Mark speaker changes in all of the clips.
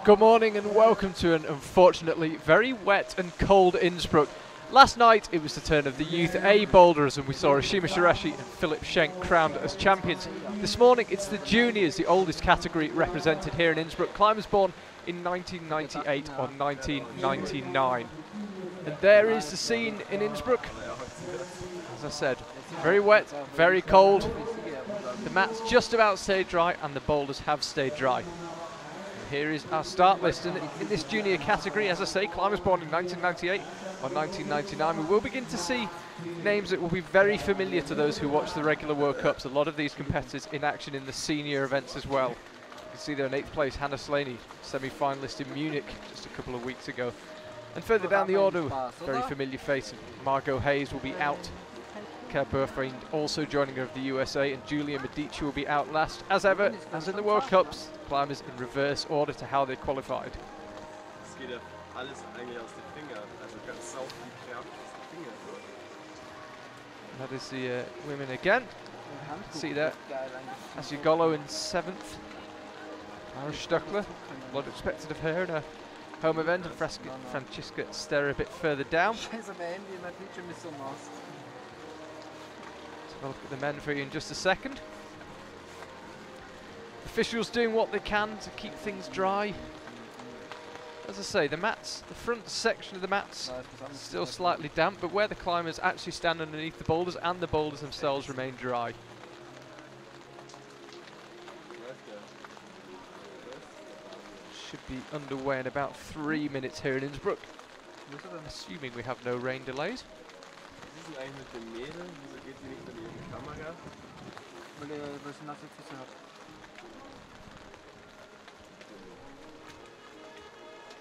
Speaker 1: Good morning and welcome to an unfortunately very wet and cold Innsbruck. Last night it was the turn of the Youth A boulders and we saw Ashima Shirashi and Philip Schenk crowned as champions. This morning it's the juniors, the oldest category represented here in Innsbruck. Climbers born in 1998 or 1999. And there is the scene in Innsbruck. As I said, very wet, very cold. The mats just about stayed dry and the boulders have stayed dry. Here is our start list, and in this junior category, as I say, climbers born in 1998 or 1999, we will begin to see names that will be very familiar to those who watch the regular World Cups. A lot of these competitors in action in the senior events as well. You can see there in 8th place, Hannah Slaney, semi-finalist in Munich just a couple of weeks ago. And further down the order, very familiar face, Margot Hayes will be out. Claire Burfriend also joining her of the USA, and Julia Medici will be out last. As ever, as in the World Cups, climbers in reverse order to how they qualified. That is the women again. See there, Asiugolo in 7th. Lara Stöckler, a lot expected of her in her home event, and Francisca Sterra a bit further down. We'll look at the men for you in just a second. Officials doing what they can to keep things dry. As I say, the mats, the front section of the mats, still slightly damp, but where the climbers actually stand underneath the boulders and the boulders themselves remain dry. Should be underway in about 3 minutes here in Innsbruck, assuming we have no rain delays.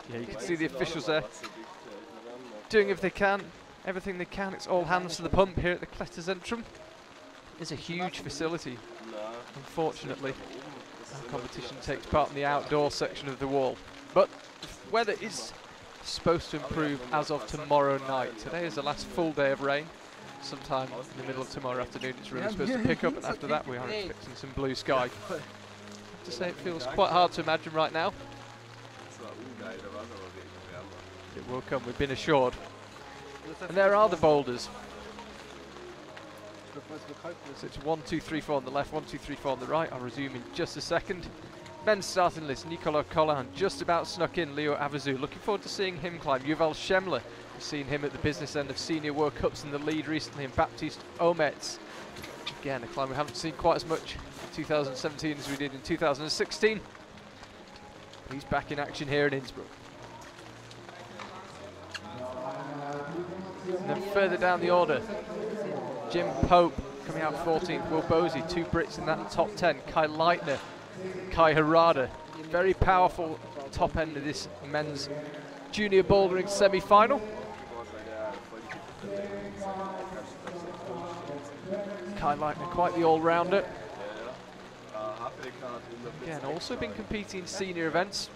Speaker 1: Yeah, you can see the officials there doing everything they can. It's all hands to the pump here at the Kletterzentrum. It's a huge facility. Unfortunately, the competition takes part in the outdoor section of the wall. But the weather is supposed to improve as of tomorrow night. Today is the last full day of rain. Sometime in the middle of tomorrow afternoon it's really supposed to pick up, and after that we are expecting some blue sky. I have to say, it feels quite hard to imagine right now. It will come, we've been assured. And there are the boulders. So it's 1, 2, 3, 4 on the left, 1, 2, 3, 4 on the right. I'll resume in just a second. Men's starting list: Nicola Collahan just about snuck in. Leo Avazu, looking forward to seeing him climb. Yuval Schemmler, we've seen him at the business end of Senior World Cups in the lead recently, and Baptiste Omets, again a climb we haven't seen quite as much in 2017 as we did in 2016. He's back in action here in Innsbruck. And then further down the order, Jim Pope coming out 14th, Will Bosey, 2 Brits in that top 10, Kai Leitner, Kai Harada. Very powerful top end of this men's junior bouldering semi-final. Kai Leitner, quite the all-rounder. Again, also been competing in senior events.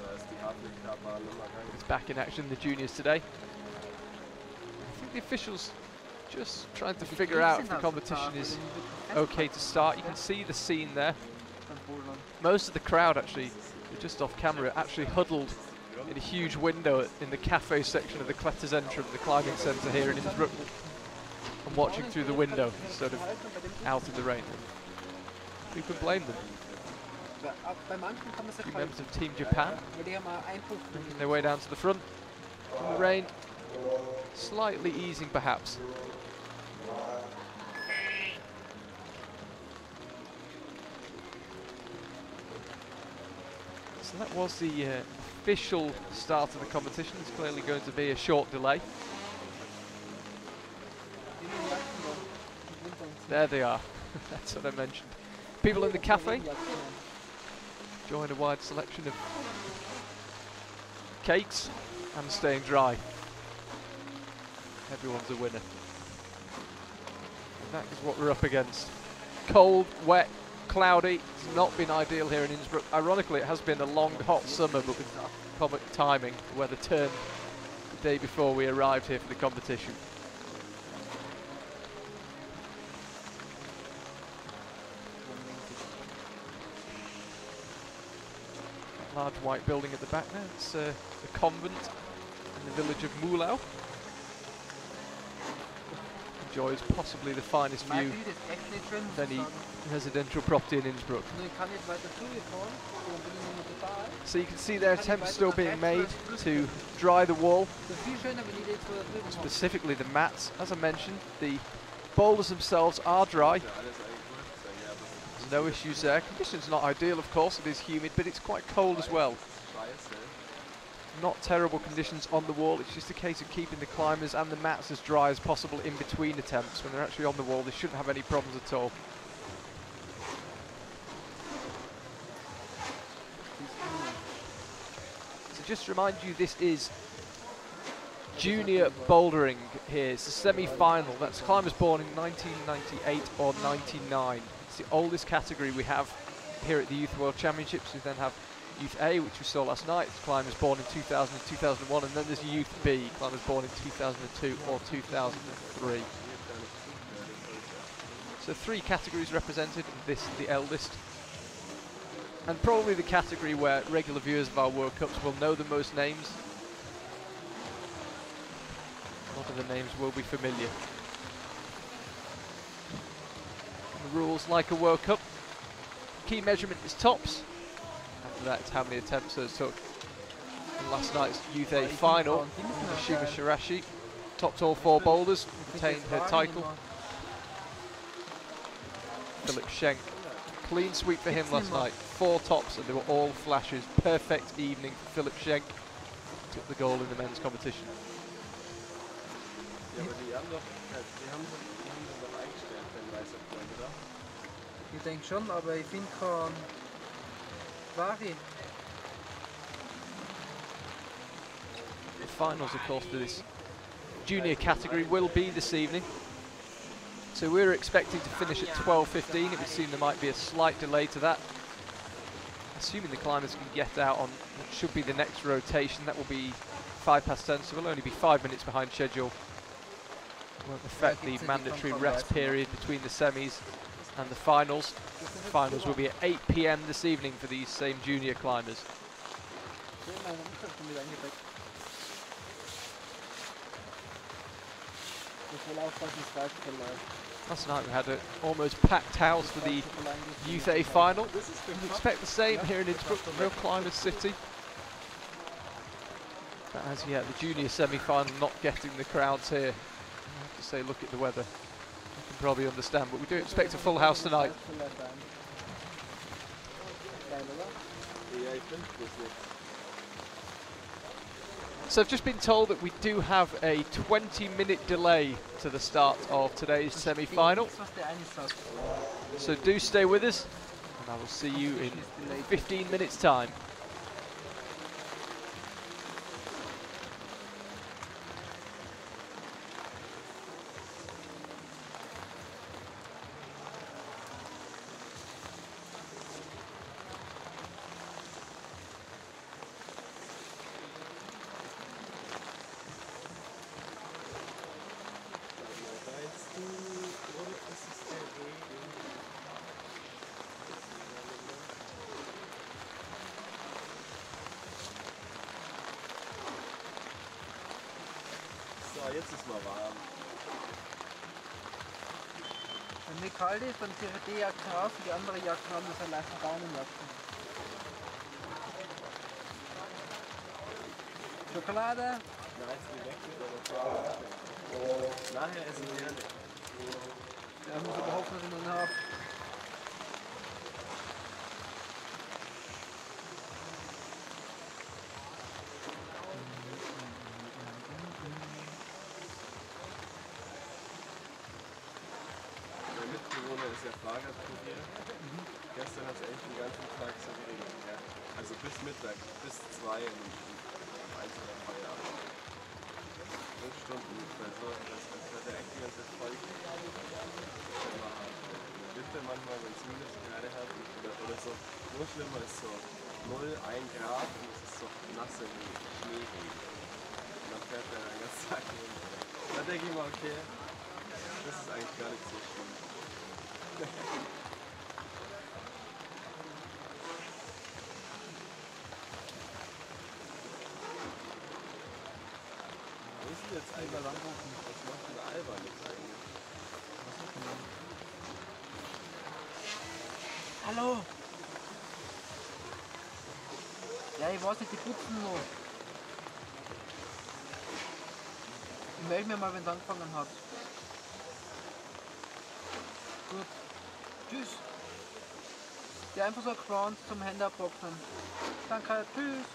Speaker 1: It's back in action in the juniors today. I think the officials just trying to figure out if the competition is okay to start. You can see the scene there. Most of the crowd actually, just off camera, actually huddled in a huge window in the cafe section of the Kletterzentrum, the climbing centre here in Innsbruck, and watching through the window instead of out in the rain. Who can blame them? A few members of Team Japan making their way down to the front. And the rain slightly easing perhaps. So that was the official start of the competition. It's clearly going to be a short delay. There they are. That's what I mentioned. People in the cafe enjoying a wide selection of cakes and staying dry. Everyone's a winner. And that is what we're up against. Cold, wet, cloudy. It's not been ideal here in Innsbruck. Ironically, it has been a long, hot summer, but with comic timing, the weather turned the day before we arrived here for the competition. Large white building at the back there. It's a convent in the village of Mulau. Enjoys possibly the finest view of any residential property in Innsbruck. So you can see their attempts still being made to dry the wall, specifically the mats. As I mentioned, the boulders themselves are dry. There's no issues there. Conditions not ideal, of course, it is humid, but it's quite cold as well. Not terrible conditions on the wall, it's just a case of keeping the climbers and the mats as dry as possible in between attempts. When they're actually on the wall, they shouldn't have any problems at all. So just to remind you, this is junior bouldering here. It's the semi-final. That's climbers born in 1998 or 99. It's the oldest category we have here at the Youth World Championships. We then have Youth A, which we saw last night, it's climbers born in 2000 and 2001, and then there's Youth B, climbers born in 2002 or 2003. So 3 categories represented, and this is the eldest. And probably the category where regular viewers of our World Cups will know the most names. A lot of the names will be familiar. And the rules, like a World Cup, key measurement is tops. After that, it's how many attempts those took. And last night's Youth A final, Ashima Shirashi topped all 4 boulders, retained her title. Philip Schenk, clean sweep for him last night. 4 tops, and they were all flashes. Perfect evening for Philip Schenk. Took the goal in the men's competition.
Speaker 2: Ich denke schon, aber ich finde kein Vari.
Speaker 1: The finals, of course, for this junior category will be this evening. So we're expecting to finish at 12:15. It would seem there might be a slight delay to that. Assuming the climbers can get out on what should be the next rotation, that will be 10:05, so we'll only be 5 minutes behind schedule. Won't affect the mandatory rest period between the semis and the finals. The finals will be at 8 PM this evening for these same junior climbers. Last night we had an almost packed house for the Youth A final. We expect the same here in Innsbruck, real climbers city. But as yet, the junior semi-final not getting the crowds here. I have to say, look at the weather. You can probably understand, but we do expect a full house tonight. So I've just been told that we do have a 20-minute delay to the start of today's semi-final. So do stay with us, and I will see you in 15 minutes' time.
Speaker 3: Jetzt ist mal warm.
Speaker 2: Wenn mir kalt ist, dann ziehe ich die Jacken raus und die andere Jacken haben das leicht daumen lassen. Schokolade?
Speaker 3: Nein, ist gewechselt oder nachher essen wir nicht.
Speaker 2: Ja, muss aber hoffen, dass ich noch habe.
Speaker 3: Der Fahrgast hier. Gestern hat es echt den ganzen Tag so geregnet. Ja. Also bis Mittag, bis 2 und 1 oder Feierabend. 5 Stunden. Also das hat er echt die ganze Zeit voll. Winter manchmal, wenn es minus gerade hat oder so. Nur schlimmer ist so 0, 1 Grad und es ist so nasse Schnee. Und dann fährt er den ganzen Tag hin. Da denke ich mal, okay, das ist eigentlich gar nicht so schlimm.
Speaker 2: nicht mal anrufen.
Speaker 3: Das macht ein albernes eigentlich.
Speaker 2: Was ist denn dann? Hallo! Ja, ich weiß nicht, die putzen noch. Ich melde mich mal, wenn es angefangen hat. Gut. Tschüss. Die einfach so gespannt zum Hände abtrocknen. Danke, tschüss.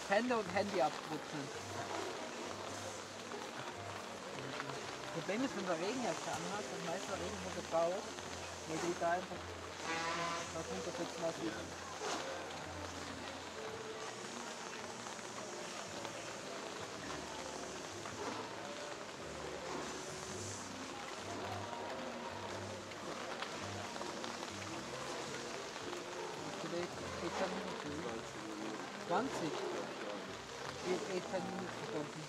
Speaker 2: Hände und Handy abtrocknen. Das Problem ist, wenn der Regenjacke anhat, dann meist der Regen von der Frau, weil die da einfach was runtersetzen lassen. Vielleicht 10 Minuten. 20? Geht 10 Minuten gefunden.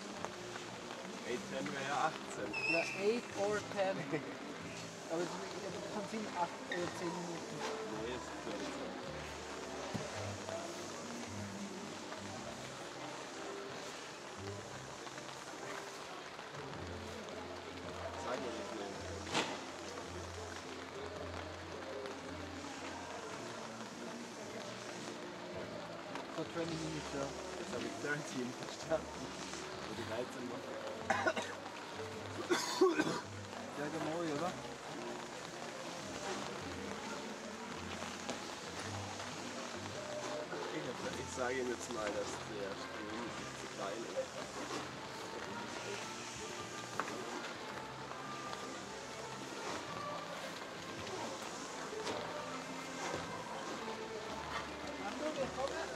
Speaker 3: 8, 10 wäre ja 18.
Speaker 2: Ja, 8 or 10. Aber es kann 7, 8 oder 10 Minuten.
Speaker 3: Nee, ist kürzer. Sag mir nicht mehr.
Speaker 2: For 20 minutes, ja.
Speaker 3: Jetzt habe ich 13 verstanden. Wo die 13 machen.
Speaker 2: Ja, genau, oder?
Speaker 3: Ich sage ihm jetzt mal, dass der Strom zu klein ist.
Speaker 2: Achtung, wir kommen!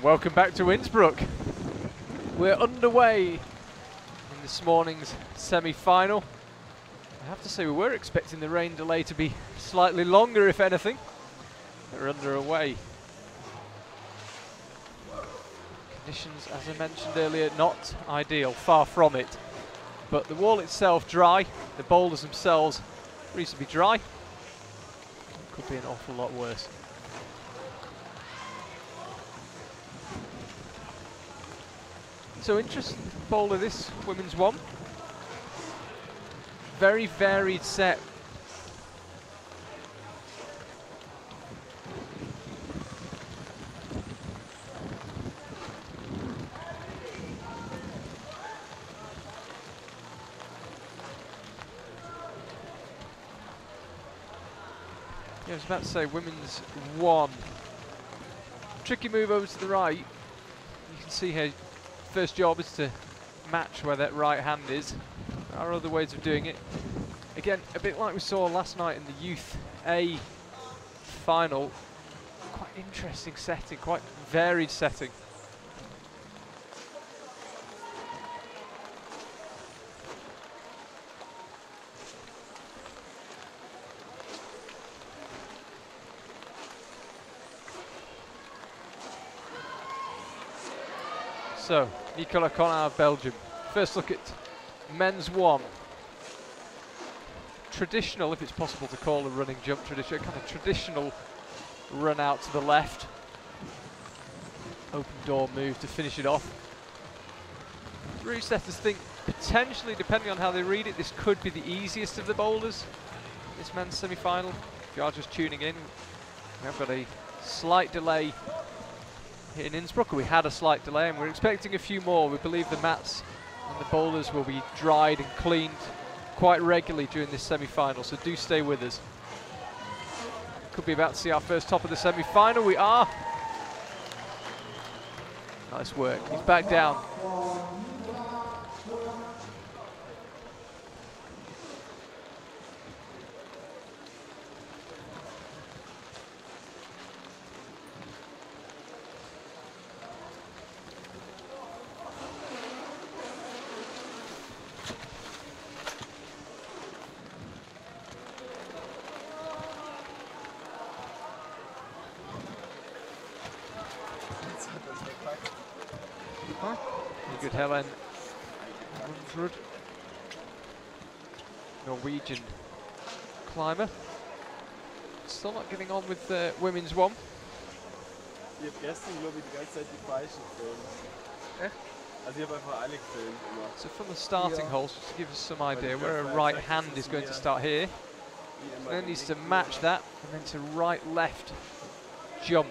Speaker 1: Welcome back to Innsbruck. We're underway in this morning's semi-final. I have to say we were expecting the rain delay to be slightly longer, if anything. We're underway. Conditions, as I mentioned earlier, not ideal, far from it. But the wall itself dry, the boulders themselves reasonably dry. Could be an awful lot worse. So interesting boulder, this women's one. Very varied set. Yeah, I was about to say women's one. Tricky move over to the right. You can see here, first job is to match where that right hand is. There are other ways of doing it. Again, a bit like we saw last night in the Youth A final. Quite interesting setting, quite varied setting. So, Nicolas Conard of Belgium. First look at men's one. Traditional, if it's possible to call a running jump traditional, kind of traditional run out to the left. Open door move to finish it off. Route setters think potentially, depending on how they read it, this could be the easiest of the boulders. This men's semi-final. If you are just tuning in, we have got a slight delay in Innsbruck. We had a slight delay and we're expecting a few more. We believe the mats and the boulders will be dried and cleaned quite regularly during this semi-final, so do stay with us. Could be about to see our first top of the semi-final. We are. Nice work. He's back down. Good Helen 100. Norwegian climber. Still not getting on with the women's one.
Speaker 3: Ich habe gestern, glaube ich, die ganze Zeit die falschen gefilmt. Also ich habe einfach alle gefilmt immer.
Speaker 1: So from the starting holes, just to give us some idea where a right hand is going to start here. Then needs to match that, and then to right-left jump.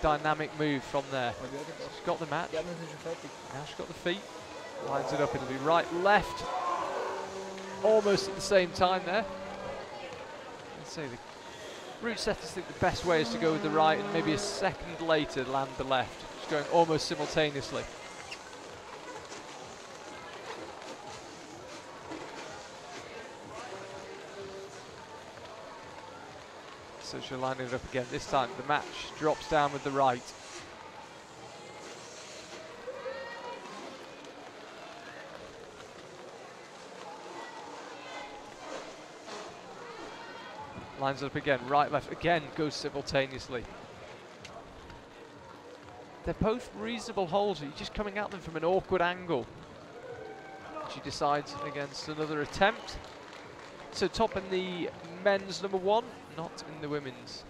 Speaker 1: Dynamic move from there. She's got the match. Now she's got the feet. Lines it up. It'll be right, left. Almost at the same time there. Let's say the route setters think the best way is to go with the right and maybe a second later land the left. She's going almost simultaneously. So she'll line it up again. This time the match drops down with the right. Lines it up again, right, left, again goes simultaneously. They're both reasonable holes, you're just coming at them from an awkward angle. She decides against another attempt. So top in the men's number one, not in the women's.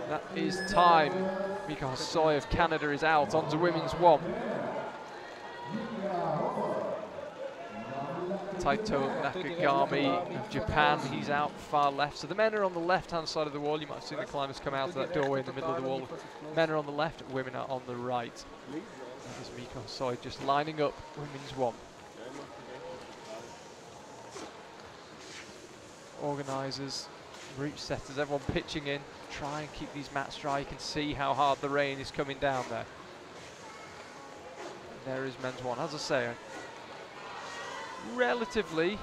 Speaker 1: That is time. Mika Hosoi of Canada is out onto women's one. Taito Nakagami of Japan, he's out far left. So the men are on the left-hand side of the wall. You might have seen the climbers come out of that doorway in the middle of the wall. Men are on the left, women are on the right. That is Mika Hosoi just lining up women's one. Organisers, route setters, everyone pitching in. Try and keep these mats dry. You can see how hard the rain is coming down there. And there is men's one. As I say, relatively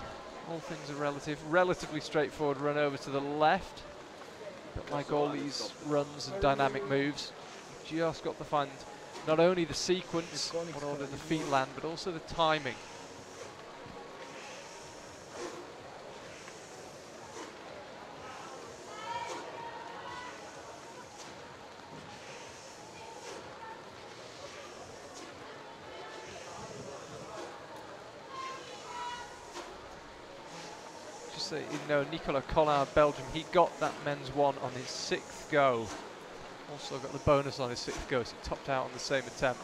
Speaker 1: All things are relatively straightforward run over to the left. But like all these runs and dynamic moves, you've just got to find not only the sequence, what order the feet land, but also the timing. Just so you know, Nicolas Collin, Belgium, he got that men's one on his 6th go. Also got the bonus on his 6th go, so he topped out on the same attempt.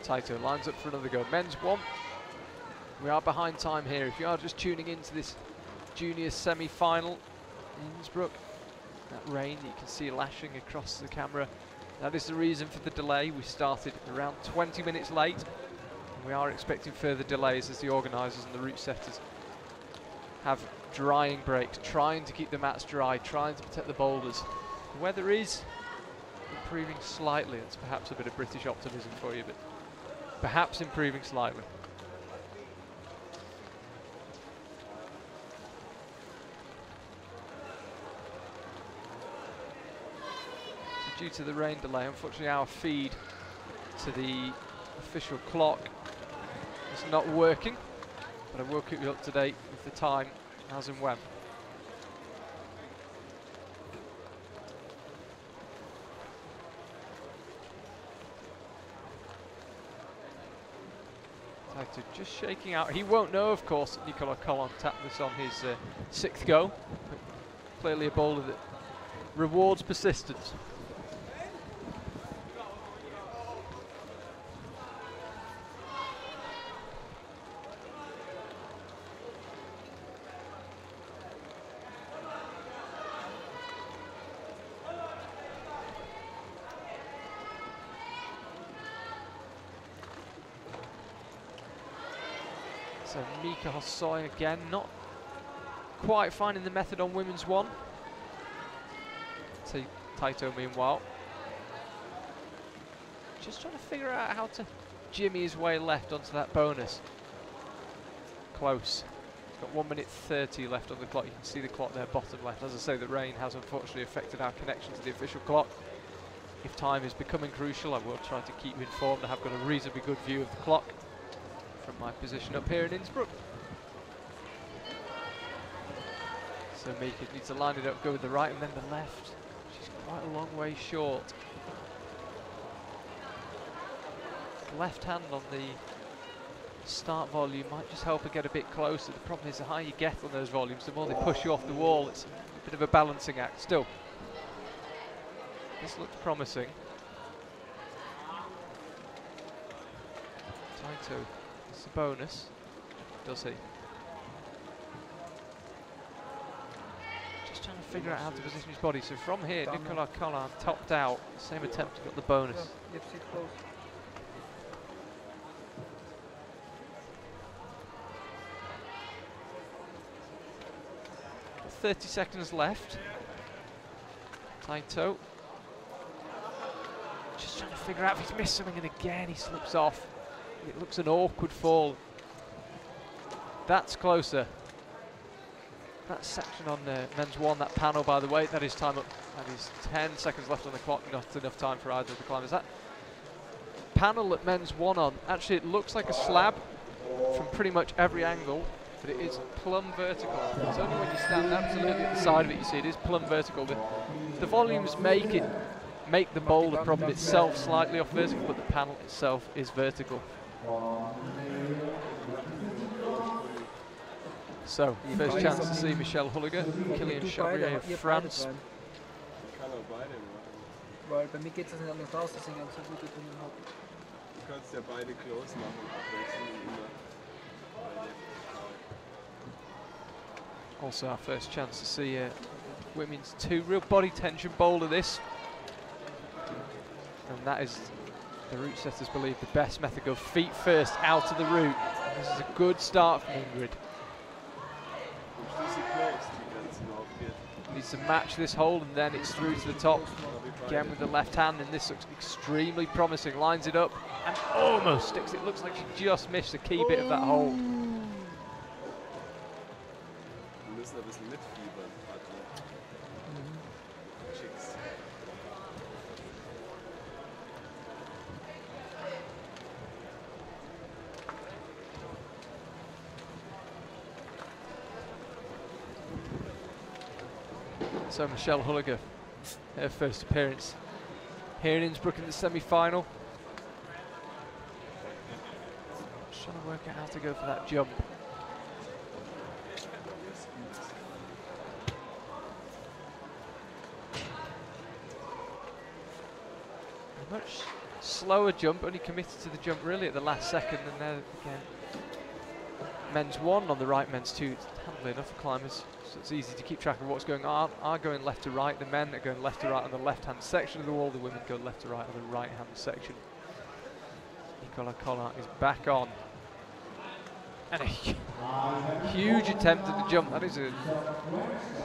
Speaker 1: Taito lines up for another go. Men's one. We are behind time here. If you are just tuning into this juniors semi-final in Innsbruck, that rain that you can see lashing across the camera, that is the reason for the delay. We started around 20 minutes late, and we are expecting further delays as the organisers and the route setters have drying breaks, trying to keep the mats dry, trying to protect the boulders. The weather is improving slightly. It's perhaps a bit of British optimism for you, but perhaps improving slightly. So due to the rain delay, unfortunately our feed to the official clock is not working, but I will keep you up to date with the time as and when. Just shaking out. He won't know, of course, that Nicolas Collin tapped this on his 6th go. But clearly a boulder that rewards persistence. So Mika Hossoy again, not quite finding the method on women's one. So Taito meanwhile, just trying to figure out how to jimmy his way left onto that bonus. Close. Got 1 minute 30 left on the clock. You can see the clock there, bottom left. As I say, the rain has unfortunately affected our connection to the official clock. If time is becoming crucial, I will try to keep you informed. I have got a reasonably good view of the clock from my position up here in Innsbruck. So Mika needs to line it up, go with the right and then the left. She's quite a long way short. Left hand on the start volume might just help her get a bit closer. The problem is the higher you get on those volumes, the more they push you off the wall. It's a bit of a balancing act. Still, this looks promising. Taito, it's a bonus. Does he? Just trying to figure out how to position his body. So from here, Nicolas Collin topped out. Same attempt, got the bonus. 30 seconds left. Taito. Just trying to figure out if he's missed something, and again he slips off. It looks an awkward fall. That's closer. That section on men's one, that panel, by the way, that is time up. That is 10 seconds left on the clock, not enough time for either of the climbers. That panel that men's one on, actually it looks like a slab from pretty much every angle, but it is plumb vertical. It's only when you stand absolutely at the side of it you see it is plumb vertical. The volumes make the boulder problem itself slightly off vertical, but the panel itself is vertical. So, first chance to see Michel Hulliger, Kilian Chabrier of France.
Speaker 2: Weil bei mir geht es nicht anders aus, deswegen habe ich so gute Dinge gehabt.
Speaker 3: Du kannst ja beide close machen und abwechseln immer.
Speaker 1: Also our first chance to see women's two real body tension boulder this. And that is The route setters believe the best method goes feet first out of the route. This is a good start from Ingrid. Needs to match this hold and then it's through to the top. Again with the left hand, and this looks extremely promising. Lines it up and almost sticks. It looks like she just missed the key bit of that hold. So Michelle Hulliger, her first appearance here in Innsbruck in the semi-final. Just trying to work out how to go for that jump. A much slower jump, only committed to the jump really at the last second, and there again. Men's 1 on the right, men's 2. It's handily enough for climbers, so it's easy to keep track of what's going on. Are going left to right. The men are going left to right on the left-hand section of the wall. The women go left to right on the right-hand section. Nicola Collin is back on. And a huge attempt at the jump. That is a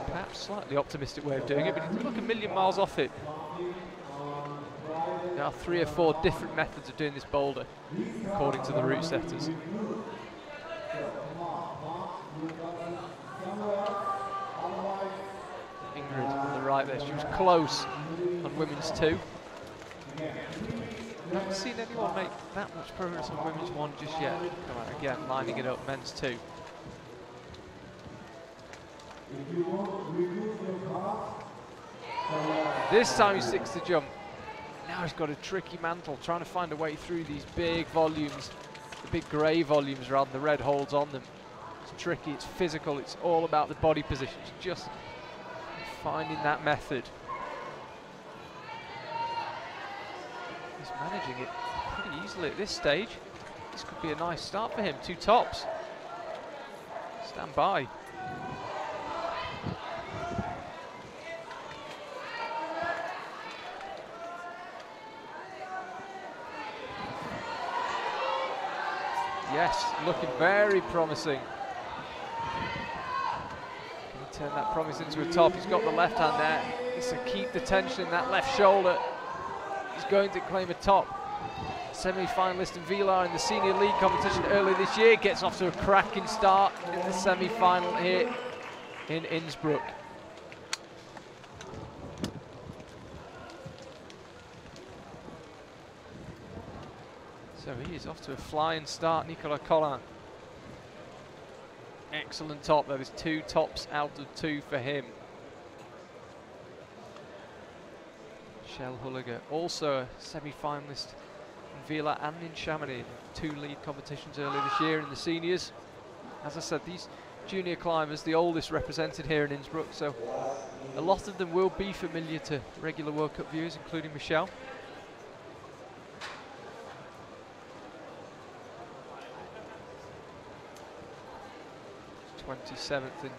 Speaker 1: perhaps slightly optimistic way of doing it, but it doesn't look a million miles off it. There are 3 or 4 different methods of doing this boulder, according to the route setters. Ingrid on the right there, she was close on women's 2. I haven't seen anyone make that much progress on women's 1 just yet. Come on, again, lining it up, men's 2. This time he sticks the jump. Now he's got a tricky mantle, trying to find a way through these big volumes, the big grey volumes rather than the red holds on them. It's tricky, it's physical, it's all about the body position. It's just finding that method. He's managing it pretty easily at this stage. This could be a nice start for him. 2 tops. Stand by. Yes, looking very promising. Can he turn that promise into a top? He's got the left hand there. He's to keep the tension in that left shoulder. He's going to claim a top. Semi-finalist in Vila in the senior league competition earlier this year gets off to a cracking start in the semi-final here in Innsbruck. So he is off to a flying start, Nicolas Collin. Excellent top, that is 2 tops out of 2 for him. Michelle Hulliger, also a semi-finalist in Vila and in Chamonix, 2 lead competitions earlier this year in the seniors. As I said, these junior climbers, the oldest represented here in Innsbruck, so a lot of them will be familiar to regular World Cup viewers, including Michelle. 27th in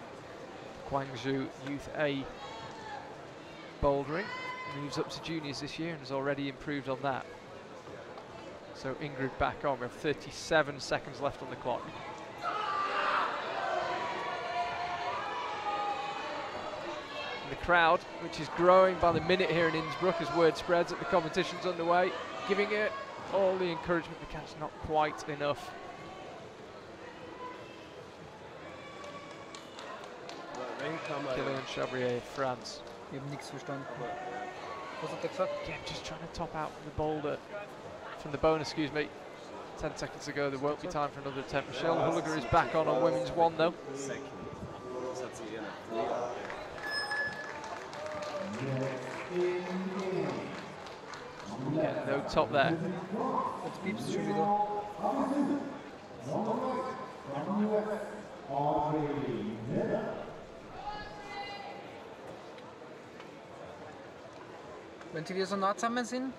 Speaker 1: Guangzhou Youth A bouldering. Moves up to juniors this year and has already improved on that. So Ingrid back on. We have 37 seconds left on the clock. And the crowd, which is growing by the minute here in Innsbruck as word spreads that the competition's underway, giving it all the encouragement they can. It's not quite enough. Kylian Chabrier, France.
Speaker 2: Ich habe nichts verstanden. Was hat er gesagt?
Speaker 1: Yeah, just trying to top out from the boulder, from the bone, excuse me. 10 seconds ago, there won't be time for another attempt. Michelle Hulliger is back on women's 1 though. Yeah, no top there.
Speaker 2: Jetzt piepst es schon wieder. Wenn sie wieder so nah zusammen sind,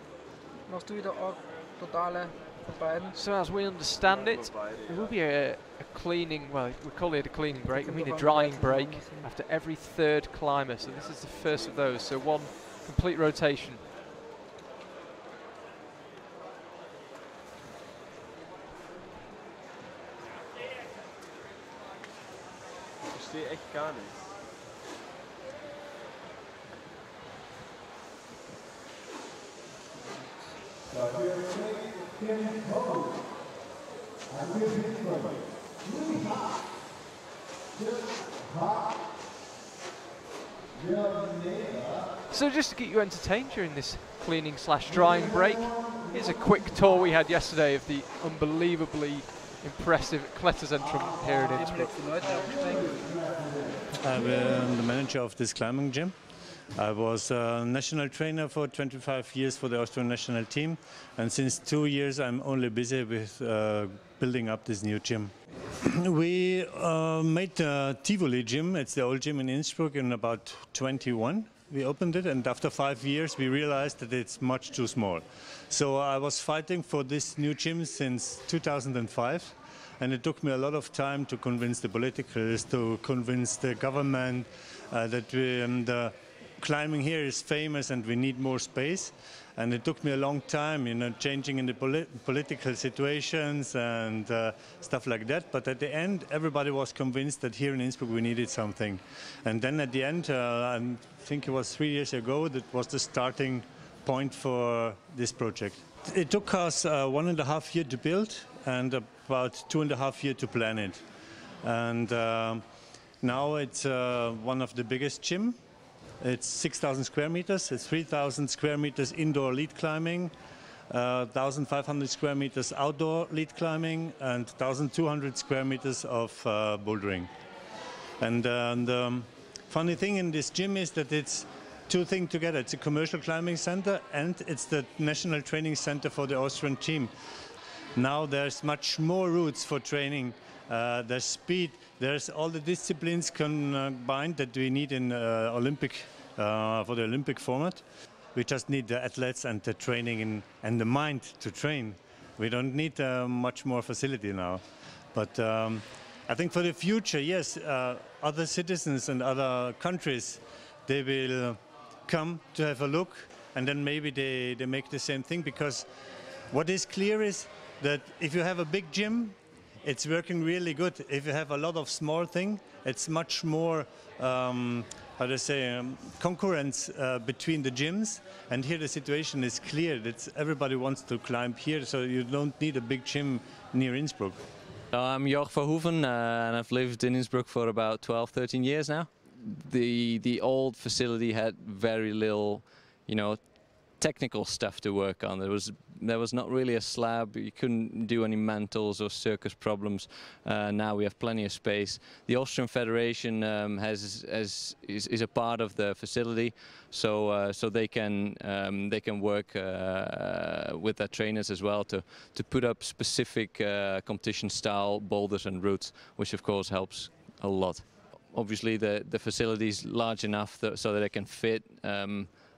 Speaker 2: machst du wieder auch totale von beiden.
Speaker 1: So as we understand it, there will be a cleaning, well, we call it a cleaning break, I mean a drying break after every 3rd climber. So this is the first of those, so 1 complete rotation.
Speaker 3: verstehe echt gar nichts.
Speaker 1: So just to keep you entertained during this cleaning / drying break, here's a quick tour we had yesterday of the unbelievably impressive Kletterzentrum here in Innsbruck.
Speaker 4: I'm the manager of this climbing gym. I was a national trainer for 25 years for the Austrian national team, and since 2 years I'm only busy with building up this new gym. We made the Tivoli gym. It's the old gym in Innsbruck in about 21. We opened it, and after 5 years we realized that it's much too small. So I was fighting for this new gym since 2005, and it took me a lot of time to convince the politicals, to convince the government that the climbing here is famous and we need more space. And it took me a long time, you know, changing in the political situations and stuff like that. But at the end, everybody was convinced that here in Innsbruck we needed something. And then at the end, I think it was 3 years ago, that was the starting point for this project. It took us 1.5 years to build and about 2.5 years to plan it. And now it's one of the biggest gyms. It's 6,000 square meters. It's 3,000 square meters indoor lead climbing, 1,500 square meters outdoor lead climbing, and 1,200 square meters of bouldering. And the funny thing in this gym is that it's two things together. It's a commercial climbing center and it's the national training center for the Austrian team. Now there's much more routes for training. There's speed, there's all the disciplines combined that we need in for the Olympic format. We just need the athletes and the training and the mind to train. We don't need much more facility now. But I think for the future, yes, other citizens and other countries, they will come to have a look, and then maybe they make the same thing, because what is clear is that if you have a big gym, it's working really good. If you have a lot of small things, it's much more, concurrence between the gyms. And here the situation is clear. Everybody wants to climb here, so you don't need a big gym near Innsbruck.
Speaker 5: I'm Jörg Verhoeven, and I've lived in Innsbruck for about 12, 13 years now. The old facility had very little, you know, technical stuff to work on. There was not really a slab. You couldn't do any mantles or circus problems. Now we have plenty of space. The Austrian Federation is a part of the facility, so they can work with their trainers as well to put up specific competition style boulders and routes, which of course helps a lot. Obviously the facility is large enough so that it can fit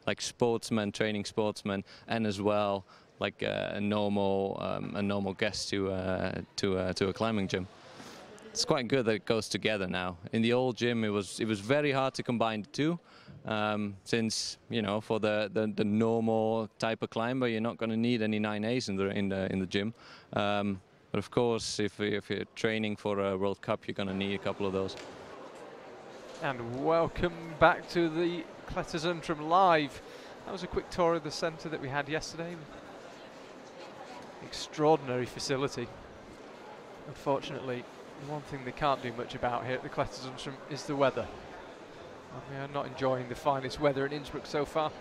Speaker 5: like sportsmen, training sportsmen, and as well like a normal guest to a climbing gym. It's quite good that it goes together now. In the old gym, it was very hard to combine the two, since, you know, for the normal type of climber, you're not going to need any 9As in the gym. But of course, if you're training for a World Cup, you're going to need a couple of those.
Speaker 1: And welcome back to the Kletterzentrum Live. That was a quick tour of the centre that we had yesterday. Extraordinary facility. Unfortunately, the one thing they can't do much about here at the Kletterzentrum is the weather. We are not enjoying the finest weather in Innsbruck so far.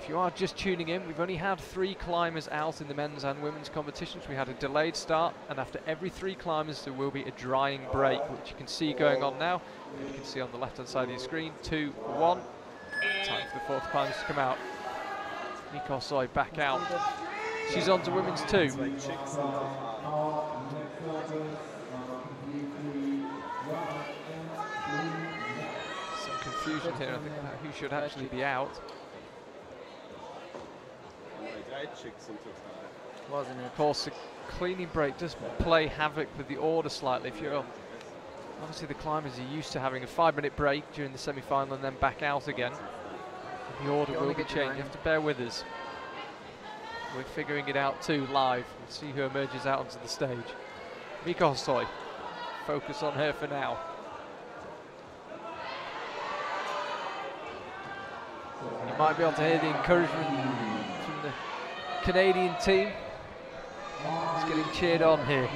Speaker 1: If you are just tuning in, we've only had 3 climbers out in the men's and women's competitions. We had a delayed start, and after every 3 climbers there will be a drying break, which you can see going on now. You can see on the left-hand side of your screen, 2, 1. Time for the 4th climbers to come out. Nicole Soy back out. She's on to women's 2. Some confusion here, I think, about who should actually be out. Of course, the cleaning break does play havoc with the order slightly. If you're obviously, the climbers are used to having a 5-minute break during the semi-final and then back out again. The order will be changed. You have to bear with us. We're figuring it out too live. We'll see who emerges out onto the stage. Miko Soy, focus on her for now. You might be able to hear the encouragement from the Canadian team. It's getting cheered on here.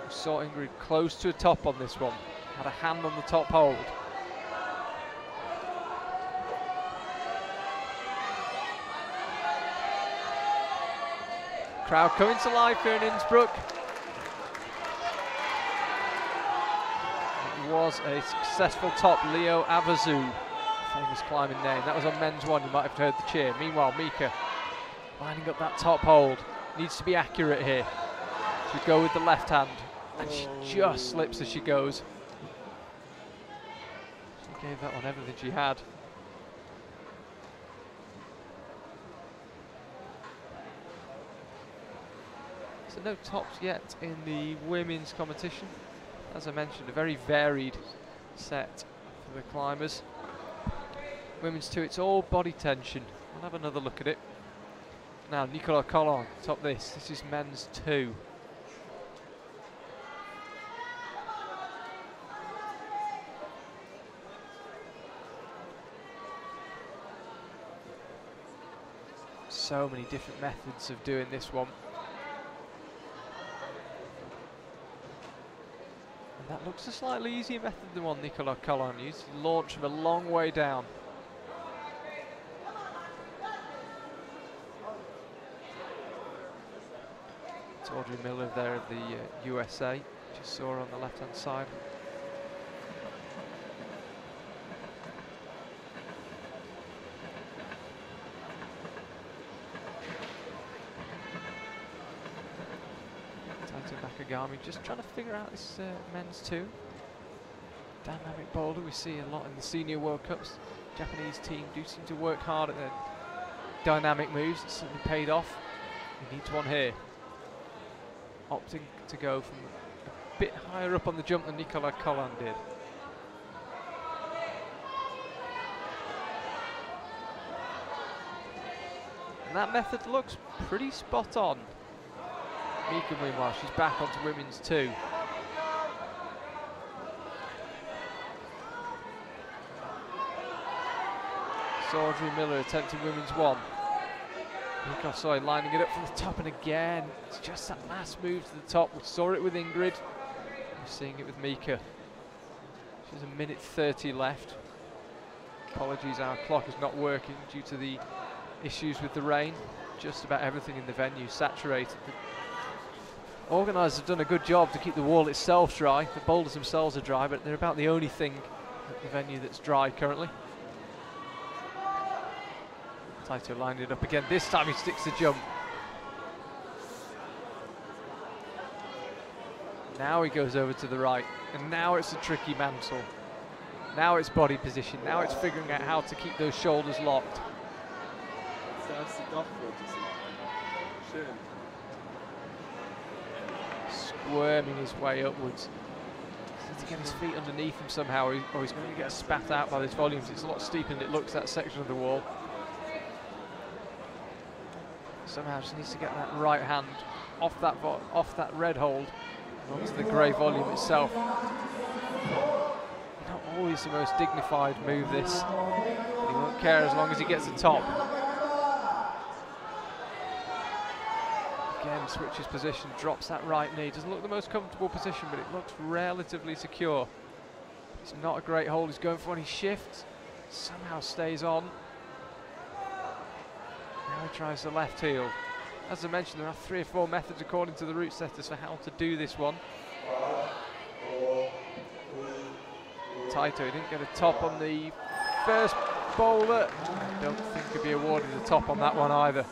Speaker 1: We saw Ingrid close to a top on this one. Had a hand on the top hold. Crowd coming to life here in Innsbruck. It was a successful top, Leo Avazu, famous climbing name. That was on men's one, you might have heard the cheer. Meanwhile, Mika lining up that top hold. Needs to be accurate here. She'll go with the left hand, and she just slips as she goes. She gave that one everything she had. So no tops yet in the women's competition. As I mentioned, a very varied set for the climbers. Women's 2, it's all body tension. We'll have another look at it. Now, Nicolas Collin, top this. This is men's 2. So many different methods of doing this one. And that looks a slightly easier method than one Nicolas Collin used. Launch from a long way down. It's Audrey Miller there of the USA. Just saw her on the left hand side. Nakagami just trying to figure out this men's 2. Dynamic boulder we see a lot in the senior World Cups. Japanese team do seem to work hard at their dynamic moves. It's certainly paid off. He needs one here. Opting to go from a bit higher up on the jump than Nicolas Collin did. And that method looks pretty spot on. Mika, meanwhile, she's back onto women's 2. So Audrey Miller attempting women's 1. Mika Soy lining it up from the top, and again, it's just that last move to the top. We saw it with Ingrid. We're seeing it with Mika. She's a minute 30 left. Apologies, our clock is not working due to the issues with the rain. Just about everything in the venue saturated. The organisers have done a good job to keep the wall itself dry. The boulders themselves are dry, but they're about the only thing at the venue that's dry currently. Taito lined it up again. This time he sticks the jump. Now he goes over to the right, and now it's a tricky mantle. Now it's body position. Now it's figuring out how to keep those shoulders locked. Squirming his way upwards. He needs to get his feet underneath him somehow, or he's going to get spat out by those volumes. It's a lot steeper than it looks, that section of the wall. Somehow just needs to get that right hand off that red hold and onto the grey volume itself. Not always the most dignified move, this. But he won't care as long as he gets the top. Again, switches position, drops that right knee. Doesn't look the most comfortable position, but it looks relatively secure. It's not a great hold. He's going for one. He shifts, somehow stays on. Now he tries the left heel. As I mentioned, there are 3 or 4 methods according to the route setters for how to do this one. Taito didn't get a top on the first boulder. I don't think he'll be awarded a top on that one either.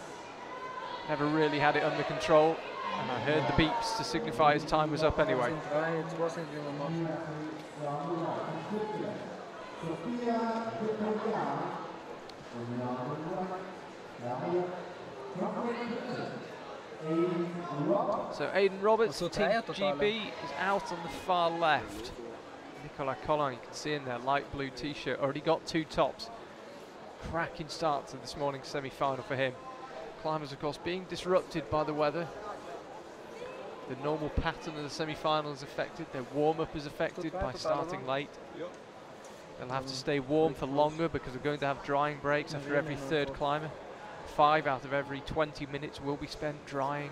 Speaker 1: Never really had it under control, and I heard the beeps to signify his time was up anyway. So Aidan Roberts, Team GB, is out on the far left. Nicolas Collin, you can see in there, light blue t-shirt, already got 2 tops. Cracking start to this morning's semi-final for him. Climbers, of course, being disrupted by the weather. The normal pattern of the semi-final is affected. Their warm-up is affected by starting late. They'll have to stay warm for longer because they're going to have drying breaks after every third climber. 5 out of every 20 minutes will be spent drying.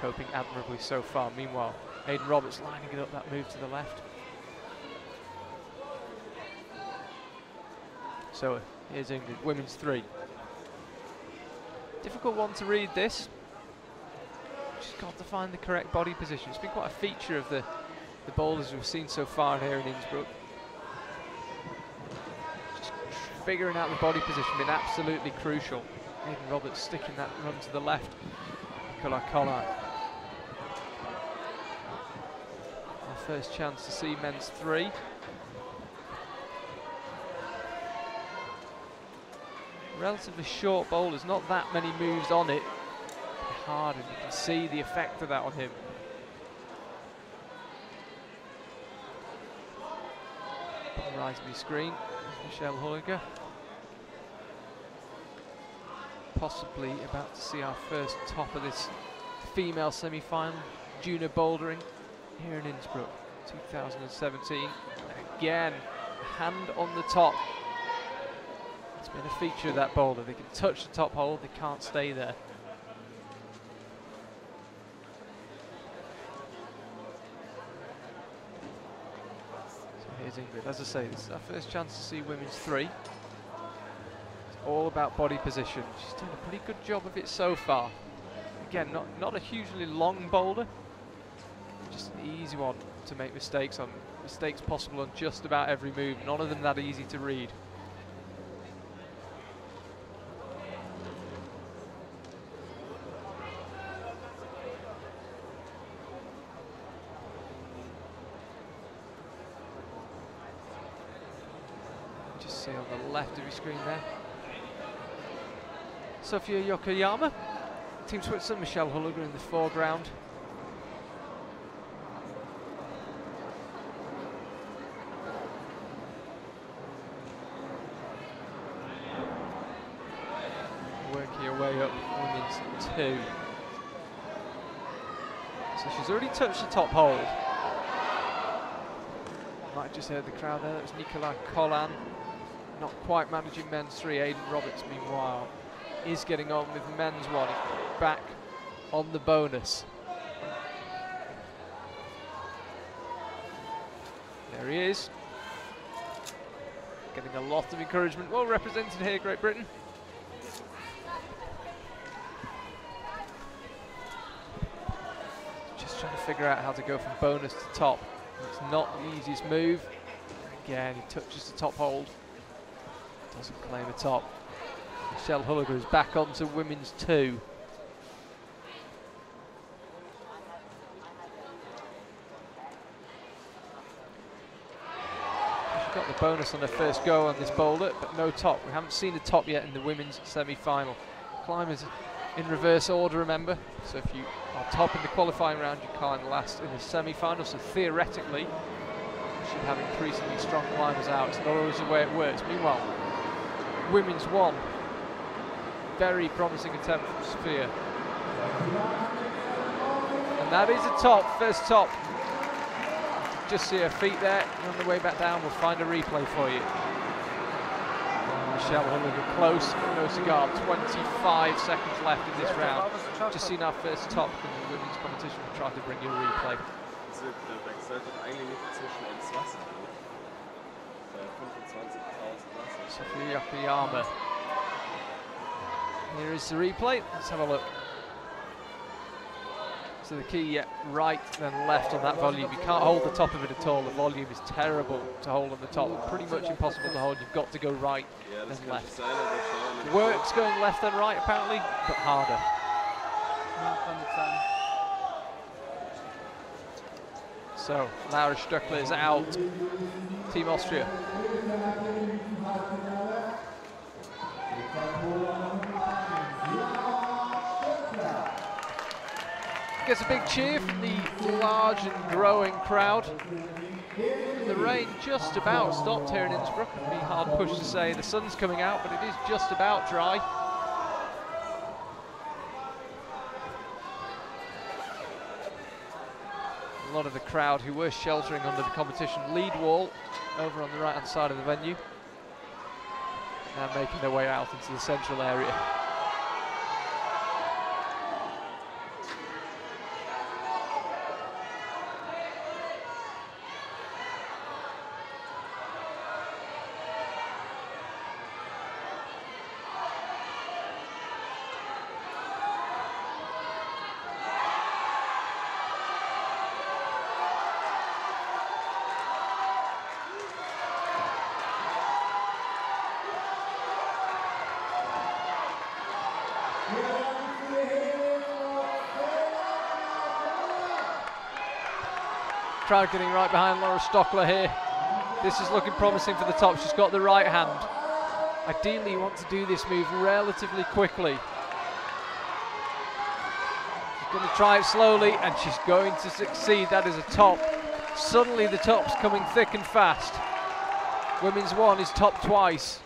Speaker 1: Coping admirably so far. Meanwhile, Aidan Roberts lining it up, that move to the left. So here's England, women's 3. Difficult one to read this. She's got to find the correct body position. It's been quite a feature of the boulders we've seen so far here in Innsbruck. Just figuring out the body position been absolutely crucial. Aidan Roberts sticking that run to the left. Nicolas Collin. Our first chance to see men's 3. Relatively short boulders, not that many moves on it. Hard, and you can see the effect of that on him. On the right of your screen is Michelle Hulliger. Possibly about to see our first top of this female semi-final, junior bouldering here in Innsbruck, 2017. And again, hand on the top. It's been a feature of that boulder. They can touch the top hole, they can't stay there. England. As I say, this is our first chance to see women's 3. It's all about body position. She's doing a pretty good job of it so far. Again, not a hugely long boulder, just an easy one to make mistakes on. Mistakes possible on just about every move, none of them that easy to read. See on the left of your screen there. Sofia Yokoyama, Team Switzerland, Michelle Hulliger in the foreground. Working your way up, women's 2. So she's already touched the top hold. Might have just heard the crowd there, that was Nicolas Collin. Not quite managing men's 3. Aidan Roberts, meanwhile, is getting on with men's 1. Back on the bonus. There he is. Getting a lot of encouragement. Well represented here, Great Britain. Just trying to figure out how to go from bonus to top. It's not the easiest move. Again, he touches the top hold. Doesn't claim a top. Michelle Hulliger is back onto women's 2. She's got the bonus on her first go on this boulder, but no top. We haven't seen a top yet in the women's semi-final. Climbers in reverse order, remember. So if you are top in the qualifying round, you climb last in the semi-final. So theoretically, you should have increasingly strong climbers out. It's not always the way it works. Meanwhile, women's 1, very promising attempt from Sophia. And that is a top, first top. Just see her feet there, and on the way back down, we'll find a replay for you. Michelle Hulliger close, no cigar, 25 seconds left in this round. Just seen our first top in the women's competition. We'll try to bring you a replay. Sofia Yokoyama. Here is the replay. Let's have a look. So the key, right then left on that volume. You can't hold the top of it at all. The volume is terrible to hold on the top. Pretty much impossible to hold. You've got to go right then left. Works going left then right apparently, but harder. So Laura Stöckler is out. Team Austria. Gets a big cheer from the large and growing crowd. And the rain just about stopped here in Innsbruck. It'd be hard pushed to say the sun's coming out, but it is just about dry. A lot of the crowd who were sheltering under the competition lead wall over on the right hand side of the venue, now making their way out into the central area. Crowd getting right behind Laura Stockler here. This is looking promising for the top. She's got the right hand. Ideally you want to do this move relatively quickly. She's going to try it slowly and she's going to succeed. That is a top. Suddenly the top's coming thick and fast. Women's 1 is top twice.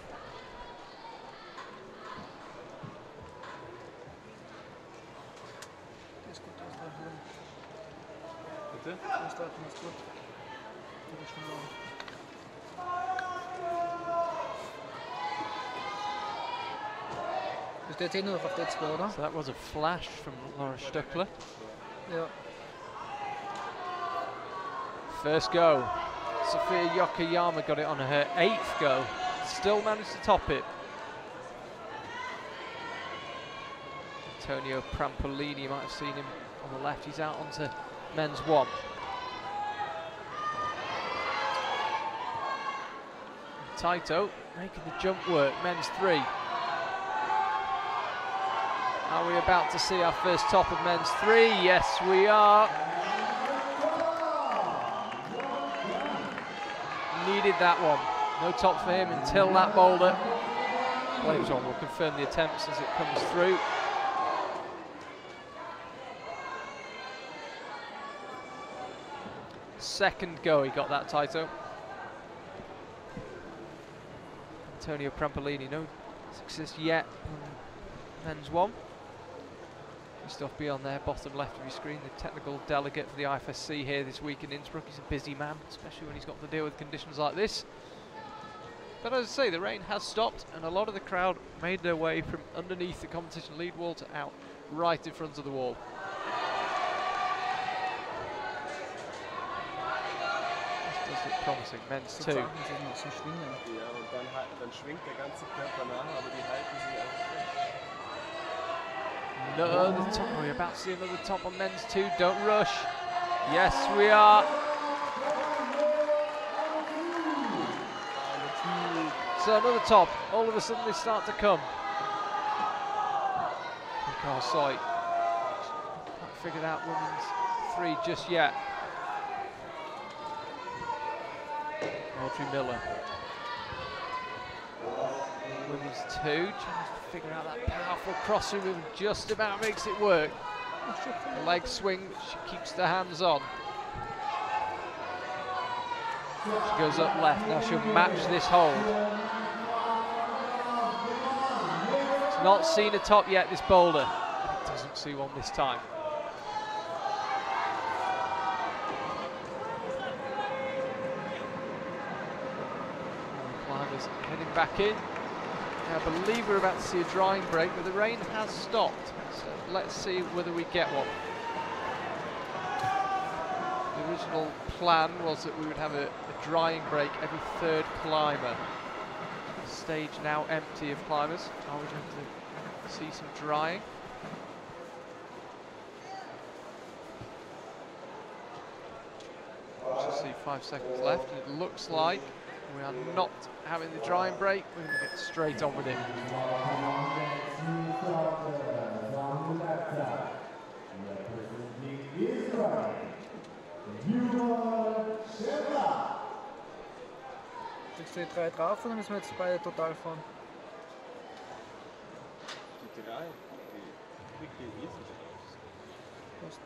Speaker 2: Dus dit nog op dit spel dan?
Speaker 1: So that was a flash from Laura Stöckler.
Speaker 2: Ja.
Speaker 1: First go. Sofia Yokoyama got it on her 8th go. Still managed to top it. Antonio Prampolini, you might have seen him on the left. He's out onto men's 1. Taito making the jump work, men's 3. Are we about to see our first top of men's 3? Yes, we are. Needed that one. No top for him until that boulder. Flames on will confirm the attempts as it comes through. Second go, he got that, Taito. Antonio Prampolini, no success yet on men's 1. Stuff beyond there, bottom left of your screen, the technical delegate for the IFSC here this week in Innsbruck. He's a busy man, especially when he's got to deal with conditions like this. But as I say, the rain has stopped and a lot of the crowd made their way from underneath the competition lead wall to out right in front of the wall. This does look promising, men's 2.
Speaker 3: Ja, und dann schwingt der ganze Körper nach, aber die halten sich einfach.
Speaker 1: Another top. We're about to see another top on men's 2. Don't rush. Yes, we are. So another top. All of a sudden they start to come. Carl Soy can't figure out women's 3 just yet. Audrey Miller. Women's 2, trying to figure out that powerful crosser move, just about makes it work. The leg swing, she keeps the hands on. She goes up left, now she'll match this hold. It's not seen a top yet, this boulder. It doesn't see one this time. Climbers heading back in. I believe we're about to see a drying break, but the rain has stopped. So let's see whether we get one. The original plan was that we would have a drying break every 3rd climber. The stage now empty of climbers. Are we going to see some drying? Just see 5 seconds left, and it looks like we are not having the drying break. We're going to get straight on with it.
Speaker 2: Ich stehe 3 drauf und dann müssen wir jetzt beide total fahren.
Speaker 3: Die 3, die kriegt die easy raus.
Speaker 2: Passt.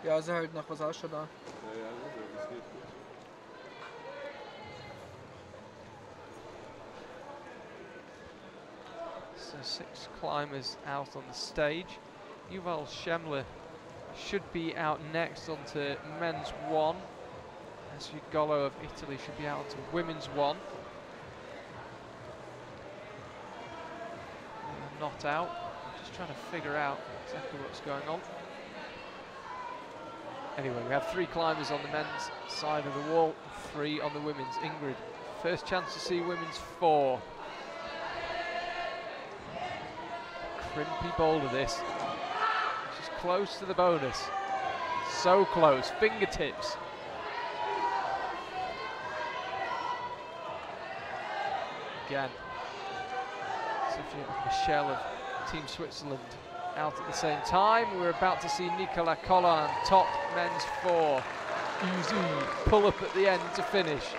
Speaker 2: Ja, also halt nach was ausschaut da.
Speaker 3: Ja, das geht gut.
Speaker 1: So 6 climbers out on the stage. Yuval Shemler should be out next onto men's 1. Golo of Italy should be out onto women's 1. Not out. Just trying to figure out exactly what's going on. Anyway, we have 3 climbers on the men's side of the wall, 3 on the women's. Ingrid, first chance to see women's 4. Crimpy boulder this. She's close to the bonus. So close, fingertips. Again. Sophia and Michelle of Team Switzerland out at the same time. We're about to see Nicolas Collin top men's 4. Easy pull up at the end to finish.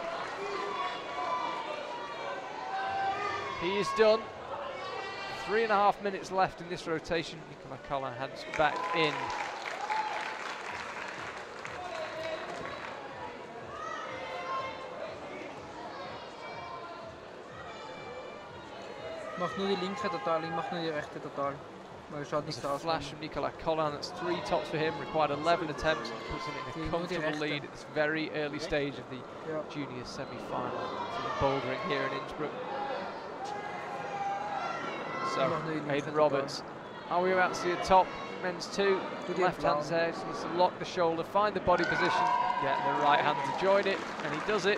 Speaker 1: He is done. 3.5 minutes left in this rotation. Nicolas Collin heads back in.
Speaker 2: Mach nur die linke total, ich mach nur die rechte total. Weil es schaut nicht so aus.
Speaker 1: Flash from Nicolas Collin, that's 3 tops for him, required 11 attempts, puts him in a comfortable lead at this very early stage of the Juniors Semi-Final for the bouldering here in Innsbruck. So, Aidan Roberts, are we about to see a top? Men's 2, left hand side, so needs to lock the shoulder, find the body position, get the right hand to join it, and he does it.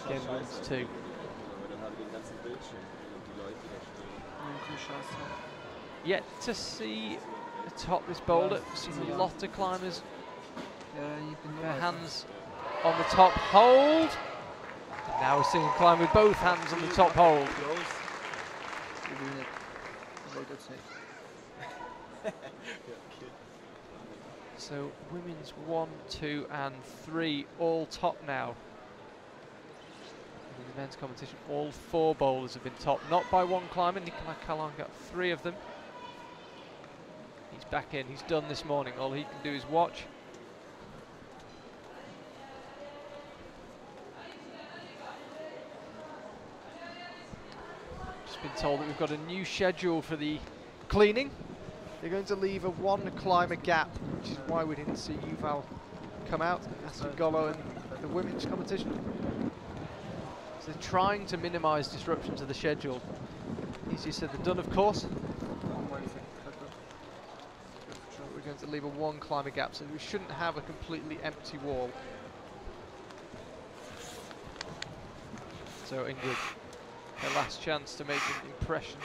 Speaker 1: Again, men's 2. Yet to see atop this boulder, seen a lot of climbers. Their hands on the top hold. And now we're seeing him climb with both hands on the top hold. So women's 1, 2 and 3 all top now. In the men's competition, all 4 bowlers have been top, not by 1 climber. Nicolas Collin got 3 of them. He's back in, he's done this morning. All he can do is watch. Just been told that we've got a new schedule for the cleaning. They're going to leave a 1 climber gap, which is why we didn't see Yuval come out. That's Golo in the women's competition. So they're trying to minimise disruption to the schedule. Easier said than done, of course. We're going to leave a 1 climber gap, so we shouldn't have a completely empty wall. So Ingrid, her last chance to make an impression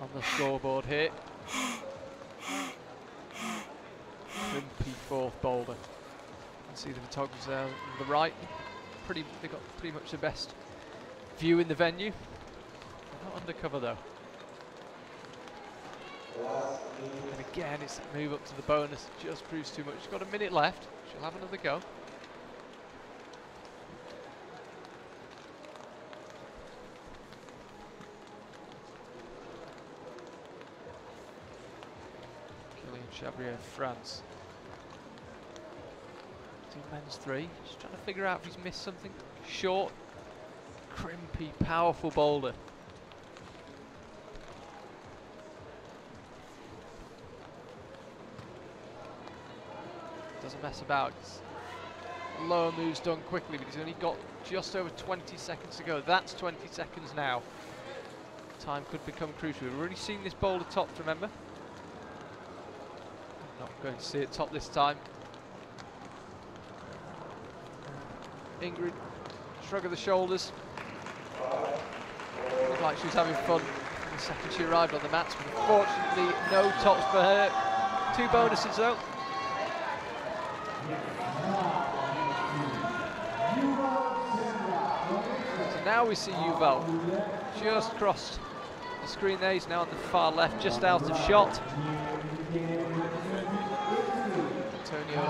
Speaker 1: on the scoreboard here. Wimpy 4th boulder. You can see the photographers there on the right. They've got pretty much the best view in the venue. They're not undercover though. And again, it's that move up to the bonus. Just proves too much. She's got a minute left. She'll have another go. Chabrier, France. Team men's 3. Just trying to figure out if he's missed something. Short, crimpy, powerful boulder. Doesn't mess about. Lower moves done quickly, but he's only got just over 20 seconds to go. That's 20 seconds now. Time could become crucial. We've already seen this boulder topped, remember? Not going to see it top this time. Ingrid, shrug of the shoulders. Looked like she was having fun the second she arrived on the mats, but unfortunately no tops for her. 2 bonuses though. So now we see Yuval just crossed the screen there. He's now on the far left, just out of shot. Antonio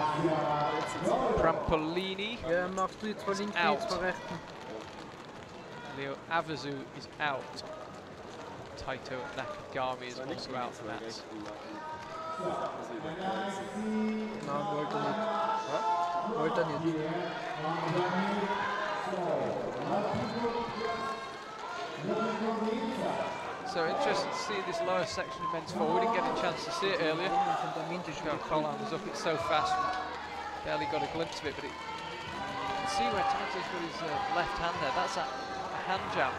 Speaker 1: Prampolini.
Speaker 2: Ja, mach du jetzt von links, jetzt von rechten.
Speaker 1: Leo Avazu is out. Taito Nakagami is also out for that.
Speaker 2: Nein, wollte nicht. Alternate.
Speaker 1: So interesting to see this lower section of men's four. We didn't get a chance to see it earlier. Colin was up it so fast, we barely got a glimpse of it, but you can see where Tanto's got his left hand there. That's a hand jam.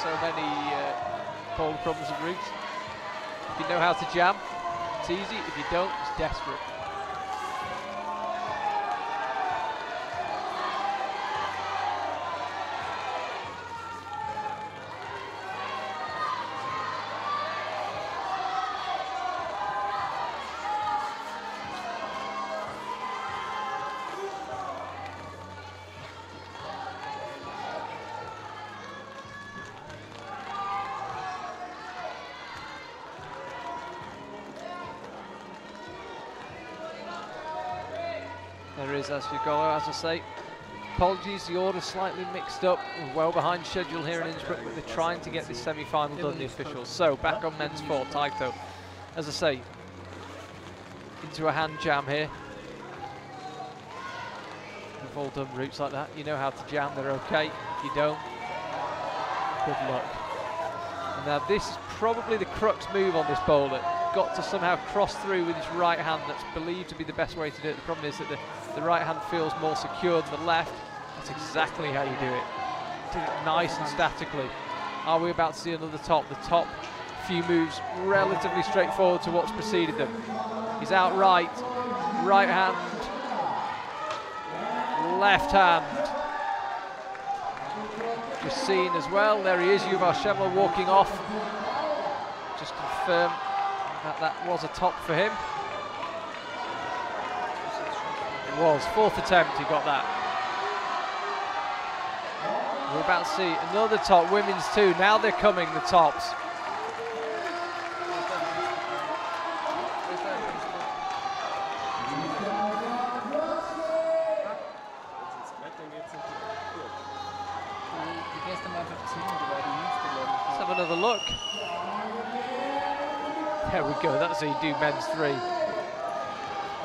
Speaker 1: So many boulder problems and routes. If you know how to jam, it's easy. If you don't, it's desperate. There is Asfugolo, as I say. Apologies, the order's slightly mixed up. We're well behind schedule here in Innsbruck, but they're trying to get this semi-final done, the officials. So, back on men's four, Taito. As I say, into a hand jam here. We've all done routes like that. You know how to jam, they're okay. If you don't, good luck. And now this is probably the crux move on this boulder. Got to somehow cross through with his right hand. That's believed to be the best way to do it. The problem is that the right hand feels more secure than the left. That's exactly how you do it. Do it nice and statically. Are we about to see another top? The top few moves relatively straightforward to what's preceded them. He's out right hand, left hand. Just seen as well. There he is, Yuval Shemler walking off. Just confirm that was a top for him. It was, fourth attempt, he got that. We're about to see another top, women's two. Now they're coming, the tops. Let's have another look. There we go, that's how you do men's three.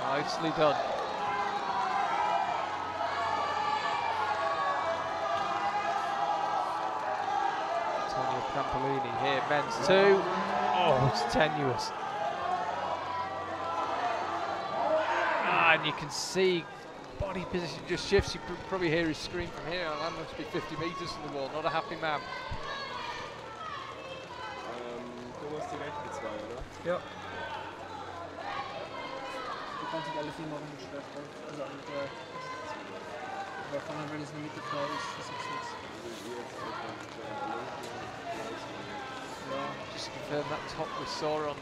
Speaker 1: Nicely done. Antonio Campolini here, men's two. Oh, it's tenuous. And you can see body position just shifts. You probably hear his scream from here. That must be 50 metres from the wall, not a happy man.
Speaker 2: Ja. Du kannst nicht alle vier machen, also weil vorne, weil es in der Mitte frei ist, das ist jetzt.
Speaker 1: Just to confirm that top we saw on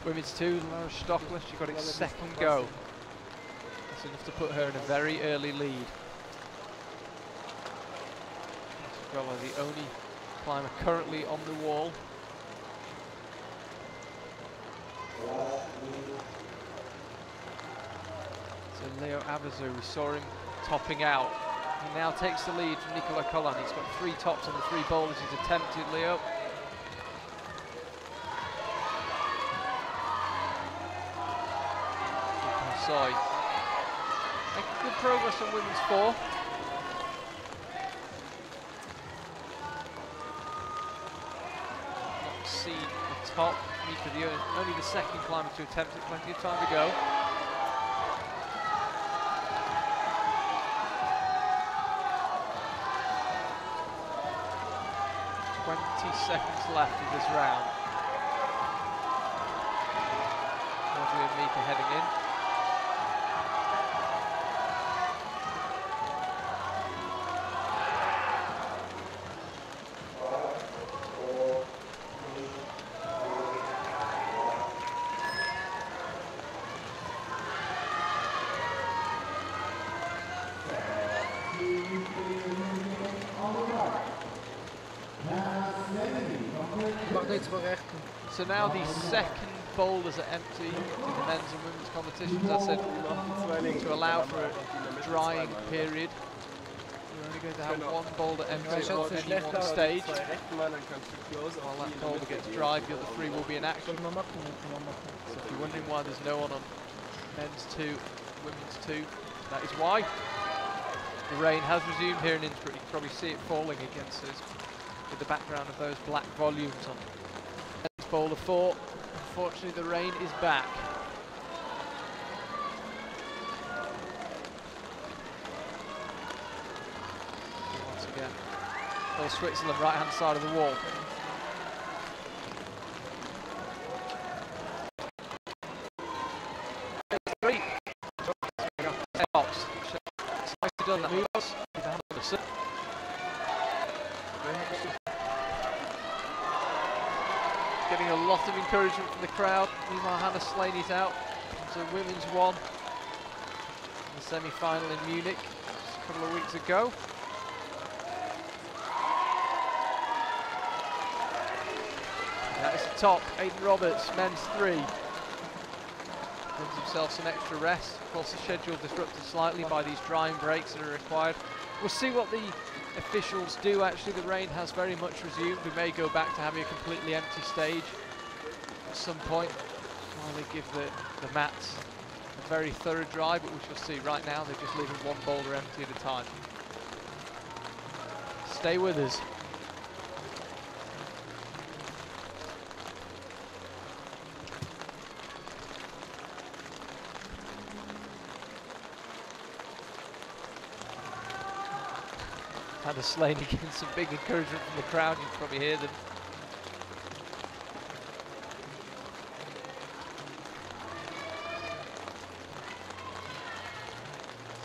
Speaker 1: women's two, Laura Stockler, she got its second go. That's enough to put her in a very early lead. Stockler, the only climber currently on the wall. So Leo Abazu, we saw him topping out. He now takes the lead from Nicola Collan. He's got three tops on the three boulders he's attempted, Leo. Side. Making good progress on women's four. Not seen the top. Mika, only the second climber to attempt it. Plenty of time to go. Seconds left of this round. Audrey and Mika heading in. So now the second boulders are empty in the men's and women's competitions, as I said, to allow for a drying period. We're only going to have one boulder empty on any one stage. While that boulder gets dried, the other three will be in action. So if you're wondering why there's no one on men's two, women's two, That is why. The rain has resumed here in Innsbruck. You can probably see it falling against us with the background of those black volumes on men's bowler 4. Unfortunately, the rain is back. Once again, all Switzerland, right-hand side of the wall. Done that move. Getting a lot of encouragement from the crowd. Meanwhile, Hannah Slaney's out. It's a women's 1 in the semi-final in Munich just a couple of weeks ago. That is the top. Aidan Roberts, men's 3. Gives himself some extra rest. Of course, the schedule disrupted slightly by these drying breaks that are required. We'll see what the officials do. Actually, the rain has very much resumed. We may go back to having a completely empty stage at some point while they give the mats a very thorough dry, but we shall see. Right now, they're just leaving one boulder empty at a time. Stay with us. Hannah Slaney getting some big encouragement from the crowd, you can probably hear them.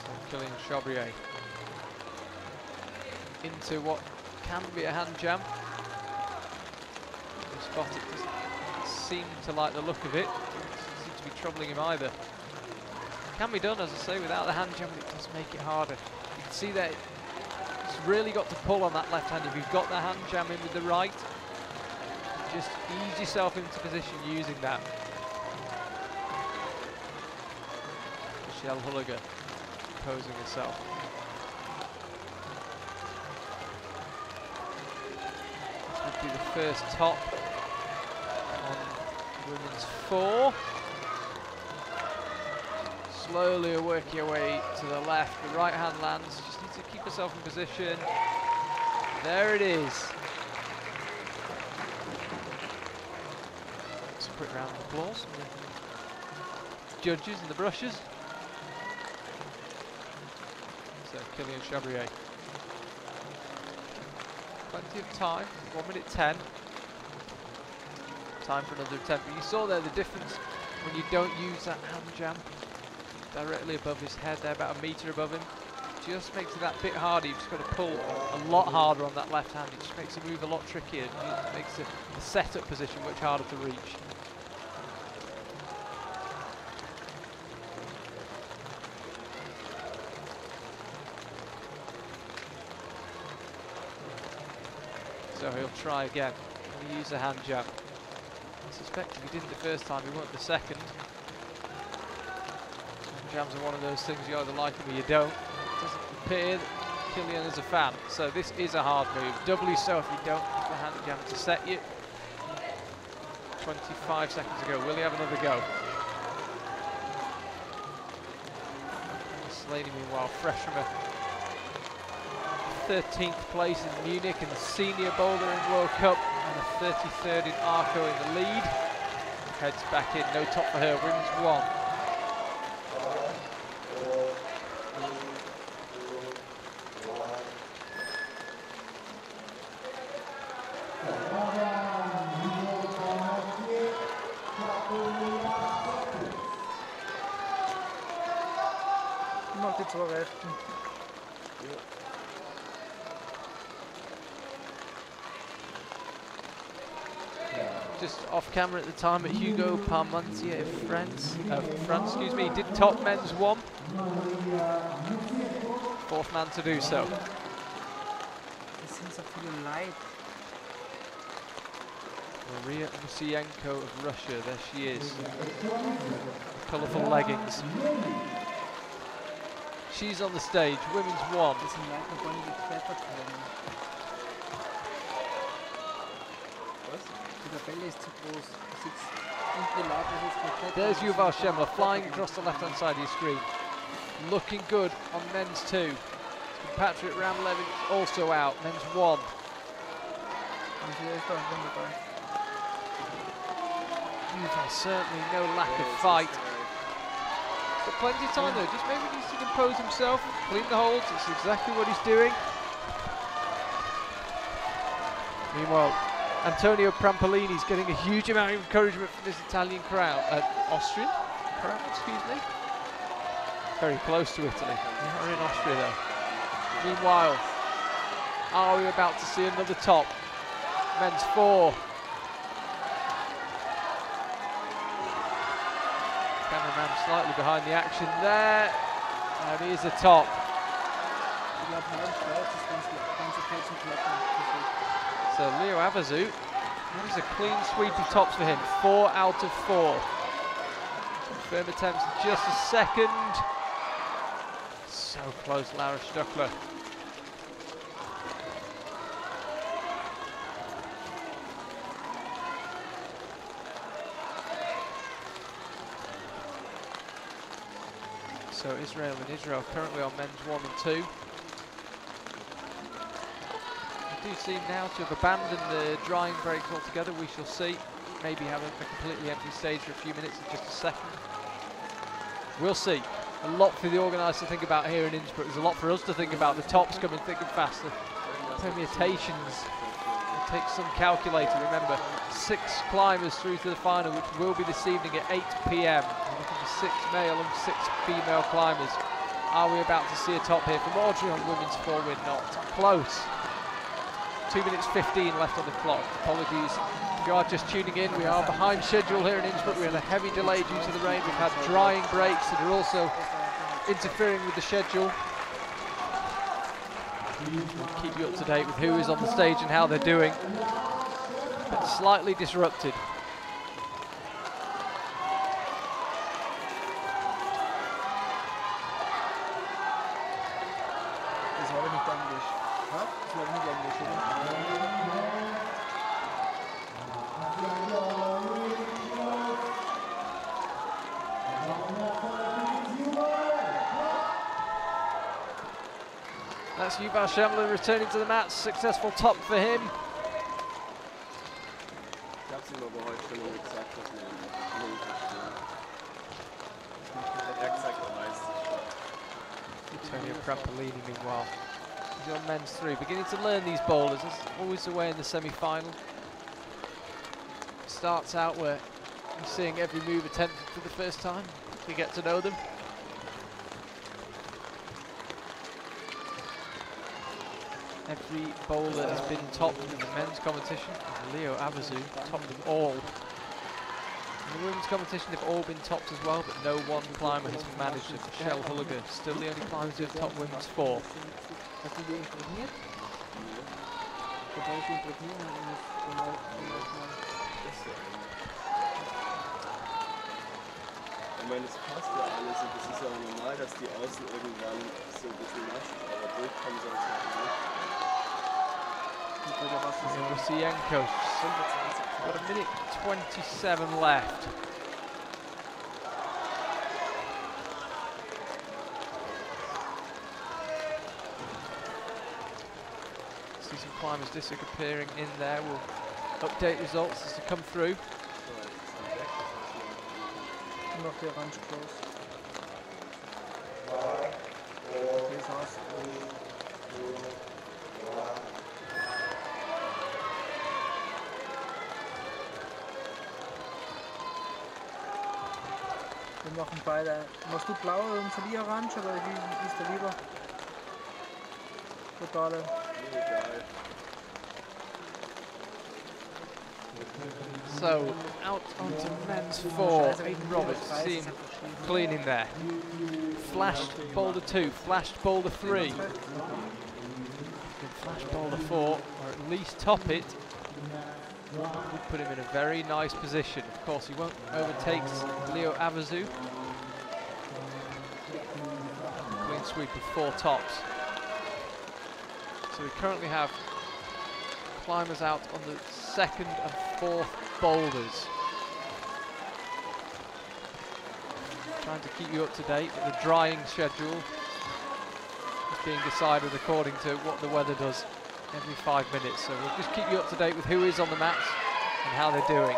Speaker 1: So Killian Chabrier into what can be a hand jam. The spot, it doesn't seem to like the look of it. Doesn't seem to be troubling him either. Can be done, as I say, without the hand jam, but it does make it harder. You can see that really got to pull on that left hand. If you've got the hand jam in with the right, just ease yourself into position using that. Michelle Hulliger posing herself. This would be the first top on women's 4. Slowly working your way to the left. The right hand lands. Just need to keep yourself in position. There it is. Let's quick round of applause. Judges and the brushes. So Killian Chabrier. Plenty of time. 1:10. Time for another attempt. But you saw there the difference when you don't use that hand jam directly above his head there, about a metre above him. Just makes it that bit harder. You've just got to pull a lot harder on that left hand. It just makes the move a lot trickier. It makes the setup position much harder to reach. So he'll try again. He'll use the hand jam. I suspect if he didn't the first time, he won't the second. Jams are one of those things you either like them or you don't. It doesn't appear that Killian is a fan, so this is a hard move. Doubly so if you don't have the hand jam to set you. 25 seconds ago. Will he have another go? Slaney, meanwhile, fresh from a 13th place in Munich in the Senior Bouldering World Cup and a 33rd in Arco in the lead. Heads back in, no top for her, wins 1.
Speaker 2: Noch die 2 Rechten.
Speaker 1: Just off camera at the time, but Hugo Parmentier of France, excuse me, did top men's 1. 4th man to do so.
Speaker 2: Es sind so viele Leid.
Speaker 1: Maria Musienko of Russia, there she is. Colourful leggings. She's on the stage, women's 1.
Speaker 2: Das sind Leute, die gar nicht geklettert werden.
Speaker 3: Was?
Speaker 2: Die Tabelle ist zu groß. Du sitzt und die Leute, die jetzt geklettert.
Speaker 1: There's Yuval Schemmler flying across the left-hand side of your screen. looking good on men's 2. Patrick Ramlevin also out, men's 1. Certainly no lack of fight. But plenty of time though, just maybe needs to compose himself, clean the holds, that's exactly what he's doing. Meanwhile, Antonio Prampolini's getting a huge amount of encouragement from this Italian crowd, Austrian crowd, excuse me. Very close to Italy, we're in Austria though. Meanwhile, are we about to see another top? Men's 4. Cameraman slightly behind the action there, and he is a top. So Leo Avazu, that is a clean sweep of tops for him, 4 out of 4. Firm attempts in just a second. So close, Laura Stuckler. So Israel and Israel currently on men's 1 and 2. They do seem now to have abandoned the drying breaks altogether. We shall see. Maybe have a completely empty stage for a few minutes in just a second. We'll see. A lot for the organisers to think about here in Innsbruck. There's a lot for us to think about. The tops coming thick and fast. The permutations. It takes some calculator. Remember, 6 climbers through to the final, which will be this evening at 8 p.m. We're looking for 6 male and 6 female climbers. Are we about to see a top here from Audrey on women's 4? We're not. Close. 2 minutes 15 left on the clock. Apologies if you are just tuning in. We are behind schedule here in Innsbruck. We're in a heavy delay due to the rain. We've had drying breaks that are also interfering with the schedule. We'll keep you up to date with who is on the stage and how they're doing. But slightly disrupted. That's Yuval Schemmler returning to the mat. Successful top for him. Antonio Prampolini, meanwhile, he's on men's 3, beginning to learn these boulders. That's always the way in the semi-final. Starts out where you're seeing every move attempted for the first time. You get to know them. Every bowler has been topped in the men's competition. Leo Avazu topped them all. In the women's competition, they've all been topped as well, but no one climber has managed it. Michelle Hulliger, still the only climber to have topped women's 4.
Speaker 3: Ich meine, das passt ja alles und das ist ja auch normal, dass die Außen irgendwann so ein bisschen naschen, aber durchkommen soll es halt nicht.
Speaker 1: Rosienko, got a minute 27 left. See some climbers disappearing in there. We'll update results as they come through.
Speaker 2: Noch der Orange close. Wir machen beide. Machst du blau und für die orange oder wie ist der lieber? Totale.
Speaker 1: So, out onto men's 4, Aidan Roberts, see him cleaning there. Flashed boulder 2, flashed boulder 3. Can flash boulder 4, or at least top it. Would put him in a very nice position. Of course, he won't overtake Leo Avazu. Clean sweep of 4 tops. So we currently have climbers out on the 2nd and 4th boulders. trying to keep you up to date, but the drying schedule is being decided according to what the weather does every 5 minutes. So we'll just keep you up to date with who is on the mats and how they're doing.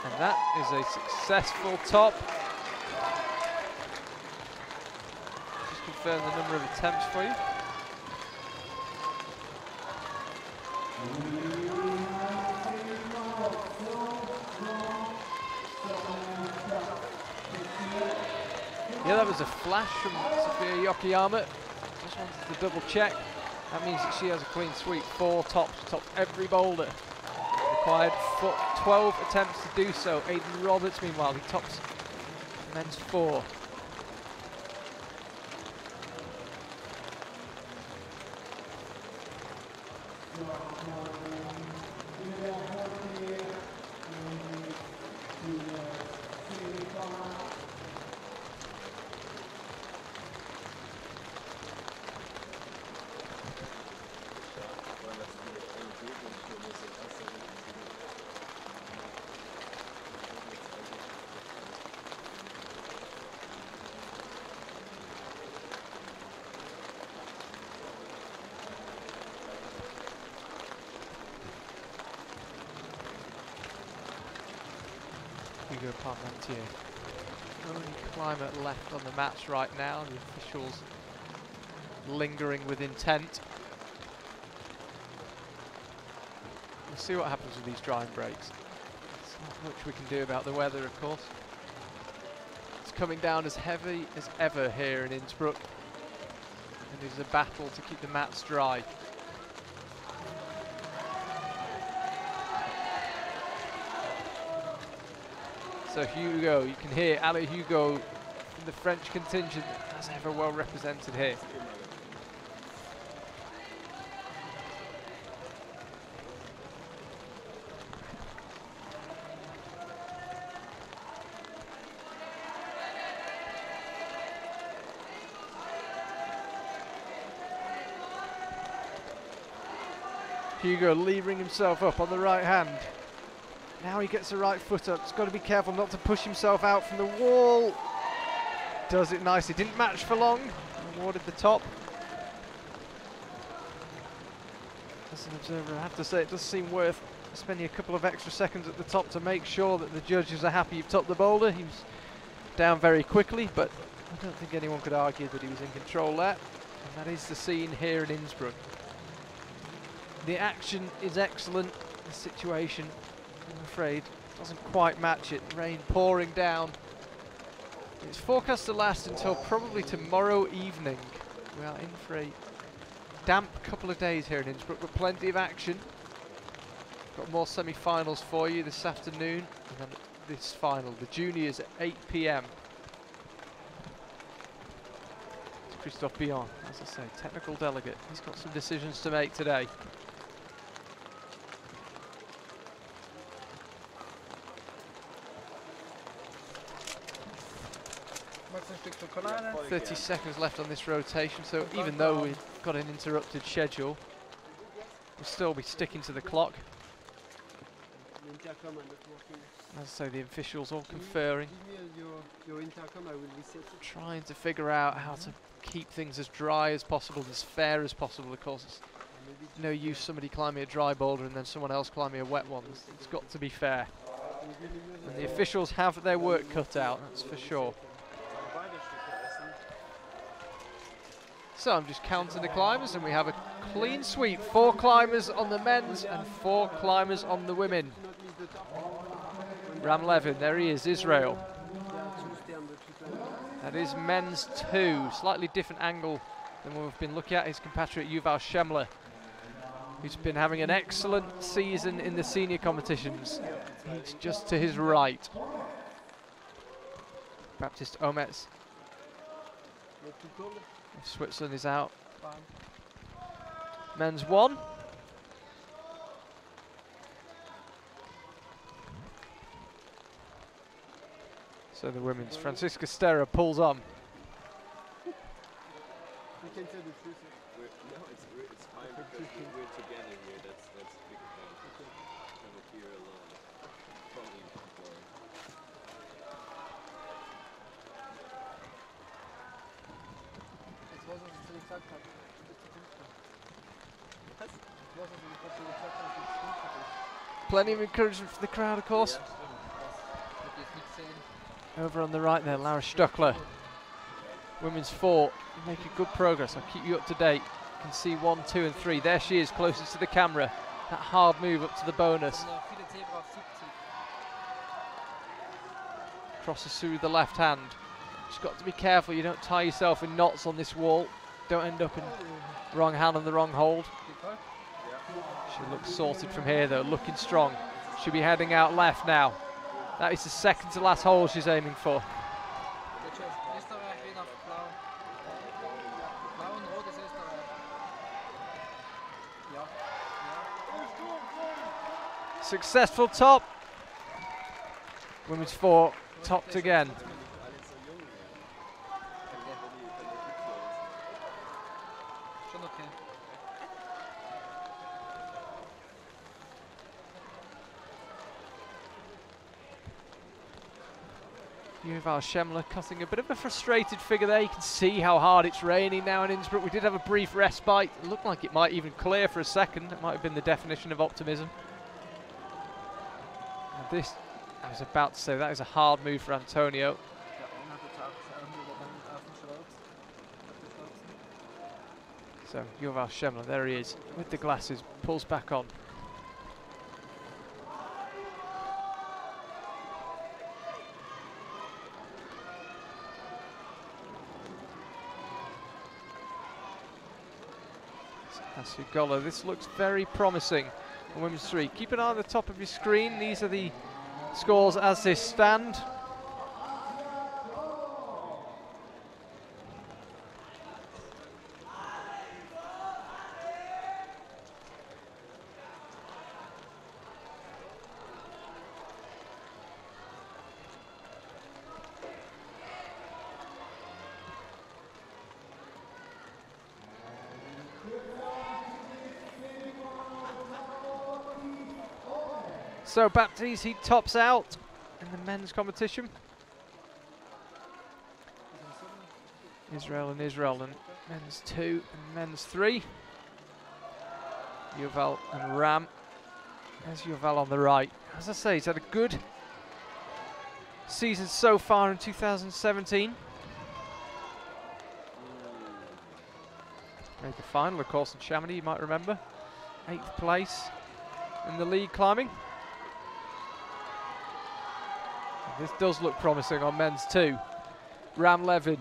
Speaker 1: And that is a successful top. Just confirm the number of attempts for you. Yeah, that was a flash from Sofia Yokoyama. Just wanted to double check. That means that she has a clean sweep. 4 tops, topped every boulder. Required 12 attempts to do so. Aidan Roberts, meanwhile, he tops men's 4. Hugo Parmentier. Only climber left on the mats right now. The officials lingering with intent. We'll see what happens with these drying breaks. There's not much we can do about the weather, of course. It's coming down as heavy as ever here in Innsbruck. And it is a battle to keep the mats dry. So Hugo, you can hear Ali Hugo from the French contingent, as ever well represented here. Hugo levering himself up on the right hand. Now he gets the right foot up. He's got to be careful not to push himself out from the wall. Does it nicely. Didn't match for long. Awarded the top. As an observer, I have to say it does seem worth spending a couple of extra seconds at the top to make sure that the judges are happy you've topped the boulder. He was down very quickly, but I don't think anyone could argue that he was in control there. And that is the scene here in Innsbruck. The action is excellent. The situation, I'm afraid, doesn't quite match it. Rain pouring down. It's forecast to last until probably tomorrow evening. We are in for a damp couple of days here in Innsbruck, but plenty of action. Got more semi-finals for you this afternoon, and then this final, the juniors at 8 PM. It's Christophe Bion, as I say, technical delegate. He's got some decisions to make today. 30 seconds left on this rotation, so even though we've got an interrupted schedule, we'll still be sticking to the clock. As I say, the officials all conferring, trying to figure out how to keep things as dry as possible, as fair as possible. Of course, it's no use somebody climbing a dry boulder and then someone else climbing a wet one. It's got to be fair. And the officials have their work cut out, that's for sure. So I'm just counting the climbers, and we have a clean sweep. 4 climbers on the men's and 4 climbers on the women. Ram Levin, there he is, Israel. That is men's 2, slightly different angle than what we've been looking at. His compatriot Yuval Shemler, who's been having an excellent season in the senior competitions. He's just to his right. Baptiste Omets. Switzerland is out. Men's 1. So the women's, Francisca Sterra pulls on.
Speaker 3: it's fine because we're together here. That's the big advantage. Never fear alone. Probably alone.
Speaker 2: Jetzt weiß ich, was ich gesagt habe.
Speaker 3: Was?
Speaker 2: Ich weiß, was ich gesagt habe, dass es
Speaker 1: Plenty of encouragement for the crowd, of course.
Speaker 2: wird jetzt nicht sehen.
Speaker 1: Over on the right there, Lara Stuckler. Women's 4 making good progress. I'll keep you up to date. You can see 1, 2 and 3. There she is, closest to the camera. That hard move up to the bonus.
Speaker 2: Und viele Zebra auf 70.
Speaker 1: Crosses through the left hand. Just got to be careful you don't tie yourself in knots on this wall. Don't end up in wrong hand on the wrong hold. She looks sorted from here though, looking strong. She'll be heading out left now. That is the second to last hole she's aiming for.
Speaker 2: Österreich wieder auf blau. Blau und rot ist Österreich. Ja.
Speaker 1: Successful top. Women's 4 topped again.
Speaker 2: Schon okay.
Speaker 1: Yuval Schemmler cutting a bit of a frustrated figure there. You can see how hard it's raining now in Innsbruck. We did have a brief respite. It looked like it might even clear for a second. It might have been the definition of optimism. And this, I was about to say, that is a hard move for Antonio. So Yuval Schemmler, there he is, with the glasses, pulls back on. Golla. This looks very promising on women's 3. Keep an eye on the top of your screen. These are the scores as they stand. So Baptiste, he tops out in the men's competition. Israel and men's 2 and men's 3. Yuval and Ram. There's Yuval on the right. As I say, he's had a good season so far in 2017. Made the final, of course, in Chamonix, you might remember. 8th place in the league climbing. This does look promising on men's 2. Ram Levin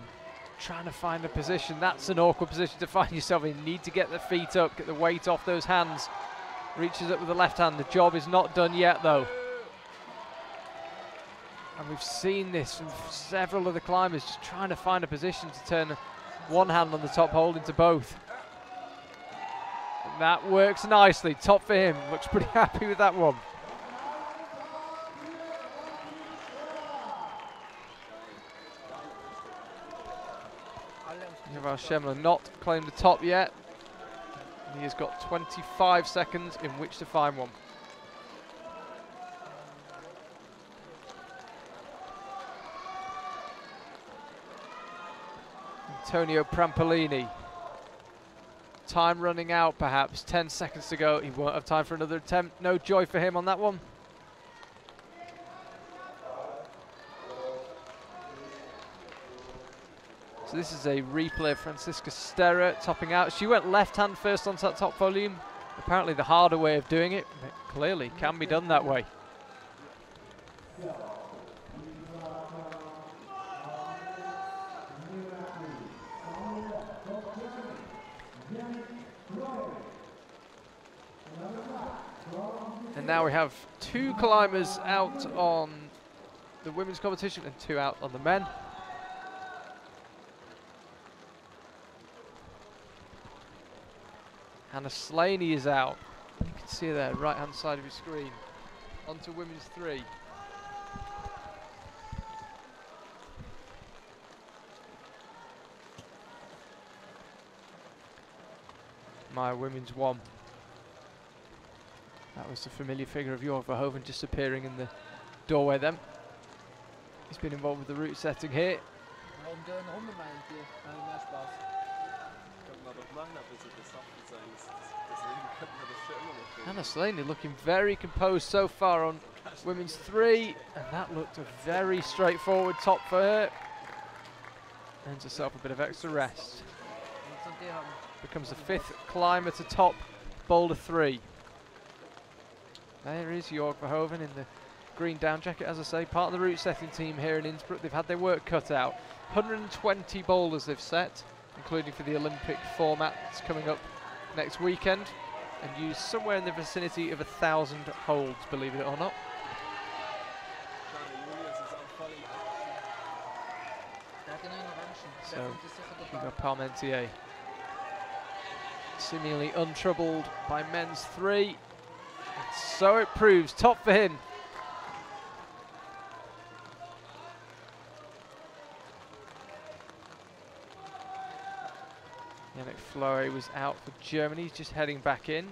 Speaker 1: trying to find a position. That's an awkward position to find yourself in. You need to get the feet up, get the weight off those hands. Reaches up with the left hand. The job is not done yet though. And we've seen this from several of the climbers, just trying to find a position to turn one hand on the top hold into both. And that works nicely. Top for him. Looks pretty happy with that one. Yuval Schemmler not claimed the top yet. He has got 25 seconds in which to find one. Antonio Prampolini. Time running out perhaps, 10 seconds to go. He won't have time for another attempt. No joy for him on that one. So this is a replay of Franziska Sterra topping out. She went left hand first onto that top volume. Apparently the harder way of doing it, but clearly can be done that way. And now we have 2 climbers out on the women's competition and 2 out on the men. Hannah Slaney is out. You can see her there, right hand side of your screen. On to women's 3. My women's 1. That was the familiar figure of Jörg Verhoeven disappearing in the doorway then. He's been involved with the route setting here.
Speaker 2: Warum du eine Runde meint ihr? Mehr Spaß.
Speaker 3: Könnte man doch machen, aber so besoffen sein. Deswegen könnte man das schon immer noch finden.
Speaker 1: Anna Slaney looking very composed so far on women's 3, and that looked a very straightforward top for her. Earns herself a bit of extra rest. Becomes the 5th climber to top boulder 3. There is Jörg Verhoeven in the green down jacket, as I say, part of the route setting team here in Innsbruck. They've had their work cut out. 120 boulders they've set, including for the Olympic format that's coming up next weekend, and used somewhere in the vicinity of 1,000 holds, believe it or not. So, Hugo Parmentier seemingly untroubled by men's 3. And so it proves, top for him. Yannick Floe was out for Germany. He's just heading back in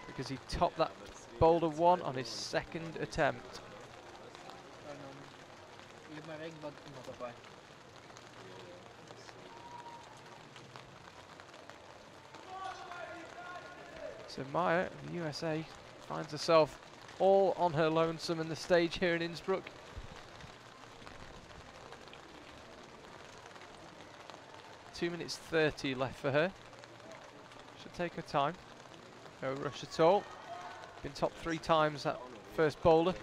Speaker 1: because he topped that boulder 1 on his 2nd attempt. So Maya, the USA, finds herself all on her lonesome in the stage here in Innsbruck. Two minutes 30 left for her. Should take her time. No rush at all. Been top 3 times that first boulder.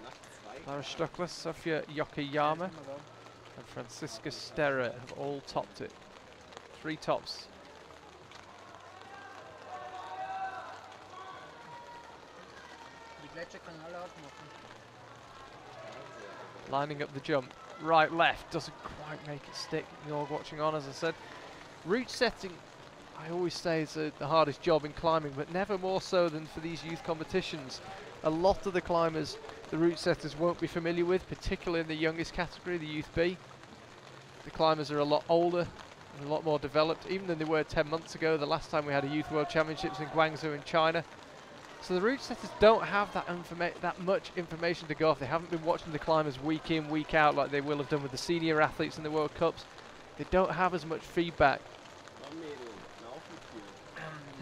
Speaker 1: Lara Stuckler, Sofia Yokoyama and Franziska Sterrer have all topped it. 3 tops. Lining up the jump. Right, left. Doesn't quite make it stick. You're watching on, as I said. Route setting, I always say, is the hardest job in climbing, but never more so than for these youth competitions. A lot of the climbers, the route setters won't be familiar with, particularly in the youngest category, the Youth B. The climbers are a lot older and a lot more developed, even than they were 10 months ago, the last time we had a Youth World Championships in Guangzhou in China. So the route setters don't have that much information to go off. They haven't been watching the climbers week in, week out like they will have done with the senior athletes in the World Cups. They don't have as much feedback.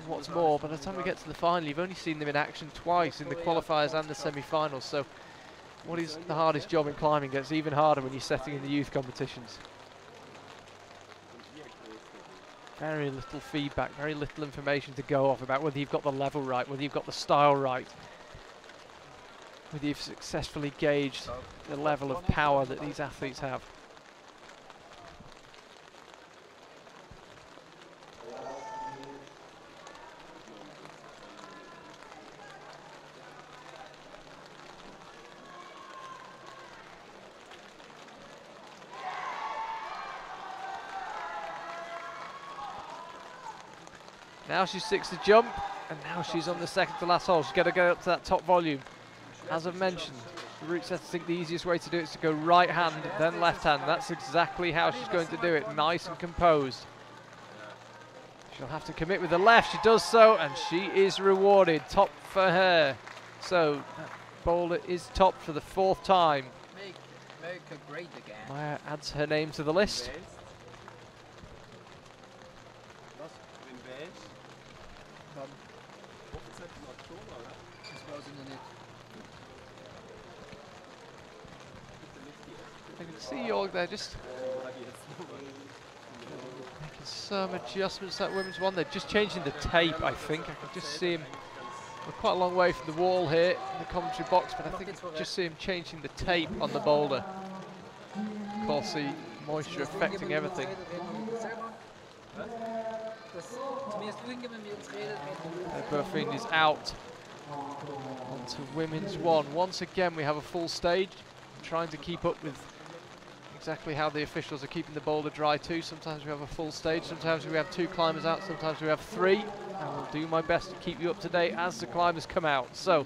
Speaker 1: What's more, by the time we get to the final, you've only seen them in action twice, in the qualifiers and the semi-finals. So what is the hardest job in climbing gets even harder when you're setting in the youth competitions. Very little feedback, very little information to go off about whether you've got the level right, whether you've got the style right, whether you've successfully gauged the level of power that these athletes have. Now she sticks the jump, and now she's on the 2nd to last hole. She's got to go up to that top volume. As I've mentioned, the route setters think the easiest way to do it is to go right hand, then left hand. That's exactly how she's going to do it, nice and composed. She'll have to commit with the left. She does so, and she is rewarded. Top for her. So that boulder is topped for the 4th time.
Speaker 2: Make her great again.
Speaker 1: Maya adds her name to the list. I can see Jörg there just making some adjustments to that women's 1. They're just changing the tape, I think. I can just see him. We're quite a long way from the wall here in the commentary box, but I think I can just see him changing the tape on the boulder. Of course, the moisture affecting everything. Burfing is out onto women's 1. Once again, we have a full stage, trying to keep up with exactly how the officials are keeping the boulder dry too. Sometimes we have a full stage, sometimes we have 2 climbers out, sometimes we have 3. And I'll do my best to keep you up to date as the climbers come out. So,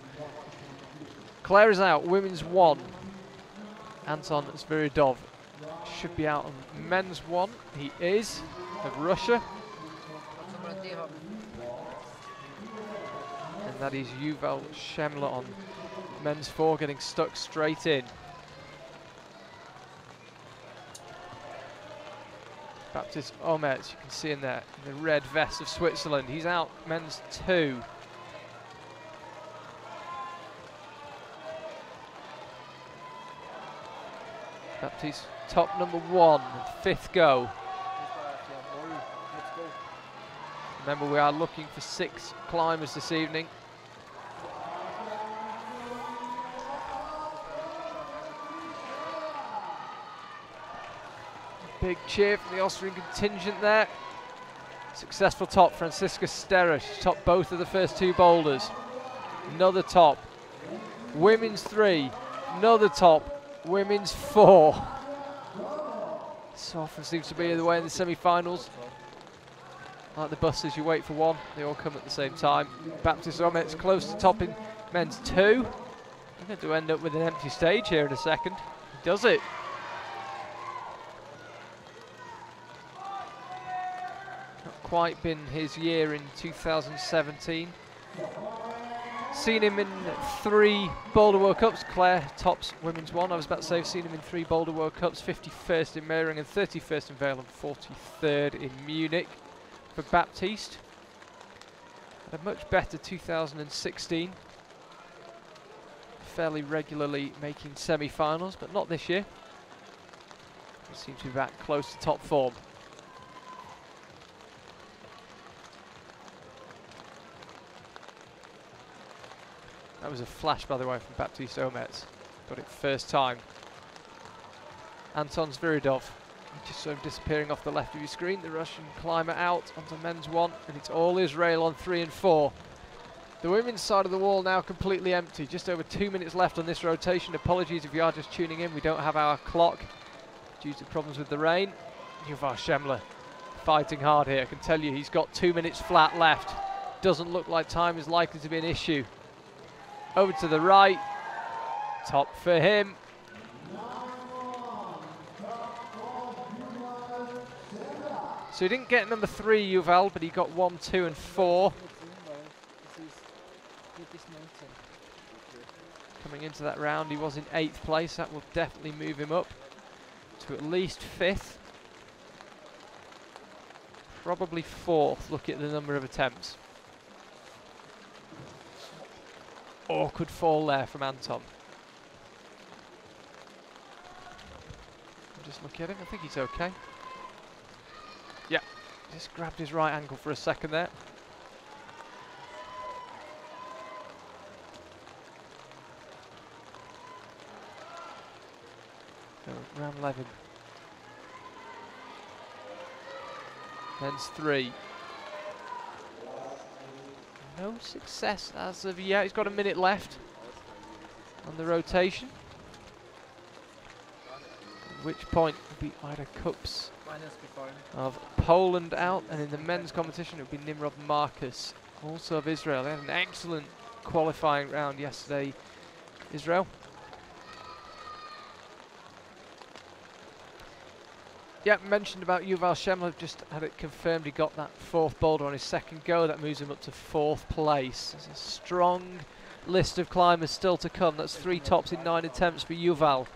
Speaker 1: Claire is out, women's 1. Anton Sviridov should be out on men's 1. He is, of Russia. And that is Yuval Shemler on men's 4, getting stuck straight in. Baptist Omet, you can see in there, in the red vest of Switzerland. He's out men's 2. Baptiste top number 1, 5th go. Remember, we are looking for 6 climbers this evening. Big cheer from the Austrian contingent there. Successful top, Franziska Sterer. She's topped both of the first 2 boulders. Another top. Women's 3. Another top. Women's 4. So often seems to be the way in the semi-finals. Like the buses, you wait for one, they all come at the same time. Baptiste Omet's close to topping men's 2. We're going to end up with an empty stage here in a second. He does it. Not quite been his year in 2017. Seen him in 3 Boulder World Cups. Claire tops women's 1. I was about to say I've seen him in 3 Boulder World Cups. 51st in Meiringen, 31st in Vale and 43rd in Munich for Baptiste. Had a much better 2016. Fairly regularly making semi-finals, but not this year. He seems to be back close to top form. That was a flash, by the way, from Baptiste Omet. Got it first time. Anton Zviridov, just sort of disappearing off the left of your screen. The Russian climber out onto men's 1, and it's all Israel on 3 and 4. The women's side of the wall now completely empty. Just over 2 minutes left on this rotation. Apologies if you are just tuning in. We don't have our clock due to problems with the rain. Yuval Shemler fighting hard here. I can tell you he's got 2 minutes flat left. Doesn't look like time is likely to be an issue. Over to the right, top for him. So he didn't get number 3, Yuval, but he got 1, 2 and 4. Coming into that round, he was in 8th place. That will definitely move him up to at least 5th. Probably 4th, look at the number of attempts. Awkward fall there from Anton. Just look at him, I think he's okay. Yeah, just grabbed his right ankle for a second there. So round 11. Men's 3. No success as of yet. He's got a minute left on the rotation. At which point will be Ida Cups of Poland out, and in the men's competition it will be Nimrod Marcus, also of Israel. They had an excellent qualifying round yesterday, Israel. Yeah, mentioned about Yuval Shemler, just had it confirmed he got that 4th boulder on his 2nd go. That moves him up to 4th place. There's a strong list of climbers still to come. That's 3 tops in 9 attempts for Yuval.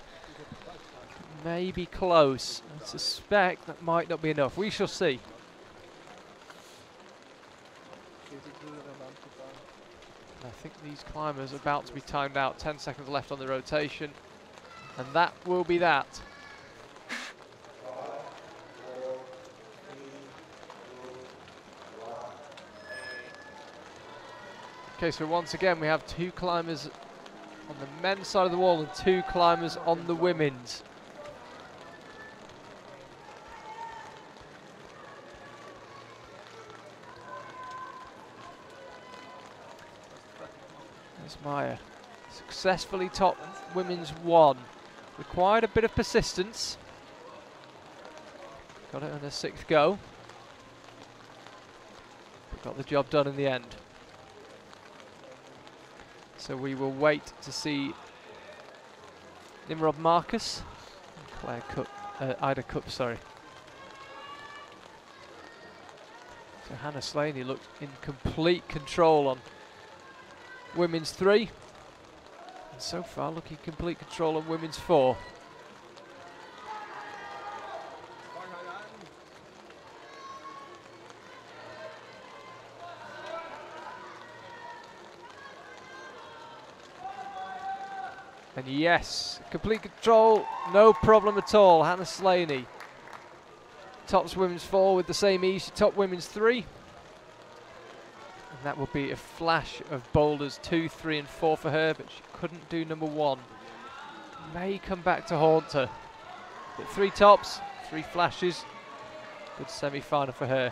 Speaker 1: Maybe close. I suspect that might not be enough. We shall see. I think these climbers are about to be timed out. 10 seconds left on the rotation. And that will be that. Okay, so once again we have 2 climbers on the men's side of the wall and 2 climbers on the women's. There's Maya. Successfully top women's 1. Required a bit of persistence. Got it on her 6th go. But got the job done in the end. So we will wait to see Nimrod Marcus, Ida Cup, sorry. So Hannah Slaney looked in complete control on women's 3. And so far looking complete control on women's 4. And yes, complete control, no problem at all. Hannah Slaney tops women's 4 with the same ease she topped women's 3. And that will be a flash of boulders 2, 3 and 4 for her, but she couldn't do number 1. May come back to haunt her. But 3 tops, 3 flashes, good semi-final for her.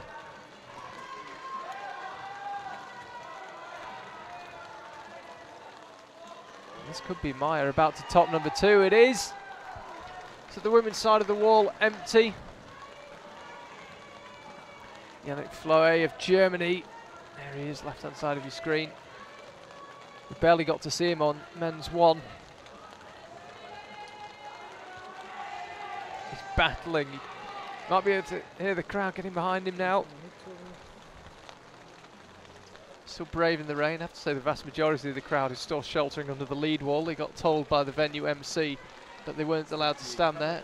Speaker 1: This could be Maya about to top number 2. It is. So the women's side of the wall empty. Yannick Floe of Germany. There he is, left hand side of your screen. We barely got to see him on men's 1. He's battling. He might be able to hear the crowd getting behind him now. Still brave in the rain. I have to say the vast majority of the crowd is still sheltering under the lead wall. They got told by the venue MC that they weren't allowed to stand there.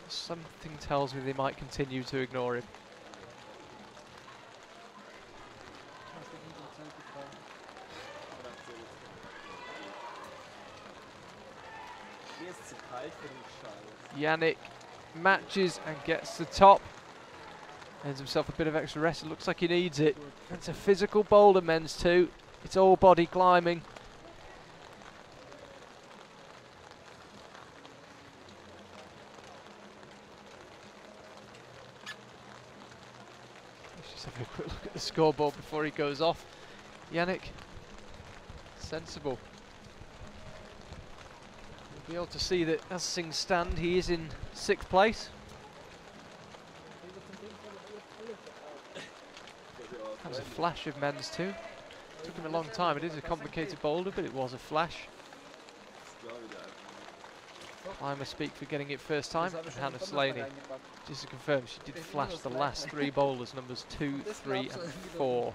Speaker 1: Something tells me they might continue to ignore him. Yannick matches and gets the top. Earns himself a bit of extra rest. It looks like he needs it. It's a physical boulder, men's 2. It's all body climbing. Let's just have a quick look at the scoreboard before he goes off. Yannick, sensible. You'll be able to see that as things stand, he is in 6th place. That was a flash of men's 2. Took him a long time. It is a complicated boulder, but it was a flash. Climber speak for getting it first time. And Hannah Slaney, just to confirm, she did flash the last 3 boulders, numbers 2, 3 and 4.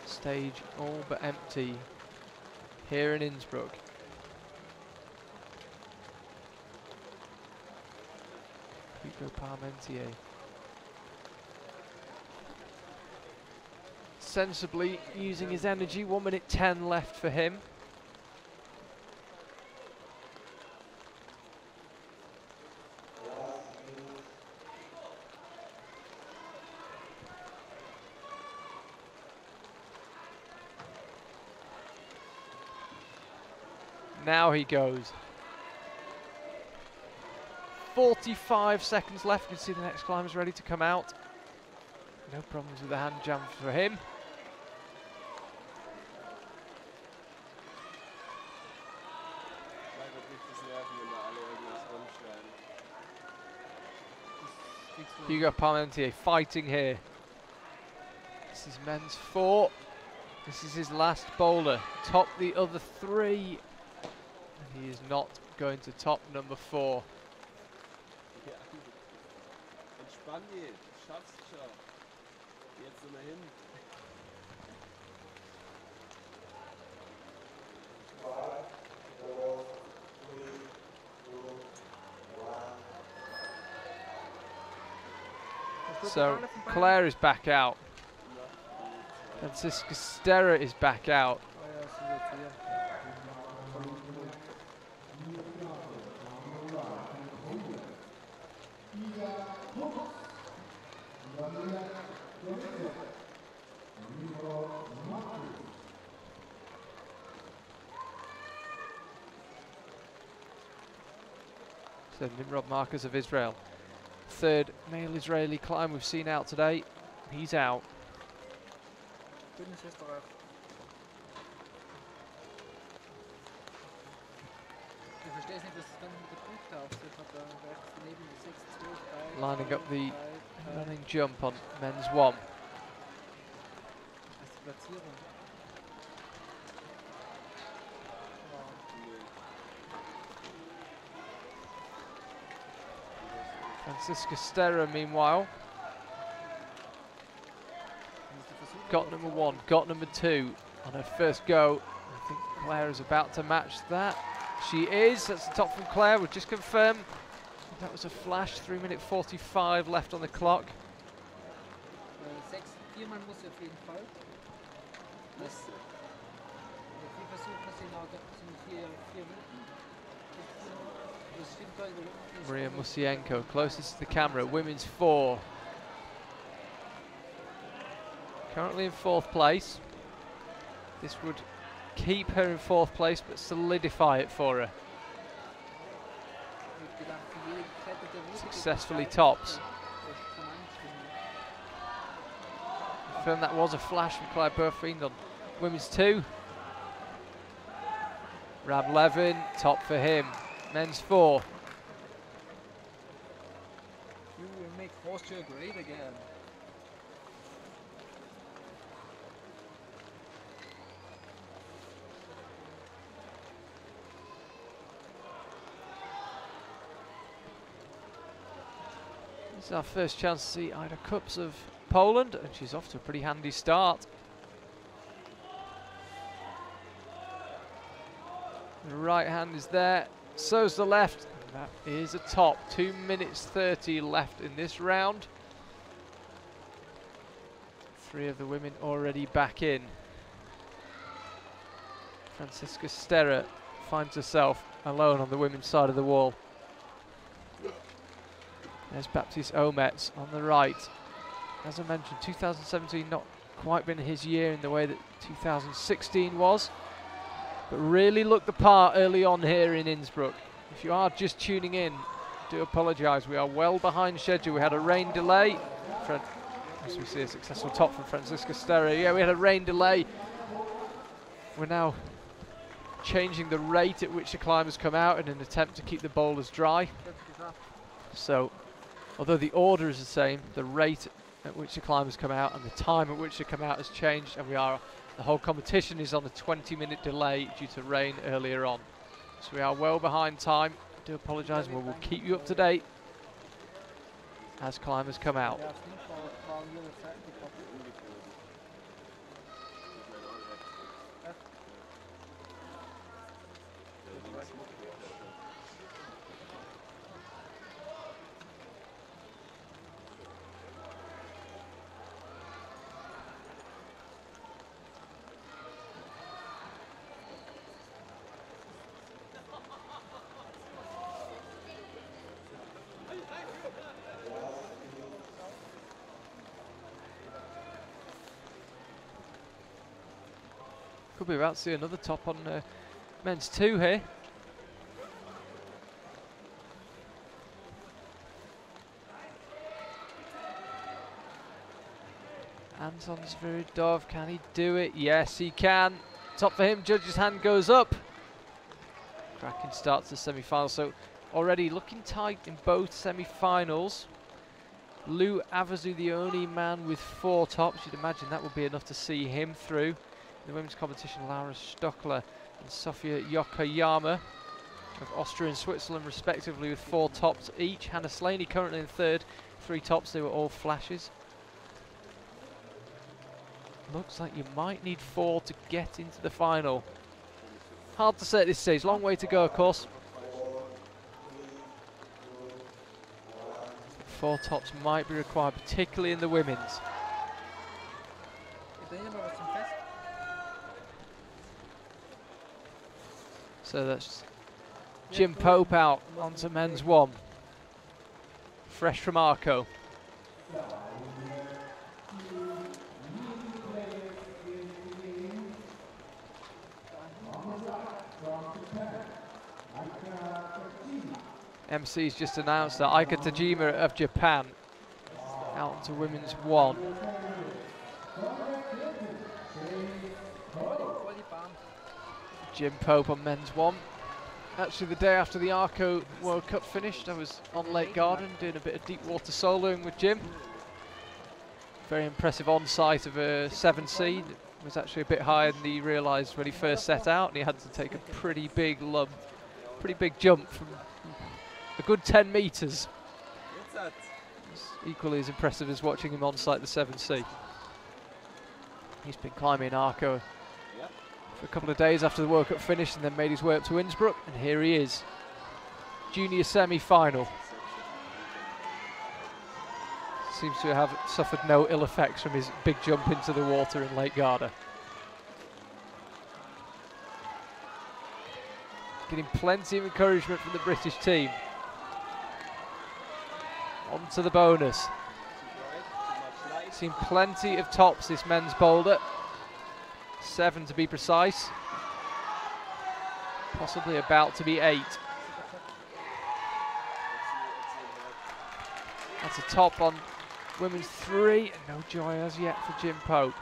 Speaker 1: Stage all but empty here in Innsbruck. Hugo Parmentier sensibly using his energy. 1 minute 10 left for him. Now he goes. 45 seconds left. You can see the next climber's ready to come out. No problems with the hand jump for him. Hugo Parmentier fighting here. This is men's 4. This is his last boulder. Top the other 3. And he is not going to top number 4.
Speaker 3: Entspann dich, schaffst du schon. Jetzt immer hin.
Speaker 1: So Claire is back out. Francisca Stera is back out. So Nimrod Marcus of Israel. 3rd male Israeli climb we've seen out today. He's out.
Speaker 2: Ich verstehe es nicht, dass es dann geprüft auf. Ich habe da rechts daneben die 6, 12, 3.
Speaker 1: Lining up the running jump on men's 1.
Speaker 2: Das ist die Platzierung.
Speaker 1: Franziska Sterrer, meanwhile, got number 1, got number 2 on her first go. I think Claire is about to match that. She is. That's the top from Claire. We'll just confirm. That was a flash. 3:45 left on the clock.
Speaker 2: 6, 4 Mann muss auf jeden Fall. Das 4 Versuche sind auch 4 Minuten. Das stimmt da über.
Speaker 1: Maria Musienko, closest to the camera, women's 4. Currently in 4th place. This would keep her in 4th place, but solidify it for her. Successfully tops. Confirm that was a flash from Claire Burfield on women's 2. Rab Levin, top for him. Men's 4.
Speaker 2: You will make Austria great again.
Speaker 1: This is our first chance to see Ida Cups of Poland, and she's off to a pretty handy start. The right hand is there, so's the left. And that is a top. 2 minutes 30 left in this round. 3 of the women already back in. Franziska Sterrer finds herself alone on the women's side of the wall. There's Baptiste Omets on the right. As I mentioned, 2017 not quite been his year in the way that 2016 was, but really looked the part early on here in Innsbruck. If you are just tuning in, I do apologise, we are well behind schedule. We had a rain delay. As we see a successful top from Franziska Sterrer. Yeah, we had a rain delay. We're now changing the rate at which the climbers come out in an attempt to keep the boulders dry. So, although the order is the same, the rate at which the climbers come out and the time at which they come out has changed, and the whole competition is on a 20-minute delay due to rain earlier on. So we are well behind time. I do apologise, but we'll keep you up to date as climbers come out. Could be about to see another top on men's 2 here. Anton Sviridov, can he do it? Yes, he can. Top for him, judge's hand goes up. Cracking start to the semi-final, so already looking tight in both semi-finals. Lou Avazu, the only man with 4 tops. You'd imagine that would be enough to see him through. In the women's competition, Laura Stockler and Sofia Yokoyama of Austria and Switzerland respectively with 4 tops each. Hannah Slaney currently in 3rd, 3 tops, they were all flashes. Looks like you might need 4 to get into the final. Hard to say at this stage, long way to go of course. 4 tops might be required, particularly in the women's. So that's Jim Pope out onto men's 1. Fresh from Arco. MC's just announced that Aika Tajima of Japan out to women's 1. Jim Pope on men's 1. actually the day after the Arco World Cup finished. I was on Lake Garden doing a bit of deep water soloing with Jim. Very impressive on-site of a 7C. It was actually a bit higher than he realised when he first set out, and he had to take a pretty big jump from a good 10 metres.
Speaker 3: What's that?
Speaker 1: It's equally as impressive as watching him on-site the 7C. He's been climbing Arco for a couple of days after the World Cup finished, and then made his way up to Innsbruck, and here he is. Junior semi-final. Seems to have suffered no ill effects from his big jump into the water in Lake Garda. Getting plenty of encouragement from the British team. On to the bonus. Seen plenty of tops this men's boulder. 7 to be precise. Possibly about to be 8. That's a top on women's 3. No joy as yet for Jim Pope.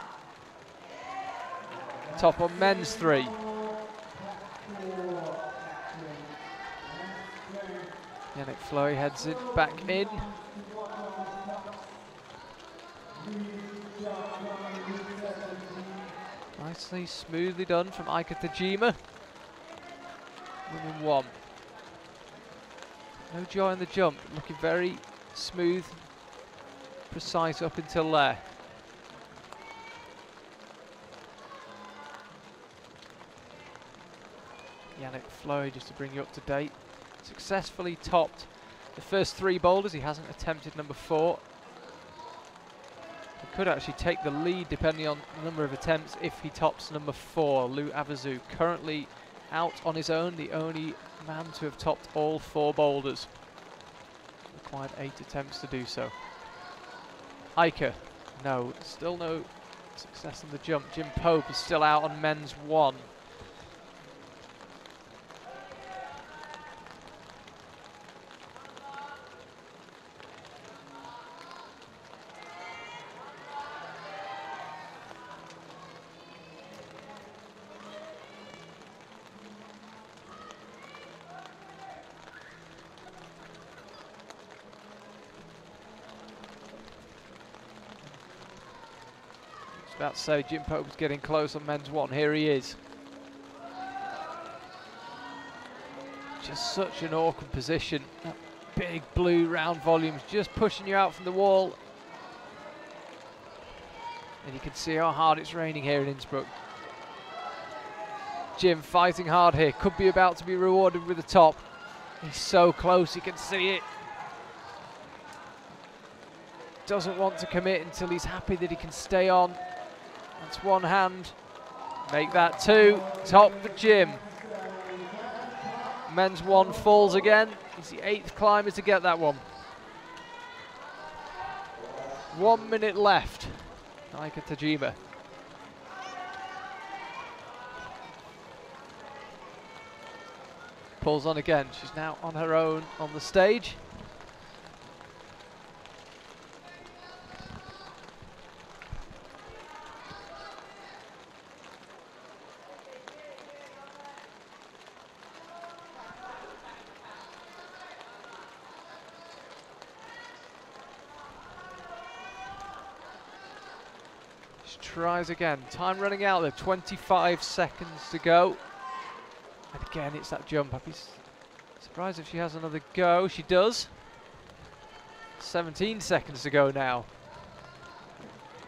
Speaker 1: Top on men's 3. Yannick Floy heads it back in. Nicely, smoothly done from Aika Tajima. Women 1. No joy on the jump, looking very smooth, precise up until there. Yannick Floy, just to bring you up to date, successfully topped the first 3 boulders. He hasn't attempted number 4. He could actually take the lead depending on the number of attempts if he tops number 4. Lou Avazu currently out on his own, the only man to have topped all 4 boulders. Required 8 attempts to do so. Aika, no, still no success on the jump. Jim Pope is still out on men's 1. About to say Jim Pope was getting close on men's 1. Here he is. Just such an awkward position. That big blue round volumes just pushing you out from the wall. And you can see how hard it's raining here in Innsbruck. Jim fighting hard here. Could be about to be rewarded with the top. He's so close, you can see it. Doesn't want to commit until he's happy that he can stay on. That's 1 hand. Make that 2. Top for Jim. Men's 1 falls again. He's the 8th climber to get that one. 1 minute left. Aika Tajima. Pulls on again. She's now on her own on the stage. Tries again. Time running out there. 25 seconds to go. And again, it's that jump. I'd be surprised if she has another go. She does. 17 seconds to go now.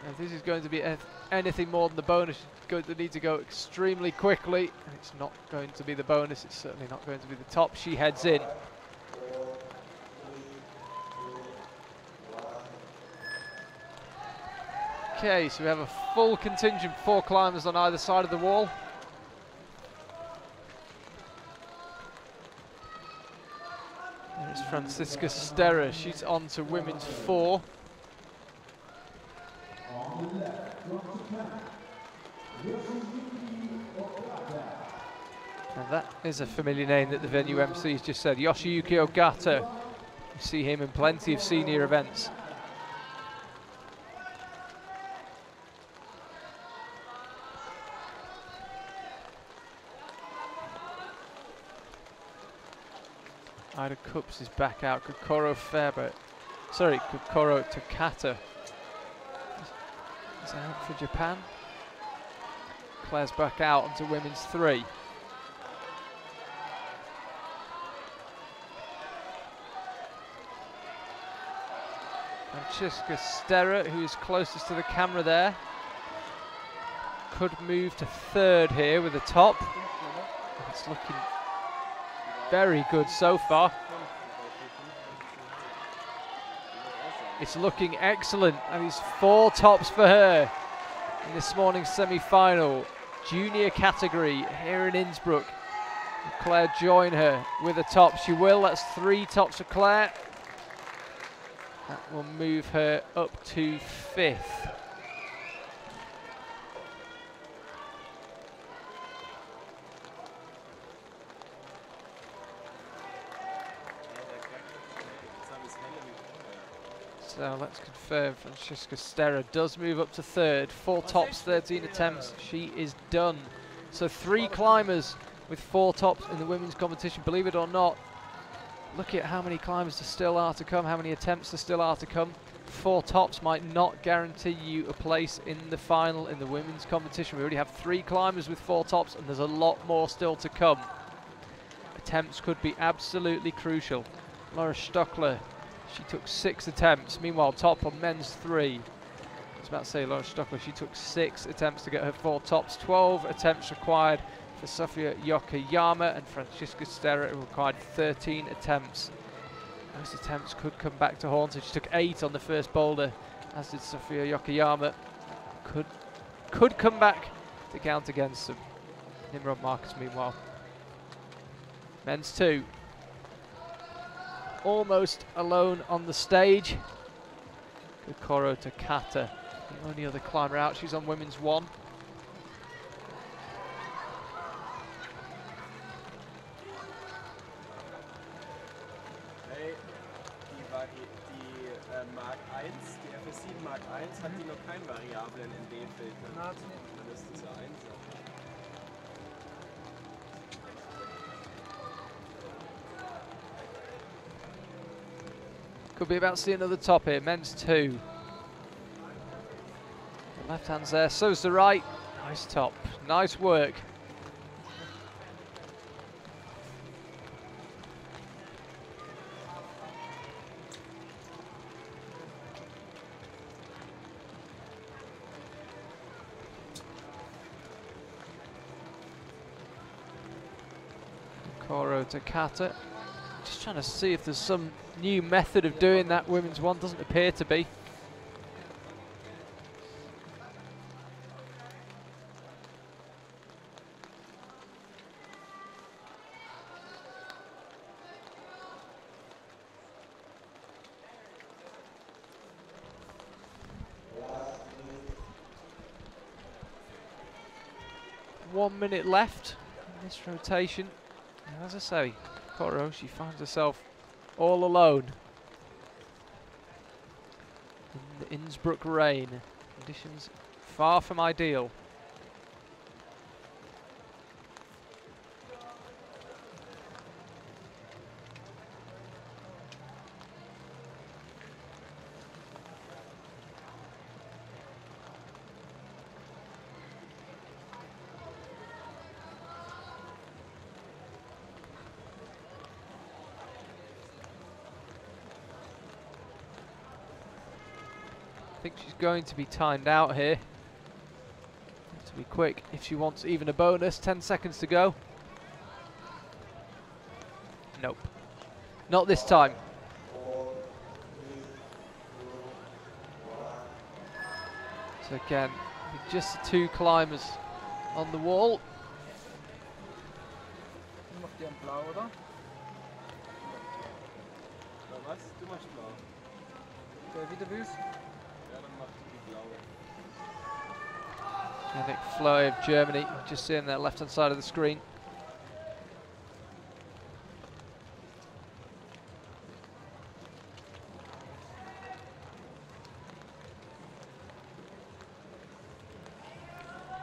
Speaker 1: And if this is going to be anything more than the bonus, she's going to need to go extremely quickly. And it's not going to be the bonus. It's certainly not going to be the top. She heads in. Okay, so we have a full contingent, 4 climbers on either side of the wall. There's Francisca Sterra, she's on to women's 4. And that is a familiar name that the venue MC has just said, Yoshiyuki Ogata. You see him in plenty of senior events. Ida Cups is back out. Kokoro Faber. Sorry, Kokoro Takata is out for Japan. Claire's back out onto women's 3. Francesca Sterra, who is closest to the camera there, could move to 3rd here with the top. It's looking very good so far. It's looking excellent, and it's 4 tops for her in this morning's semi-final. Junior category here in Innsbruck. Will Claire join her with a top? She will. That's 3 tops for Claire. That will move her up to 5th. So let's confirm Francesca Sterra does move up to 3rd. 4 tops, 13 attempts. She is done. So 3 climbers with 4 tops in the women's competition. Believe it or not, look at how many climbers there still are to come, how many attempts there still are to come. 4 tops might not guarantee you a place in the final in the women's competition. We already have 3 climbers with 4 tops, and there's a lot more still to come. Attempts could be absolutely crucial. Laura Stockler, she took 6 attempts. Meanwhile, top on men's 3. I was about to say Laura Stockler, she took 6 attempts to get her 4 tops. 12 attempts required for Sofia Yokoyama, and Francesca Sterra required 13 attempts. Those attempts could come back to haunt her. She took 8 on the first boulder, as did Sofia Yokoyama. Could come back to count against them. Nimrod Marcus, meanwhile. Men's 2. Almost alone on the stage. Kokoro Takata, the only other climber out. She's on women's 1.
Speaker 3: Hey, die Mark 1, die IFSC Mark 1 hat die noch keinen Variablen in dem Filter.
Speaker 2: Na, hat's nicht.
Speaker 3: Dann ist das ja 1.
Speaker 1: Could be about to see another top here. Men's 2. The left hand's there, so's the right. Nice top. Nice work. Kokoro Takata. Just trying to see if there's some new method of doing that women's 1. Doesn't appear to be. One minute left in this rotation. And as I say, Kokoro, she finds herself all alone in the Innsbruck rain. Conditions far from ideal. I think she's going to be timed out here. Have to be quick if she wants even a bonus. 10 seconds to go. Nope. Not this time. So again, with just the 2 climbers on the wall.
Speaker 2: Macht die am Blau, oder?
Speaker 3: Was? Du machst blau.
Speaker 2: Wie du willst.
Speaker 3: Ja, dann mach die blaue.
Speaker 1: Yannick Floe of Germany, just seeing that left-hand side of the screen.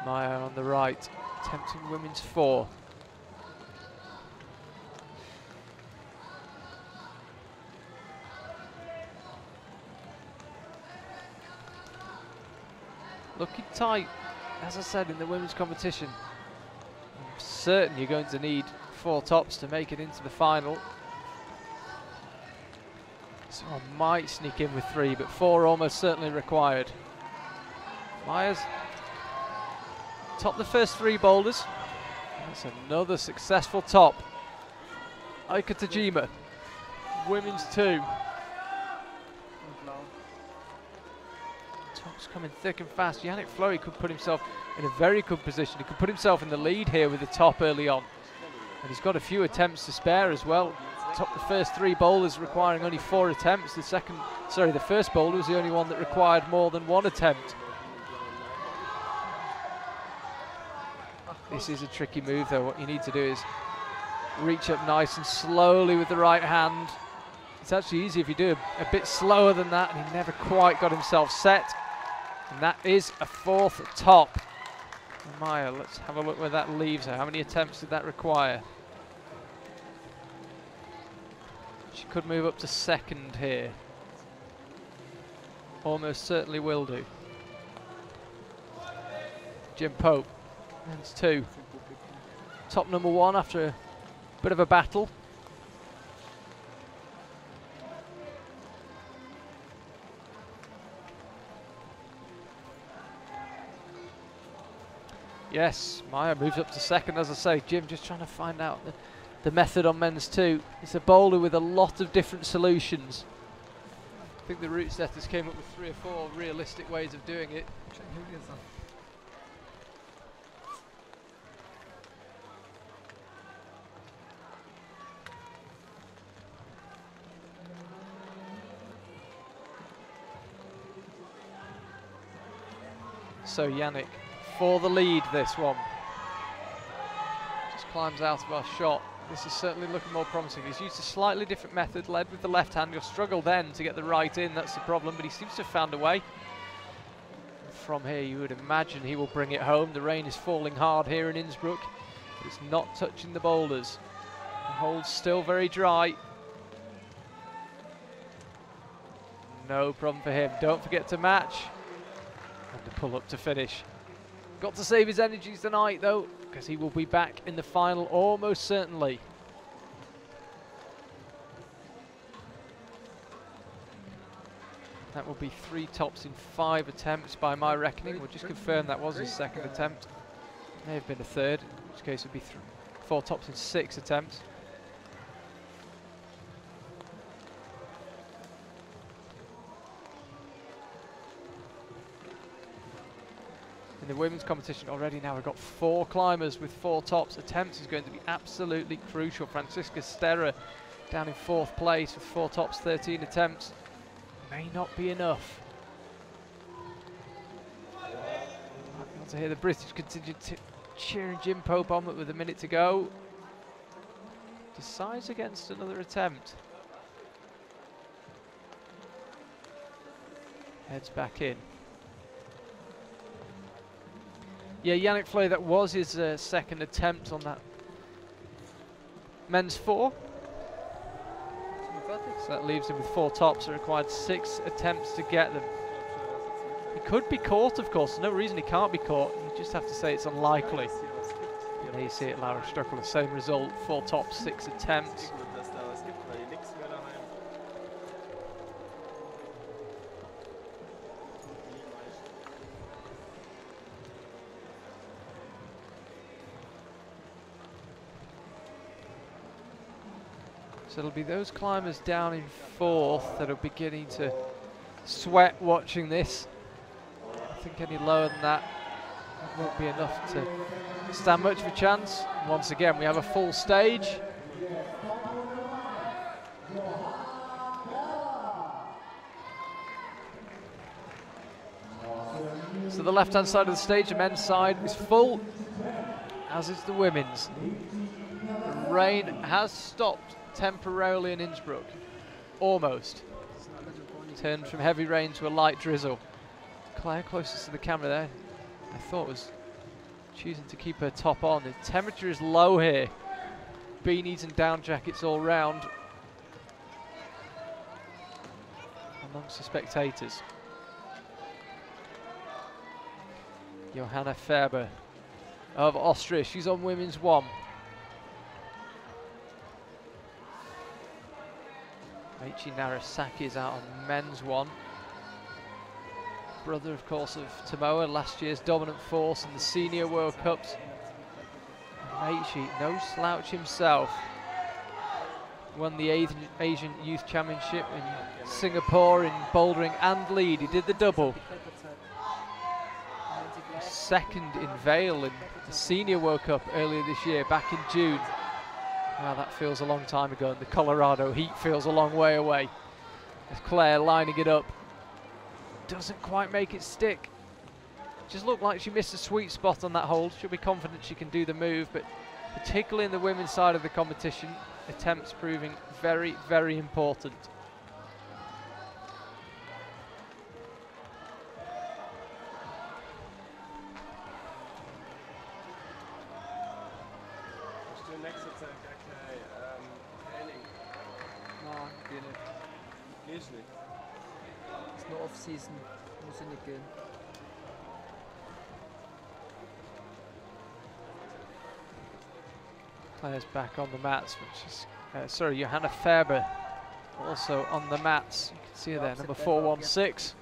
Speaker 1: Maya on the right, attempting women's 4. looking tight, as I said, in the women's competition. I'm certain you're going to need 4 tops to make it into the final. Someone might sneak in with 3, but 4 almost certainly required. Myers topped the first 3 boulders. That's another successful top. Aika Tajima, women's 2. Top's coming thick and fast. Yannick Fleury could put himself in a very good position. He could put himself in the lead here with the top early on. And he's got a few attempts to spare as well. Topped the first 3 boulders requiring only 4 attempts. The first boulder was the only one that required more than 1 attempt. This is a tricky move though. What you need to do is reach up nice and slowly with the right hand. It's actually easy if you do a bit slower than that, and he never quite got himself set. And that is a 4th top. Maya, let's have a look where that leaves her. How many attempts did that require? She could move up to 2nd here. Almost certainly will do. Jim Pope, men's 2. Top number 1 after a bit of a battle. Yes, Maya moves up to 2nd, as I say. Jim just trying to find out the method on men's 2. It's a boulder with a lot of different solutions. I think the route setters came up with 3 or 4 realistic ways of doing it. So Yannick for the lead, this one. Just climbs out of our shot. This is certainly looking more promising. He's used a slightly different method, led with the left hand. You'll struggle then to get the right in, that's the problem, but he seems to have found a way. From here you would imagine he will bring it home. The rain is falling hard here in Innsbruck, but it's not touching the boulders. The hole's still very dry. No problem for him. Don't forget to match and to pull up to finish. Got to save his energies tonight though, because he will be back in the final almost certainly. That will be 3 tops in 5 attempts by my reckoning. We'll just confirm that was his 2nd attempt. May have been a 3rd, in which case it would be 4 tops in 6 attempts. In the women's competition already now we've got 4 climbers with 4 tops. Attempts is going to be absolutely crucial. Franziska Sterra down in 4th place with 4 tops, 13 attempts. May not be enough. Might be able to hear the British contingent cheering Jim Pope on, but with a minute to go. Decides against another attempt. Heads back in. Yeah, Yannick Fleury, that was his 2nd attempt on that men's 4. So that leaves him with 4 tops. It required 6 attempts to get them. He could be caught, of course. There's no reason he can't be caught. You just have to say it's unlikely. And here you see it, Laura Struckle, the same result. 4 tops, 6 attempts. So it'll be those climbers down in 4th that are beginning to sweat watching this. I think any lower than that won't be enough to stand much of a chance. And once again, we have a full stage. So the left-hand side of the stage, the men's side, is full, as is the women's. The rain has stopped temporarily in Innsbruck, almost. Turned from heavy rain to a light drizzle. Claire closest to the camera there, I thought was choosing to keep her top on. The temperature is low here. Beanies and down jackets all round amongst the spectators. Johanna Ferber of Austria. She's on women's 1. Meichi Narasaki is out on men's 1. Brother, of course, of Tomoa, last year's dominant force in the Senior World Cups. Meichi, no slouch himself. Won the Asian Youth Championship in Singapore in bouldering and lead. He did the double. Second in Vale in the Senior World Cup earlier this year, back in June. Wow, that feels a long time ago, and the Colorado heat feels a long way away. As Claire lining it up, doesn't quite make it stick. Just looked like she missed a sweet spot on that hold. She'll be confident she can do the move, but particularly in the women's side of the competition, attempts proving very, very important.
Speaker 2: Nein, geht nicht.
Speaker 3: Gehst nicht.
Speaker 2: Ist nur Off-Season, muss ich nicht gehen.
Speaker 1: Claire's back on the mats, which is, sorry, Johanna Ferber also on the mats. You can see her there, number 416.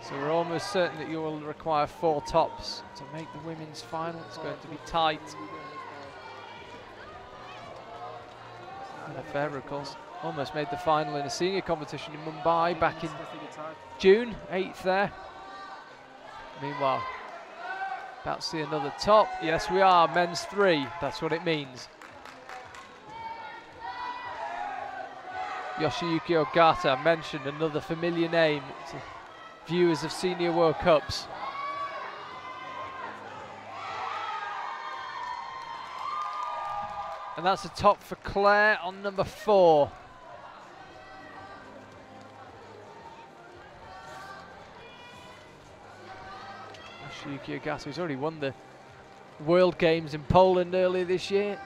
Speaker 1: So we're almost certain that you will require 4 tops to make the women's final. It's going to be tight. Johanna Ferber, of course, almost made the final in a senior competition in Mumbai back in June, 8th there. Meanwhile, about to see another top. Yes, we are, men's 3, that's what it means. Yoshiyuki Ogata, mentioned, another familiar name to viewers of Senior World Cups. And that's a top for Claire on number 4. Yoshiyuki Ogata, who's already won the World Games in Poland earlier this year.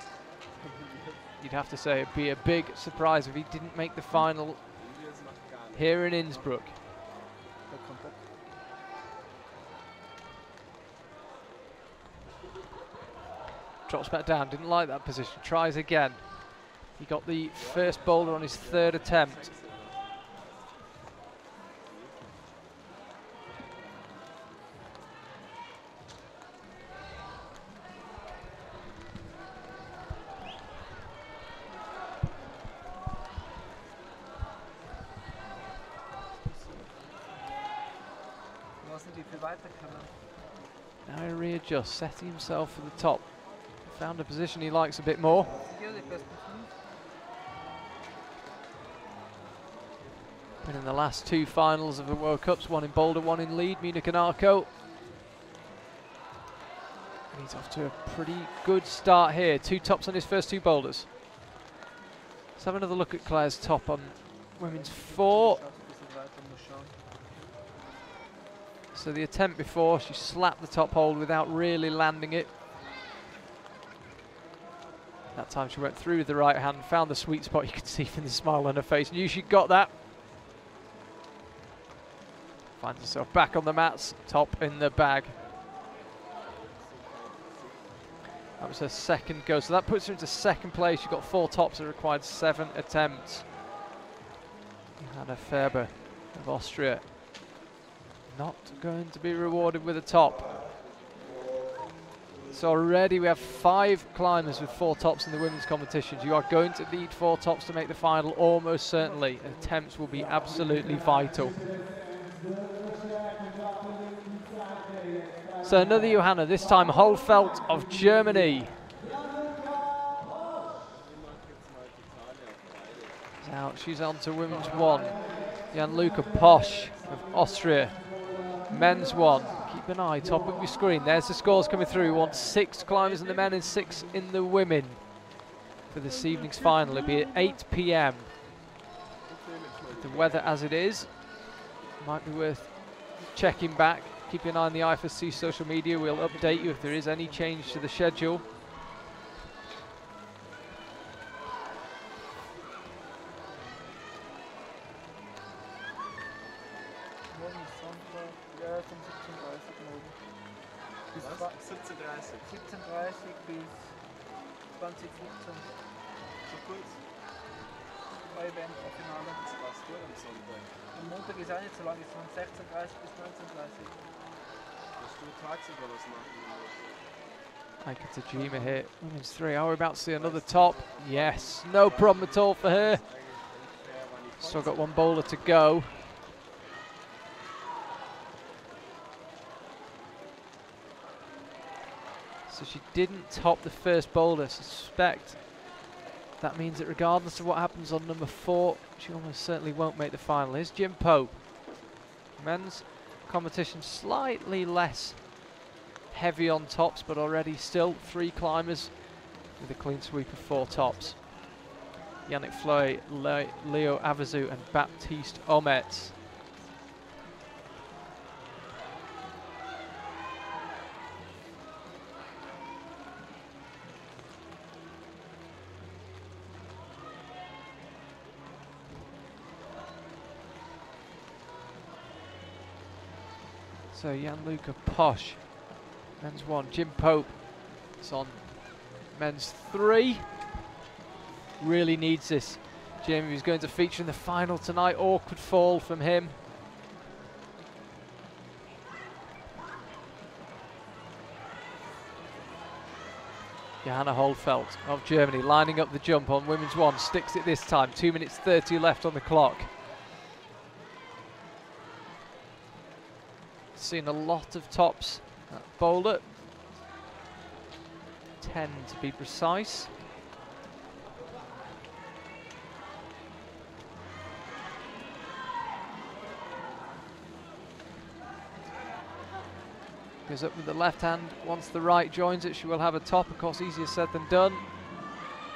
Speaker 1: You'd have to say it'd be a big surprise if he didn't make the final here in Innsbruck. Drops back down, didn't like that position, tries again. He got the first boulder on his 3rd attempt. Now he readjusts, setting himself for the top. Found a position he likes a bit more. Been in the last 2 finals of the World Cups, 1 in Boulder, 1 in Lead, Munich and Arco. And he's off to a pretty good start here. 2 tops on his first 2 boulders. Let's have another look at Claire's top on women's 4. So the attempt before, she slapped the top hold without really landing it. That time she went through with the right hand, found the sweet spot. You could see from the smile on her face, knew she got that. Finds herself back on the mats, top in the bag. That was her 2nd go, so that puts her into 2nd place. She got 4 tops, it required 7 attempts. Johanna Ferber of Austria not going to be rewarded with a top. So already we have 5 climbers with 4 tops in the women's competitions. You are going to need 4 tops to make the final, almost certainly. Attempts will be absolutely vital. So another Johanna, this time Holfeld of Germany. She's out, she's on to women's 1. Jan-Luca Posch of Austria, men's 1. Keep an eye, top of your screen. There's the scores coming through. We want 6 climbers in the men and 6 in the women for this evening's final. It'll be at 8 p.m. The weather as it is, might be worth checking back. Keep an eye on the IFSC social media. We'll update you if there is any change to the schedule.
Speaker 2: Sonntag, ja, um 17:30 morgen. Bis
Speaker 3: Was? 17:30.
Speaker 2: 17:30 bis 20:15.
Speaker 3: So kurz?
Speaker 2: Bei Event auf Finale.
Speaker 3: Das war's gut am Sonntag.
Speaker 2: Am Montag ist auch nicht so lange, es ist von 16:30 bis 19:30.
Speaker 3: Musst du tagsüber was machen?
Speaker 1: Aika Tajima here, women's 3. Are we about to see another top? Yes, no problem at all for her. Still got one bowler to go. So she didn't top the first bowler. I suspect that means that regardless of what happens on number 4, she almost certainly won't make the final. Here's Jim Pope. Men's competition slightly less heavy on tops, but already still 3 climbers with a clean sweep of 4 tops. Yannick Floy, Leo Avazu and Baptiste Omets. So Gianluca Posh, men's 1. Jim Pope is on men's 3. Really needs this. Jim, who's going to feature in the final tonight. Awkward fall from him. Johanna Holdfeld of Germany lining up the jump on women's 1. Sticks it this time. 2 minutes 30 left on the clock. Seen a lot of tops at Boulder. 10 to be precise. Goes up with the left hand. Once the right joins it, she will have a top. Of course, easier said than done.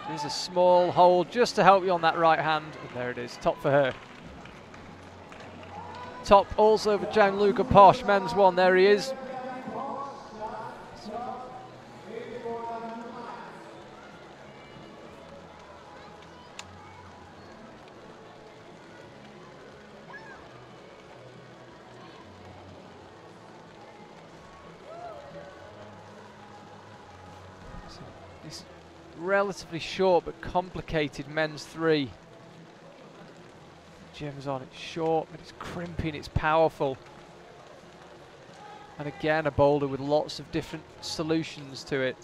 Speaker 1: There's a small hold just to help you on that right hand. And there it is, top for her. Top also for Gianluca Posh, men's 1. There he is. This relatively short but complicated men's 3. Jim's on, it's short, but it's crimping, it's powerful. And again, a boulder with lots of different solutions to it.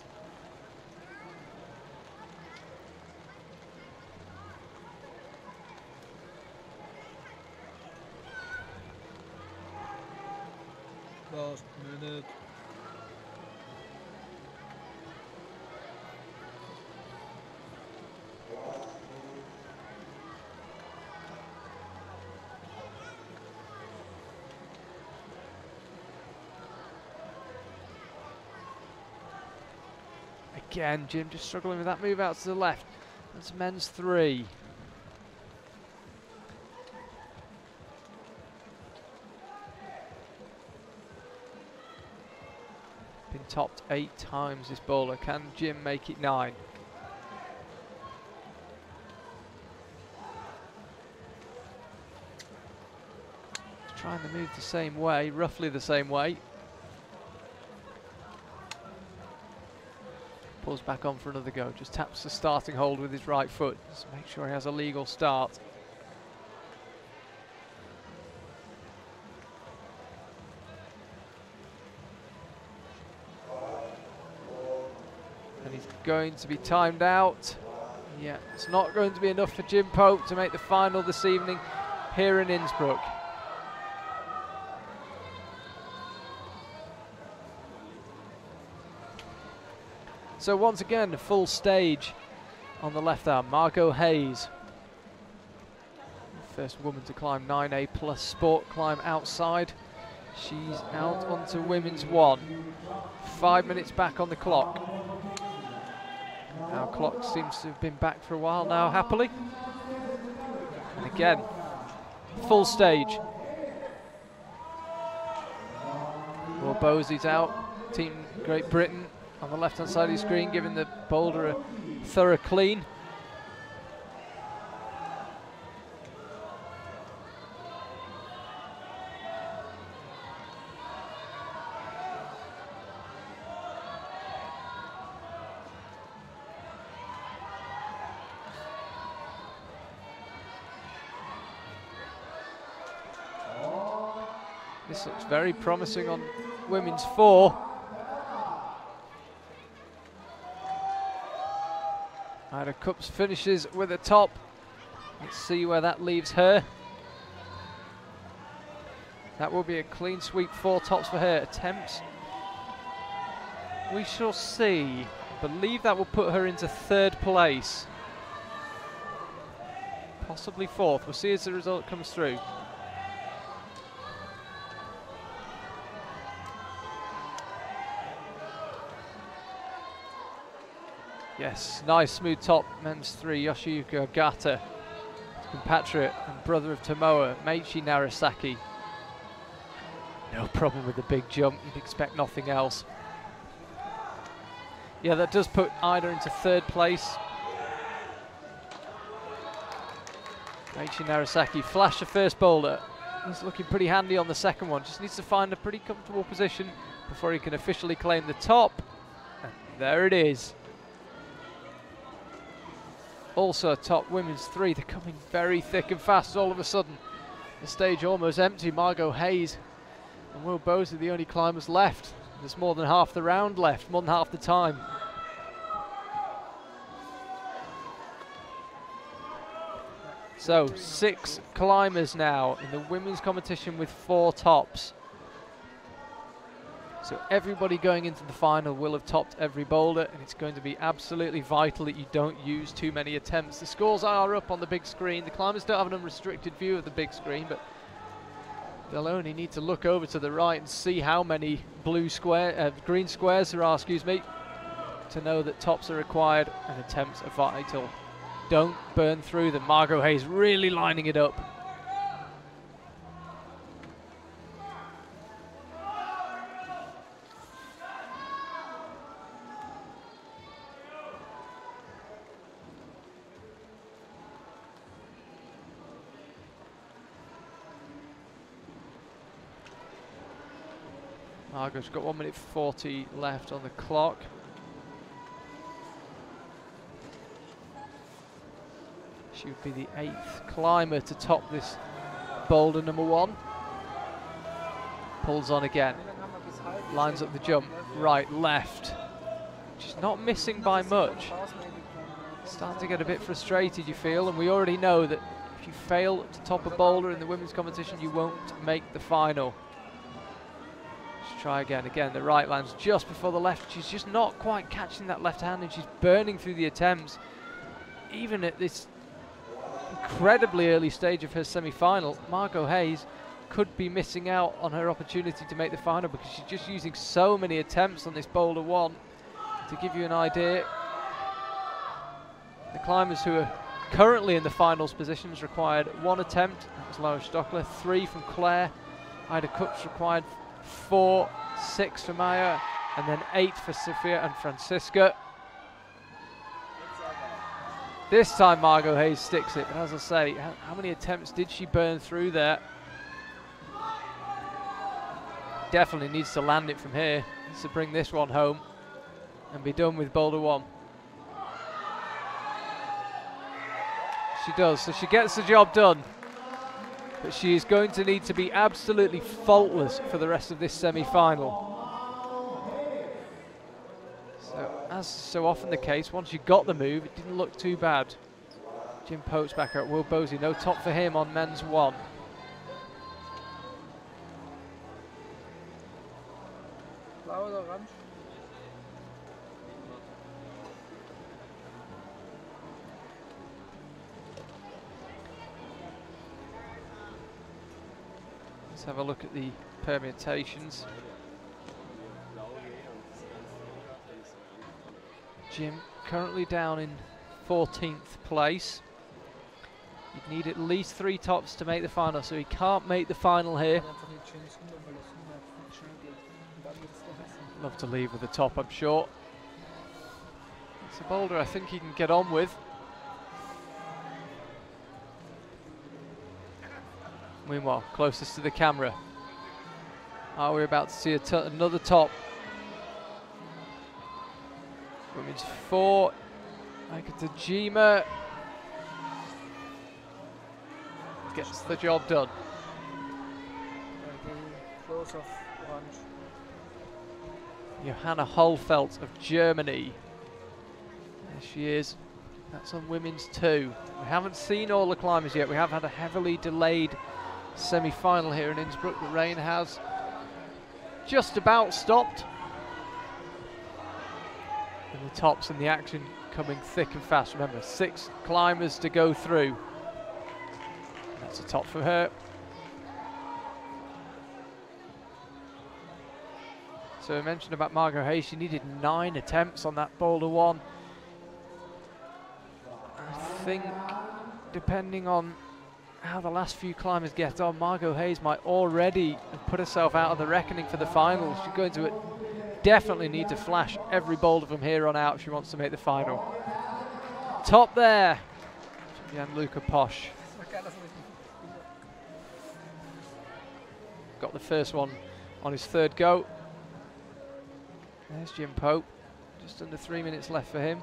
Speaker 2: Last minute.
Speaker 1: Again, Jim just struggling with that move out to the left. That's men's 3. Been topped 8 times this bowler. Can Jim make it 9? Trying to move the same way, roughly the same way. Pulls back on for another go, just taps the starting hold with his right foot. Just make sure he has a legal start. And he's going to be timed out. Yeah, it's not going to be enough for Jim Pope to make the final this evening here in Innsbruck. So once again, full stage on the left arm. Margot Hayes, first woman to climb 9A plus sport climb outside. She's out onto women's 1. 5 minutes back on the clock. Our clock seems to have been back for a while now, happily. And again, full stage. Will Bosey's out, Team Great Britain on the left-hand side of the screen, giving the boulder a thorough clean. this looks very promising on women's 4. Ida Cups finishes with a top. Let's see where that leaves her. That will be a clean sweep, 4 tops for her. Attempts, we shall see. I believe that will put her into 3rd place. Possibly 4th. We'll see as the result comes through. Yes, nice smooth top, men's 3, Yoshiyuki Ogata, compatriot and brother of Tomoa, Meiichi Narasaki. No problem with the big jump, you'd expect nothing else. Yeah, that does put Ida into 3rd place. Meiichi Narasaki flashed the first boulder. He's looking pretty handy on the second one, just needs to find a pretty comfortable position before he can officially claim the top. And there it is. Also top women's 3, they're coming very thick and fast all of a sudden. The stage almost empty. Margot Hayes and Will Bowes are the only climbers left. There's more than half the round left, more than half the time. So 6 climbers now in the women's competition with 4 tops. So everybody going into the final will have topped every boulder, and it's going to be absolutely vital that you don't use too many attempts. The scores are up on the big screen. The climbers don't have an unrestricted view of the big screen, but they'll only need to look over to the right and see how many green squares there are, excuse me, to know that tops are required and attempts are vital. Don't burn through them. Margot Hayes really lining it up. Margot's got 1 minute 40 left on the clock. She would be the 8th climber to top this boulder number 1. Pulls on again. Lines up the jump. Right, left. She's not missing by much. Starting to get a bit frustrated, you feel, and we already know that if you fail to top a boulder in the women's competition, you won't make the final. Try again. Again, the right lands just before the left. She's just not quite catching that left hand, and she's burning through the attempts. Even at this incredibly early stage of her semi-final, Margot Hayes could be missing out on her opportunity to make the final because she's just using so many attempts on this boulder 1. To give you an idea, the climbers who are currently in the finals positions required 1 attempt. That was Laura Stockler. 3 from Claire. Ida Cups required 4, 6 for Maya, and then 8 for Sophia and Francisca. This time Margot Hayes sticks it, but as I say, how many attempts did she burn through there? Definitely needs to land it from here. Needs to bring this one home and be done with boulder 1. She does, so she gets the job done. But she is going to need to be absolutely faultless for the rest of this semi-final. So, as so often the case, once you got the move, it didn't look too bad. Jim Pope's back at Will Bowes, no top for him on men's 1.
Speaker 2: Blau oder orange?
Speaker 1: Let's have a look at the permutations. Jim currently down in 14th place. You'd need at least 3 tops to make the final, so he can't make the final here. Love to leave with the top, I'm sure. It's a boulder I think he can get on with. Meanwhile, closest to the camera. Are we about to see another top? Women's 4, Aika Tajima gets the job done.
Speaker 2: balls of orange.
Speaker 1: Johanna Holfeld of Germany. There she is. That's on women's 2. We haven't seen all the climbers yet. We have had a heavily delayed semi-final here in Innsbruck. The rain has just about stopped. And the tops and the action coming thick and fast. Remember, 6 climbers to go through. That's a top for her. So I mentioned about Margot Hayes, she needed 9 attempts on that boulder 1. I think, depending on how the last few climbers get on, Margot Hayes might already have put herself out of the reckoning for the finals. She's going to definitely need to flash every boulder from here on out if she wants to make the final. Top there, Gianluca Posch. Got the first one on his 3rd go. There's Jim Pope, just under 3 minutes left for him.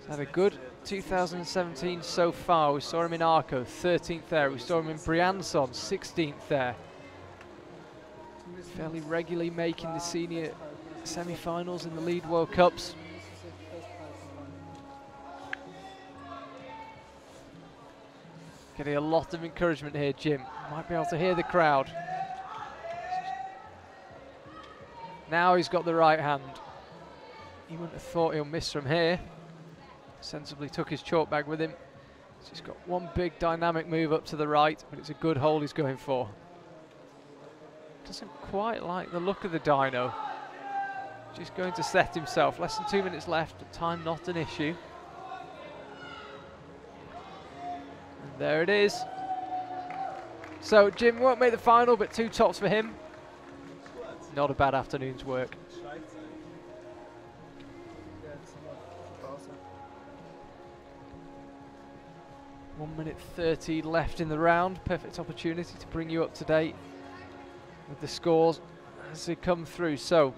Speaker 1: Had a good 2017 so far. We saw him in Arco, 13th there. We saw him in Briançon, 16th there. Fairly regularly making the senior semi-finals in the Lead World Cups. Getting a lot of encouragement here, Jim. Might be able to hear the crowd. Now he's got the right hand. He wouldn't have thought he'll miss from here. Sensibly took his chalk bag with him. So he's got one big dynamic move up to the right, but it's a good hole he's going for. Doesn't quite like the look of the dyno. Just going to set himself. Less than 2 minutes left, but time not an issue. And there it is. So Jim won't make the final, but 2 tops for him. Not a bad afternoon's work. 1 minute 30 left in the round. Perfect opportunity to bring you up to date with the scores as they come through. So,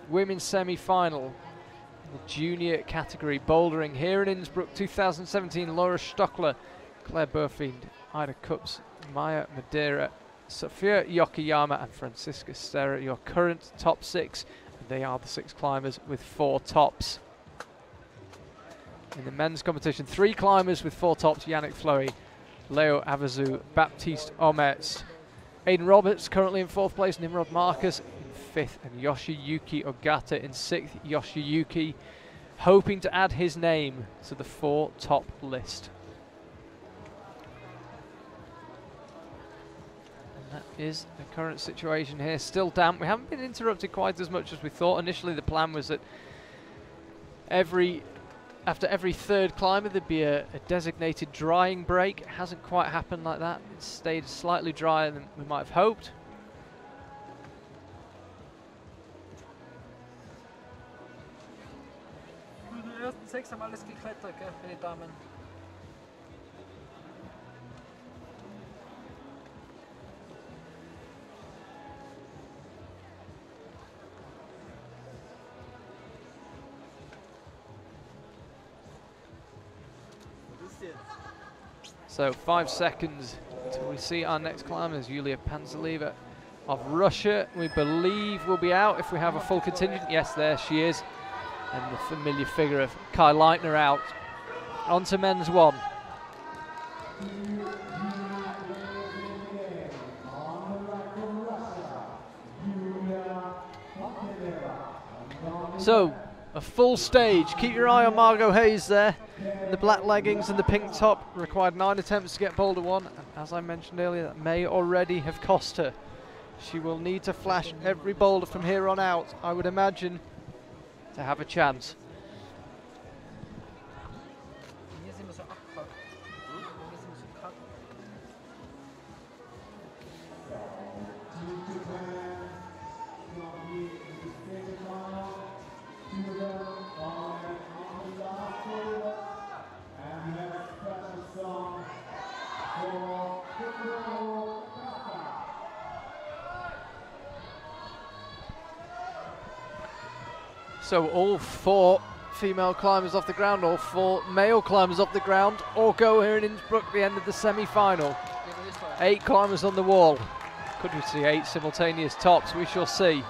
Speaker 1: women's semi-final in the junior category bouldering here in Innsbruck 2017. Laura Stockler, Claire Burfield, Ida Cups, Maya Madeira, Sofia Yokoyama and Francisca Serra, your current top 6. And they are the 6 climbers with 4 tops. In the men's competition, 3 climbers with 4 tops: Yannick Fleury, Leo Avazu, Baptiste Omets. Aidan Roberts currently in 4th place, Nimrod Marcus in 5th, and Yoshiyuki Ogata in 6th. Yoshiyuki hoping to add his name to the 4 top list. And that is the current situation here. Still damp. We haven't been interrupted quite as much as we thought. Initially the plan was that after every 3rd climber there'd be a designated drying break. It hasn't quite happened like that. It's stayed slightly drier than we might have hoped.
Speaker 2: Die ersten 6 haben alles geklettert, gell, für die Damen.
Speaker 1: So 5 seconds until we see our next climbers. Yulia Panzalieva of Russia, we believe, will be out if we have a full contingent. Yes, there she is. And the familiar figure of Kai Leitner out. On to men's 1. So, a full stage. Keep your eye on Margot Hayes there. In the black leggings and the pink top. Required 9 attempts to get boulder 1. And as I mentioned earlier, that may already have cost her. She will need to flash every boulder from here on out, I would imagine, to have a chance.
Speaker 2: Hier sind wir so abgepackt. Hier sind wir so krank.
Speaker 1: So all 4 female climbers off the ground, all 4 male climbers off the ground, all go here in Innsbruck, the end of the semi-final. 8 climbers on the wall. Could we see 8 simultaneous tops? We shall see.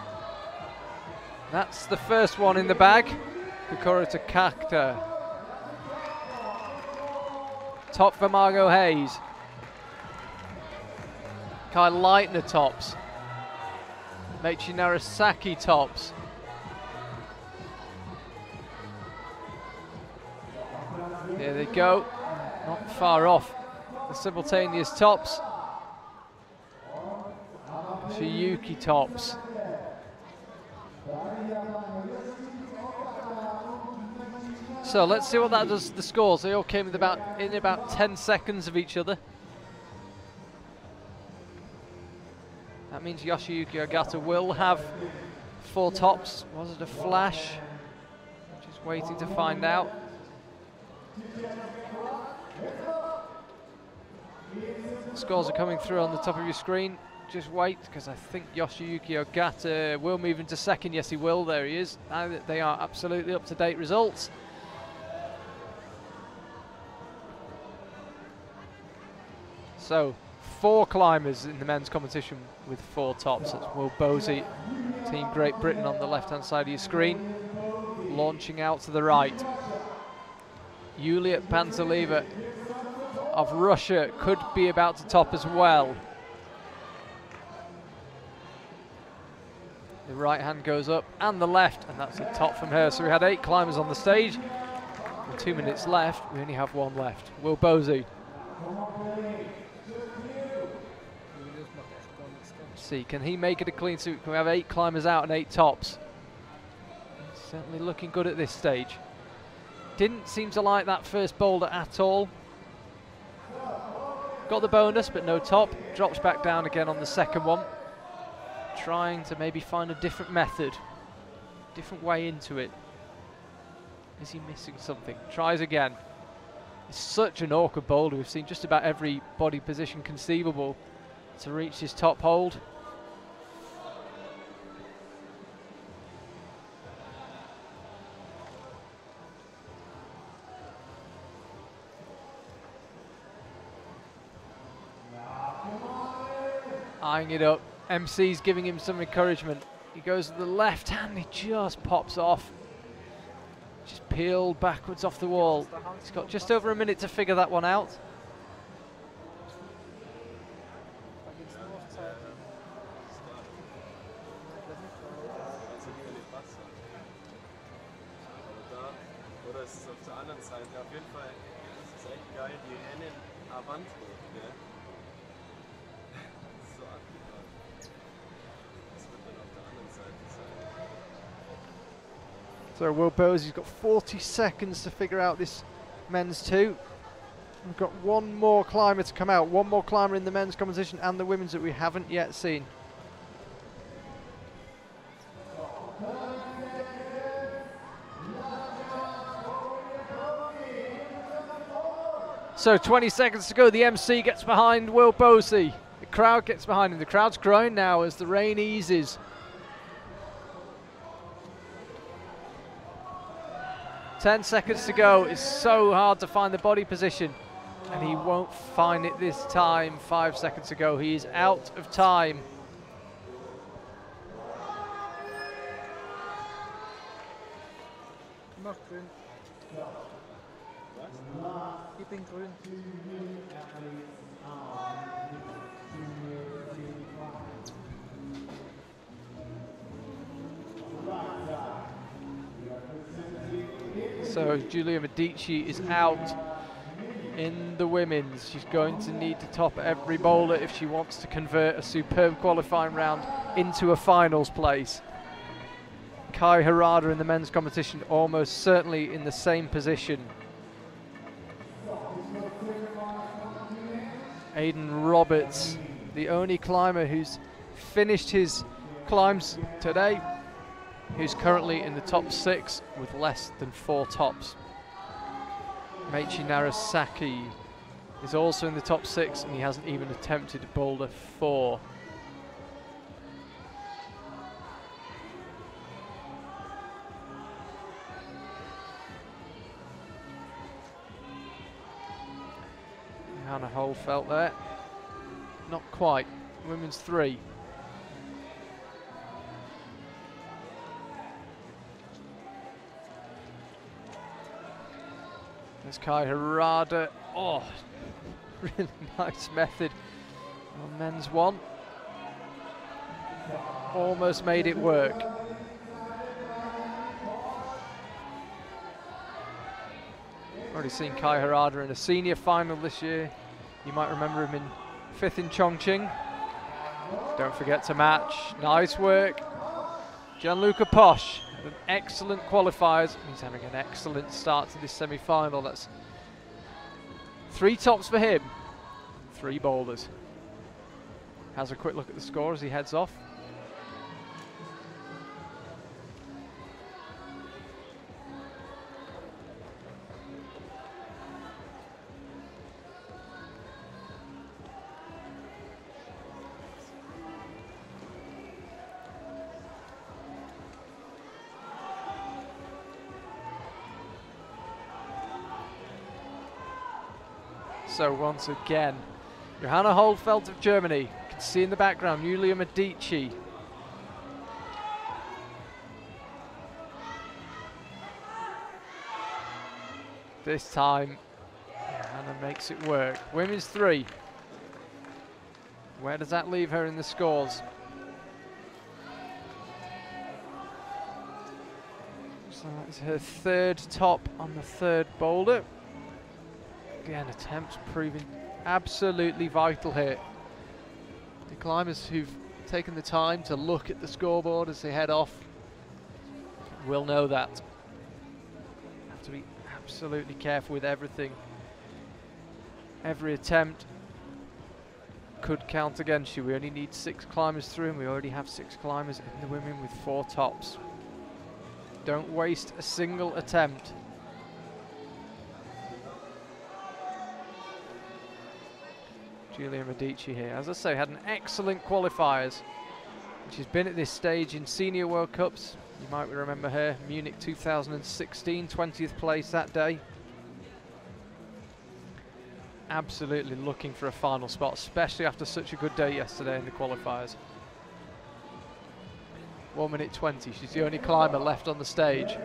Speaker 1: That's the first one in the bag. Bukurita Kakta. Top for Margot Hayes. Kai Leitner tops. Meichi Narasaki tops. There they go. Not far off the simultaneous tops. Shiyuki tops. So let's see what that does to the scores. They all came with about 10 seconds of each other. That means Yoshiyuki Ogata will have 4 tops. Was it a flash? Just waiting to find out. Scores are coming through on the top of your screen. Just wait, because I think Yoshiyuki Ogata will move into second. Yes, he will. There he is. They are absolutely up-to-date results. So, 4 climbers in the men's competition with 4 tops. That's Will Bosey, Team Great Britain on the left-hand side of your screen. Launching out to the right. Yulia Panteleva of Russia could be about to top as well. The right hand goes up and the left, and that's a top from her. So we had 8 climbers on the stage. With 2 minutes left, we only have 1 left. Will Bosey. See, can he make it a clean sweep? Can we have 8 climbers out and 8 tops? Certainly looking good at this stage. Didn't seem to like that first boulder at all. Got the bonus, but no top. Drops back down again on the second one. Trying to maybe find a different method, different way into it. Is he missing something? Tries again. It's such an awkward boulder. We've seen just about every body position conceivable to reach his top hold. Eyeing it up. MC's giving him some encouragement. He goes to the left hand, he just pops off. Just peeled backwards off the wall. He's got just over a minute to figure that one out.
Speaker 3: Oder ist es auf der anderen Seite? Auf jeden Fall, das ist echt geil, die rennen avant hoch, gell? So abgefahren. Das wird dann auf der anderen Seite sein.
Speaker 1: So Will Bosey's got 40 seconds to figure out this men's 2. We've got 1 more climber to come out, 1 more climber in the men's competition and the women's that we haven't yet seen. So 20 seconds to go. The MC gets behind Will Bosey. The crowd gets behind him. The crowd's growing now as the rain eases. Ten seconds to go. It's so hard to find the body position. And he won't find it this time. 5 seconds to go. He is out of time.
Speaker 2: Mach grün. Ich bin grün.
Speaker 1: So Giulia Medici is out in the women's. She's going to need to top every boulder if she wants to convert a superb qualifying round into a finals place. Kai Harada in the men's competition almost certainly in the same position. Aidan Roberts, the only climber who's finished his climbs today, who's currently in the top 6 with less than 4 tops. Meichi Narasaki is also in the top 6 and he hasn't even attempted boulder 4. Johanna Holfeld there. Not quite. Women's 3. There's Kai Harada. Oh, really nice method on men's 1. Almost made it work. Already seen Kai Harada in a senior final this year. You might remember him in 5th in Chongqing. Don't forget to match. Nice work. Gianluca Posch had an excellent qualifiers. He's having an excellent start to this semi-final. That's 3 tops for him. 3 boulders. Has a quick look at the score as he heads off. So once again, Johanna Holfeld of Germany. You can see in the background, Julia Medici. This time, Johanna makes it work. Women's 3. Where does that leave her in the scores? So that's her 3rd top on the 3rd boulder. Again, attempts proving absolutely vital here. The climbers who've taken the time to look at the scoreboard as they head off will know that. Have to be absolutely careful with everything. Every attempt could count against you. We only need 6 climbers through, and we already have 6 climbers in the women with 4 tops. Don't waste a single attempt. Julia Medici here, as I say, had an excellent qualifiers. She's been at this stage in Senior World Cups. You might remember her, Munich 2016, 20th place that day. Absolutely looking for a final spot, especially after such a good day yesterday in the qualifiers. 1 minute 20, she's the only climber left on the stage.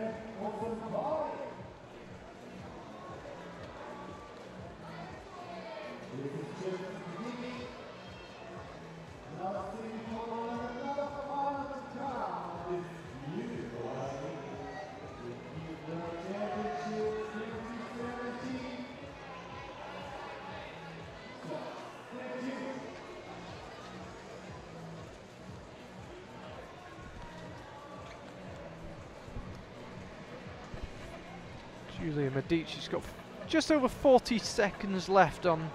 Speaker 1: Julia Medici's got just over 40 seconds left on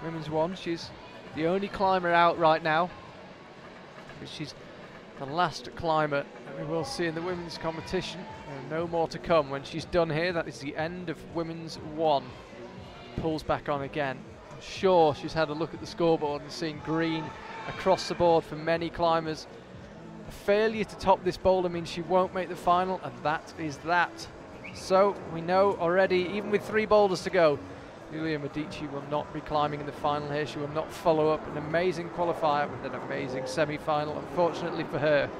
Speaker 1: women's 1. She's the only climber out right now. She's the last climber that we will see in the women's competition. No more to come. When she's done here, that is the end of women's 1. Pulls back on again. I'm sure she's had a look at the scoreboard and seen green across the board for many climbers. A failure to top this boulder means she won't make the final, and that is that. So we know already, even with 3 boulders to go, Julia Medici will not be climbing in the final here. She will not follow up an amazing qualifier with an amazing semi-final, unfortunately for her.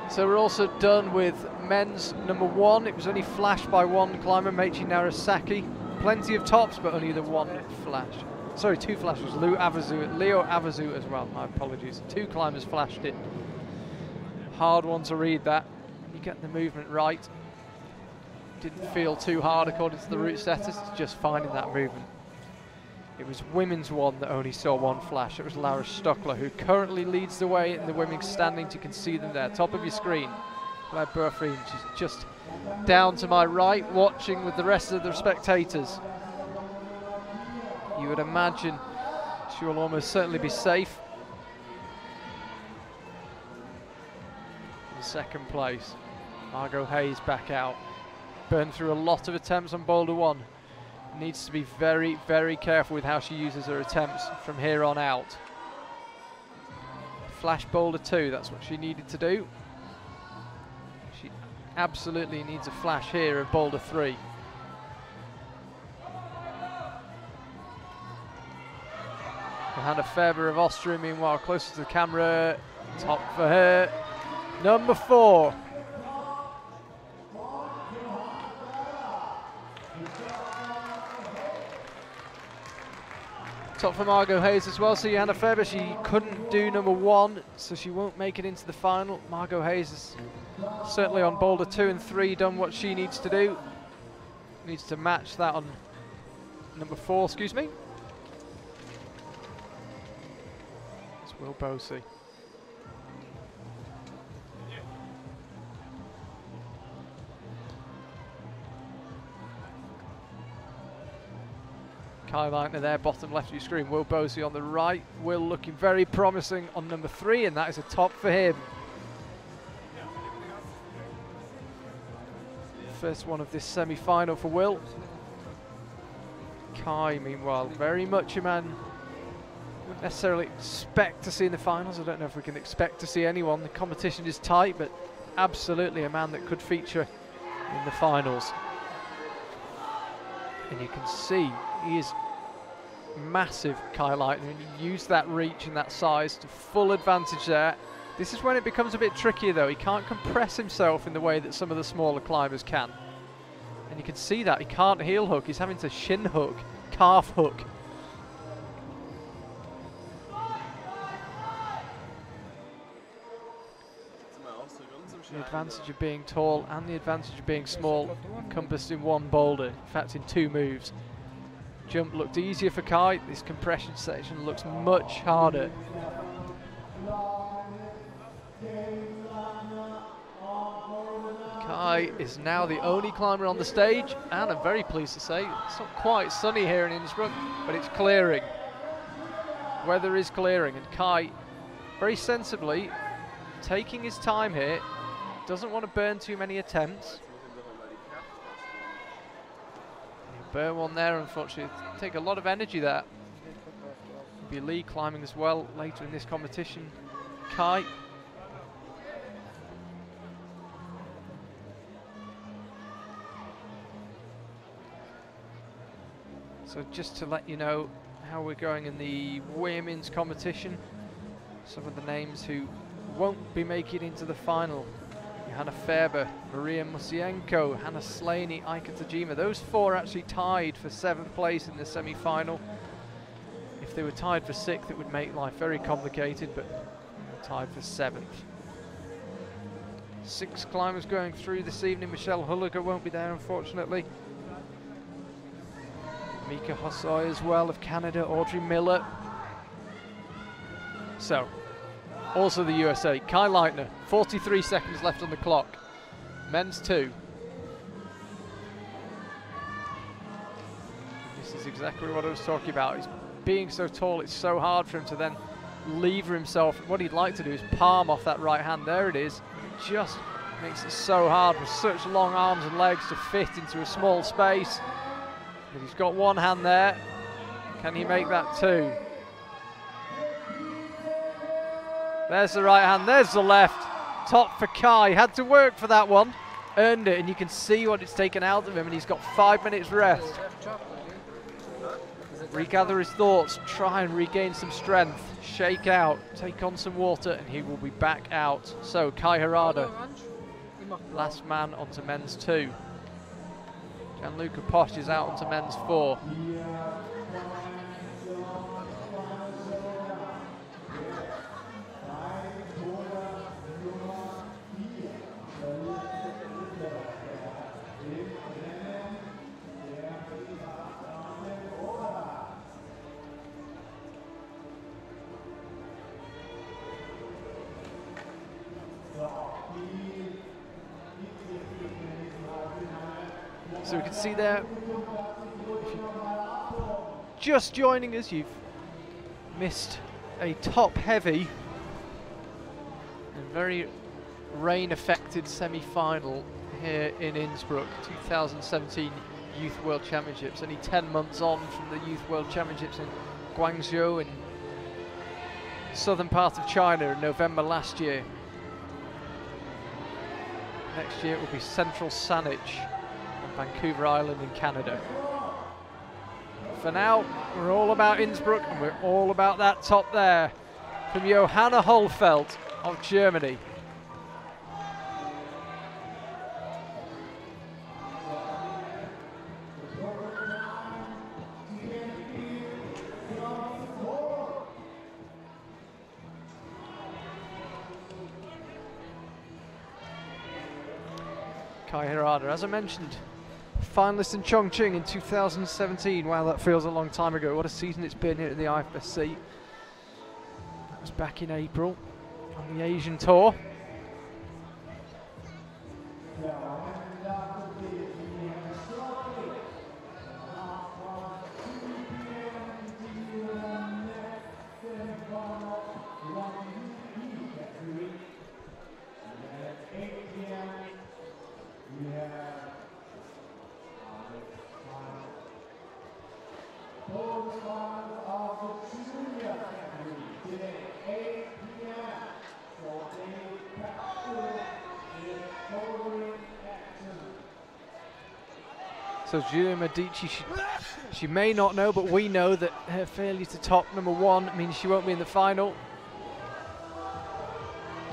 Speaker 1: So we're also done with men's number 1. It was only flashed by 1 climber, Meiichi Narasaki. Plenty of tops, but only the 1 flash. Sorry, 2 flashes. Leo Avazu as well. My apologies. 2 climbers flashed it. Hard one to read that. You get the movement right. Didn't feel too hard according to the route setters. Just finding that movement. It was women's 1 that only saw 1 flash. It was Laura Stockler, who currently leads the way in the women's standings. You can see them there, top of your screen. Claire Burfreen, she's just down to my right, watching with the rest of the spectators. You would imagine she will almost certainly be safe in 2nd place. Margot Hayes back out. Burned through a lot of attempts on boulder 1. Needs to be very, very careful with how she uses her attempts from here on out. Flash boulder 2, that's what she needed to do. She absolutely needs a flash here at boulder 3. Johanna Faber of Austria, meanwhile, closer to the camera. Top for her. Number 4. Top for Margot Hayes as well. So Johanna Faber, she couldn't do number 1, so she won't make it into the final. Margot Hayes is certainly on boulder 2 and 3 done what she needs to do. Needs to match that on number 4, excuse me. It's Will Bosey. Kai Leitner there, bottom left of your screen. Will Bosey on the right. Will looking very promising on number 3, and that is a top for him. First one of this semi-final for Will. Kai, meanwhile, very much a man wouldn't necessarily expect to see in the finals. I don't know if we can expect to see anyone. The competition is tight, but absolutely a man that could feature in the finals. And you can see he is massive, Kai Leitner, and he used that reach and that size to full advantage there. This is when it becomes a bit trickier though. He can't compress himself in the way that some of the smaller climbers can. And you can see that he can't heel hook, he's having to shin hook, calf hook. The advantage of being tall and the advantage of being small encompassed in one boulder, in fact in 2 moves. Jump looked easier for Kai, this compression section looks much harder. Kai is now the only climber on the stage, and I'm very pleased to say it's not quite sunny here in Innsbruck, but it's clearing. Weather is clearing, and Kai very sensibly taking his time here. Doesn't want to burn too many attempts. Burn one there, unfortunately. It'll take a lot of energy there. Be Lee climbing as well later in this competition. Kai. So just to let you know how we're going in the women's competition. Some of the names who won't be making it into the final. Johanna Faber, Maria Musienko, Hannah Slaney, Aika Tajima. Those 4 actually tied for 7th place in the semi-final. If they were tied for 6th, it would make life very complicated, but tied for 7th. 6 climbers going through this evening. Michelle Hulliger won't be there, unfortunately. Mika Hosoi as well of Canada, Audrey Miller. So, also the USA, Kai Leitner, 43 seconds left on the clock. Men's 2. This is exactly what I was talking about. He's being so tall, it's so hard for him to then lever himself. What he'd like to do is palm off that right hand. There it is. It just makes it so hard with such long arms and legs to fit into a small space. But he's got one hand there. Can he make that 2? There's the right hand, there's the left. Top for Kai, had to work for that one. Earned it, and you can see what it's taken out of him, and he's got 5 minutes rest. Regather his thoughts, try and regain some strength, shake out, take on some water, and he will be back out. So Kai Harada, last man onto men's 2. Gianluca Posch is out onto men's 4. So we can see there, if you're just joining us, you've missed a top-heavy and very rain-affected semi-final here in Innsbruck, 2017 Youth World Championships. Only 10 months on from the Youth World Championships in Guangzhou in southern part of China in November last year. Next year it will be Central Saanich on Vancouver Island in Canada. For now, we're all about Innsbruck, and we're all about that top there from Johanna Hohlfeld of Germany. Kai Hirada, as I mentioned, finalist in Chongqing in 2017. Wow, that feels a long time ago. What a season it's been here at the IFSC. That was back in April on the Asian Tour. So Giulia Medici, she may not know, but we know that her failure to top number 1 means she won't be in the final.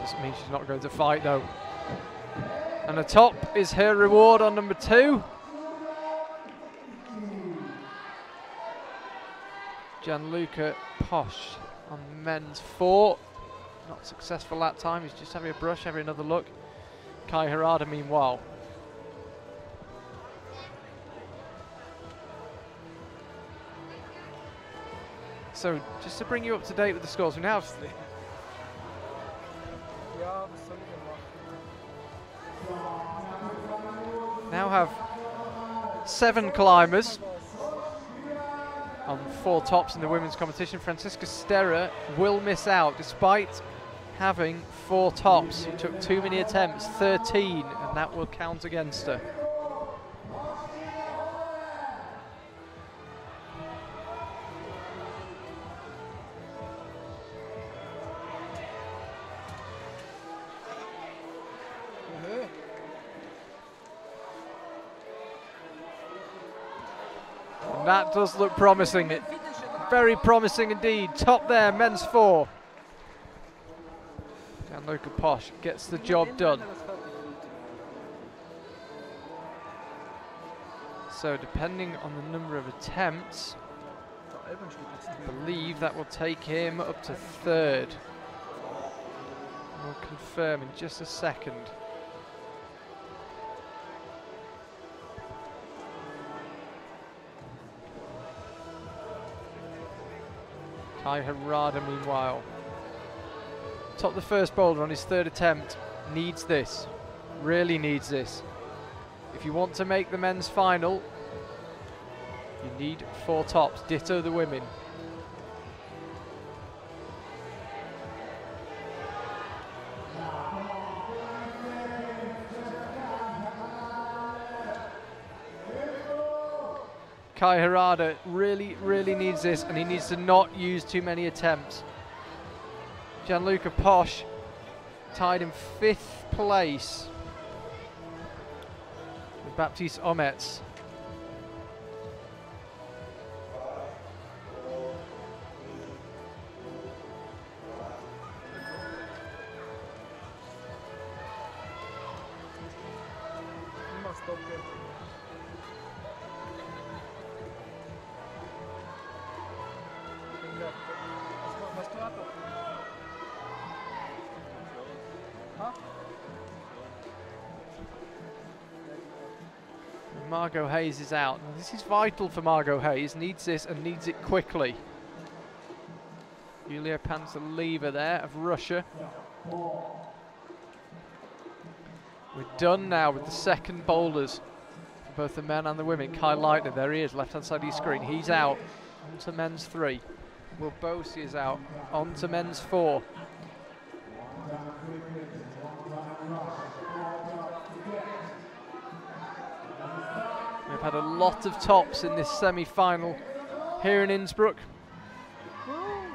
Speaker 1: Doesn't mean she's not going to fight though. And the top is her reward on number 2. Gianluca Posch on men's 4. Not successful that time, he's just having a brush, having another look. Kai Hirada meanwhile. So, just to bring you up to date with the scores, we now have 7 climbers on 4 tops in the women's competition. Franziska Sterrer will miss out despite having 4 tops. She took too many attempts, 13, and that will count against her. That does look promising. Very promising indeed. Top there, men's 4. Gianluca Posch gets the job done. So depending on the number of attempts, I believe that will take him up to 3rd. We'll confirm in just a second. Kai Hirada meanwhile. Top the first boulder on his 3rd attempt. Needs this. Really needs this. If you want to make the men's final, you need 4 tops. Ditto the women. Kai Hirada really needs this, and he needs to not use too many attempts. Gianluca Posch tied in 5th place with Baptiste Omets. Margot Hayes is out. Now, this is vital for Margot Hayes. Needs this and needs it quickly. Yulia Panteleva there of Russia. We're done now with the 2nd boulders for both the men and the women. Kai Leitner, there he is, left-hand side of your screen. He's out. On to men's 3. Will Bosi is out. On to men's 4. We've had a lot of tops in this semi-final here in Innsbruck. And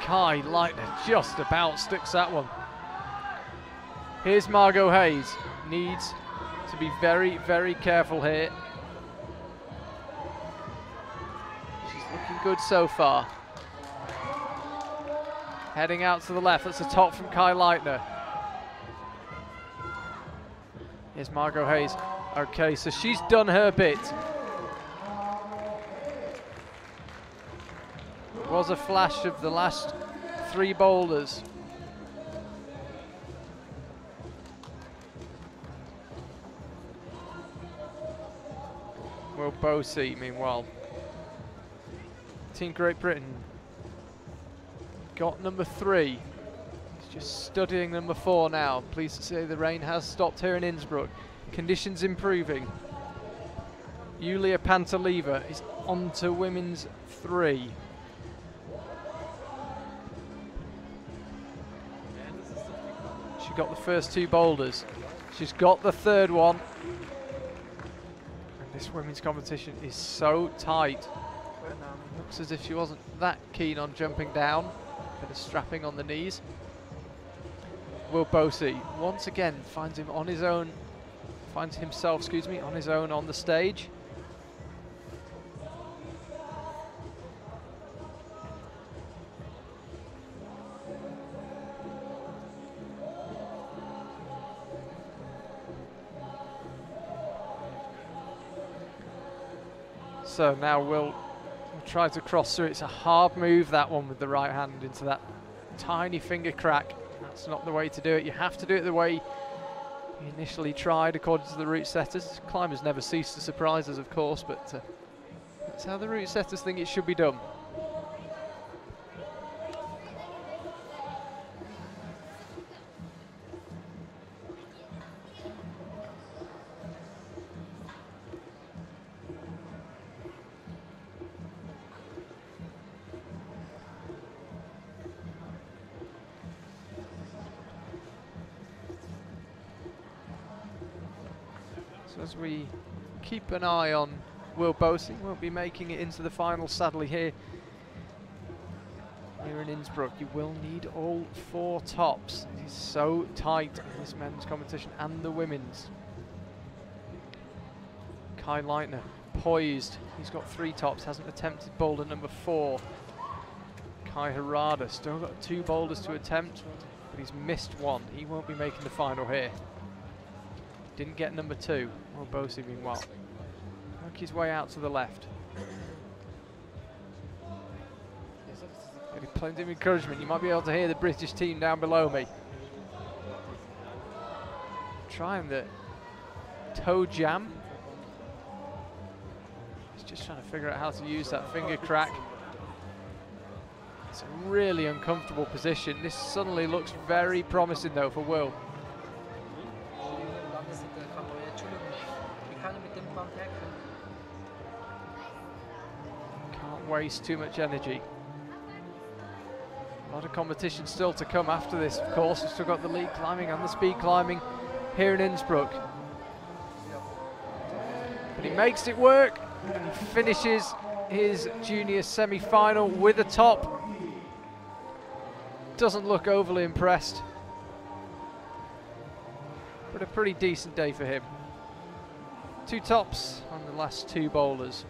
Speaker 1: Kai Leitner just about sticks that one. Here's Margot Hayes. Needs to be very, very careful here. She's looking good so far. Heading out to the left. That's a top from Kai Leitner. Here's Margot Hayes. Okay, so she's done her bit. It was a flash of the last 3 boulders. Will Bosey, meanwhile. Team Great Britain got number 3. He's just studying number 4 now. Pleased to say the rain has stopped here in Innsbruck. Conditions improving. Yulia Pantelieva is on to women's 3. She got the first 2 boulders. She's got the 3rd one. And this women's competition is so tight. Looks as if she wasn't that keen on jumping down. Bit of strapping on the knees. Will Bosey once again finds himself, on his own on the stage. So now we'll try to cross through. It's a hard move, that one, with the right hand into that tiny finger crack. That's not the way to do it. You have to do it the way you initially tried, according to the route setters. Climbers never cease to surprise us, of course, but that's how the route setters think it should be done. So as we keep an eye on Will Bosey, won't be making it into the final, sadly, here in Innsbruck. You will need all 4 tops. It is so tight in this men's competition and the women's. Kai Leitner poised. He's got 3 tops, hasn't attempted boulder number 4. Kai Harada still got 2 boulders to attempt, but he's missed 1. He won't be making the final here. Didn't get number 2. Will Bosey, meanwhile, work his way out to the left. Maybe plenty of encouragement. You might be able to hear the British team down below me. Trying the toe jam. He's just trying to figure out how to use that finger crack. It's a really uncomfortable position. This suddenly looks very promising though for Will. Can't waste too much energy. A lot of competition still to come after this, of course. We've still got the lead climbing and the speed climbing here in Innsbruck. But he makes it work and he finishes his junior semi-final with a top. Doesn't look overly impressed, but a pretty decent day for him. 2 tops on the last 2 boulders.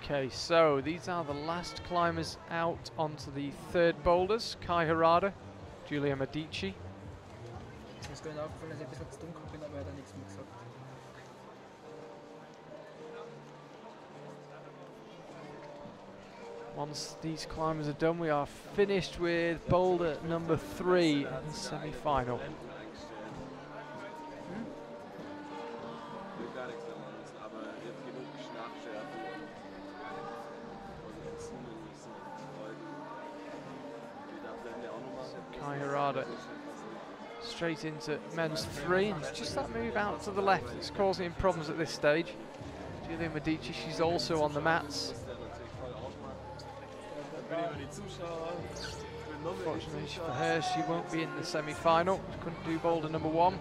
Speaker 1: Okay, so these are the last climbers out onto the 3rd boulders. Kai Harada, Giulia Medici.
Speaker 2: Mir ist vorhin aufgefallen, dass ich ein bisschen zu dunkel bin, aber er hat da nichts mehr gesagt.
Speaker 1: Once these climbers are done, we are finished with boulder number 3 in the semi-final. Kai Harada straight into men's 3, and it's just that move out to the left that's causing him problems at this stage. Giulia Medici, she's also on the mats. Unfortunately for her, she won't be in the semi-final. She couldn't do boulder number 1.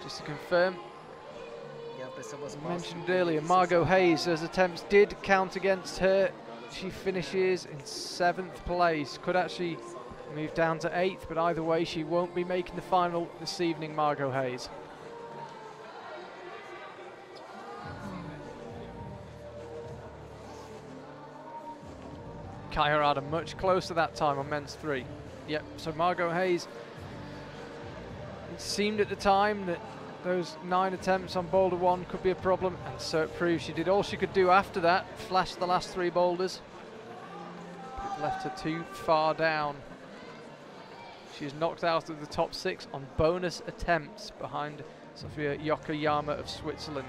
Speaker 1: Just to confirm, I mentioned earlier, Margot Hayes, those attempts did count against her. She finishes in 7th place. Could actually move down to 8th, but either way, she won't be making the final this evening, Margot Hayes. Kai Harada much closer that time on men's 3. Yep, so Margot Hayes, it seemed at the time that those 9 attempts on boulder 1 could be a problem, and so it proved. She did all she could do after that, flashed the last 3 boulders. It left her too far down. She is knocked out of the top 6 on bonus attempts behind Sofia Yokoyama of Switzerland.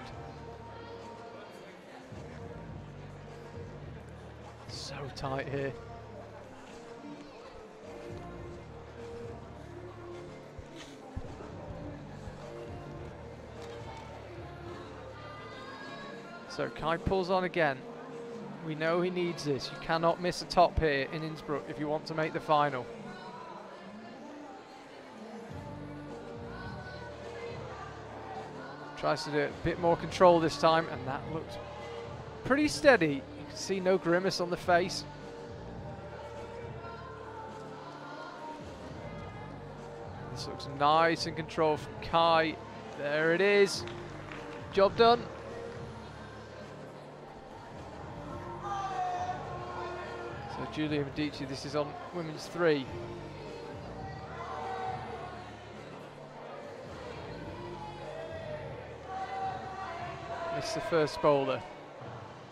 Speaker 1: So tight here. So Kai pulls on again. We know he needs this. You cannot miss a top here in Innsbruck if you want to make the final. Tries to do it a bit more control this time, and that looked pretty steady. You can see no grimace on the face. This looks nice and controlled from Kai. There it is. Job done. So Giulia Medici, this is on women's 3. Missed the first boulder.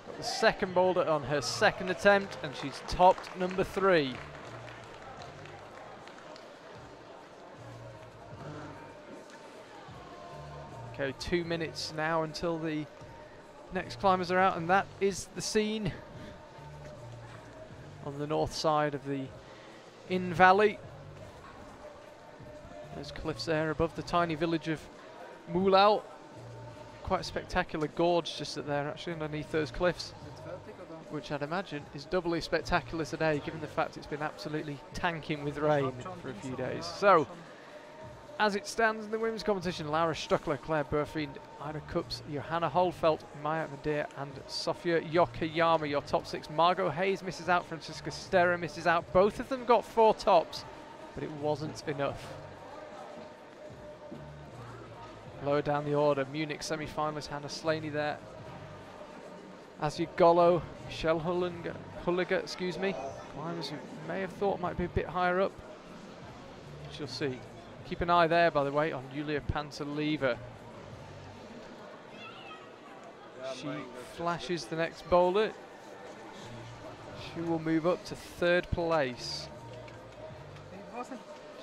Speaker 1: Got the second boulder on her second attempt, and she's topped number 3. Okay, 2 minutes now until the next climbers are out, and that is the scene on the north side of the Inn Valley. Those cliffs there above the tiny village of Mulau. Quite a spectacular gorge just up there actually underneath those cliffs, which I'd imagine is doubly spectacular today given the fact it's been absolutely tanking with rain for a few days. So, as it stands in the women's competition, Laura Stuckler, Claire Burfield, Ida Kups, Johanna Holfeld, Maya Medea and Sofia Yokoyama, your top 6. Margot Hayes misses out, Francisca Stera misses out. Both of them got 4 tops, but it wasn't enough. Lower down the order, Munich semi-finalist Hannah Slaney there. Asya Golo, Michelle Hulliger, excuse me. Climbers who may have thought might be a bit higher up. She'll see. Keep an eye there, by the way, on Julia Pantelieva. She flashes the next boulder. She will move up to 3rd place.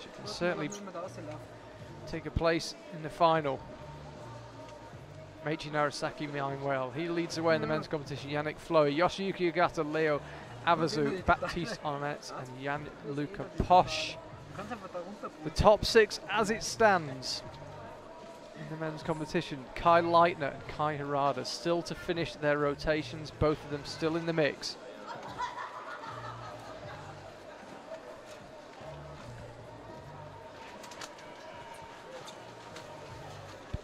Speaker 1: She can certainly take a place in the final. Meiichi Narasaki behind well. He leads the way in the men's competition. Yannick Floy, Yoshiyuki Ogata, Leo Avazu, Baptiste Arnett and Jan-Luca Posch. The top 6 as it stands in the men's competition. Kai Leitner and Kai Harada still to finish their rotations, both of them still in the mix.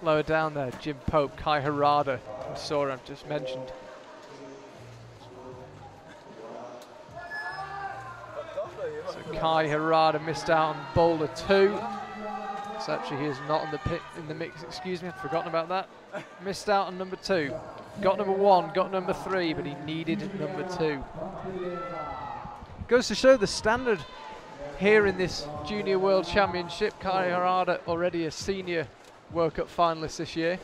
Speaker 1: Lower down there, Jim Pope, Kai Harada, who saw him just mentioned. So Kai Harada missed out on boulder 2. So actually he is not in the mix, excuse me, I'd forgotten about that. Missed out on number 2. Got number 1, got number 3, but he needed number 2. Goes to show the standard here in this Junior World Championship. Kai Harada already a senior World Cup finalist this year.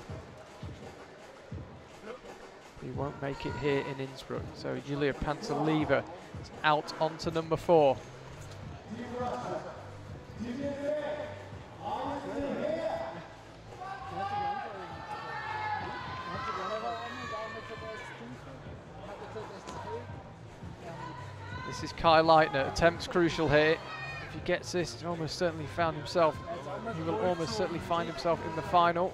Speaker 1: He won't make it here in Innsbruck. So Julia Pantelieva is out onto number 4. This is Kai Leitner. Attempts crucial here. If he gets this, he almost certainly found himself. He will almost certainly find himself in the final.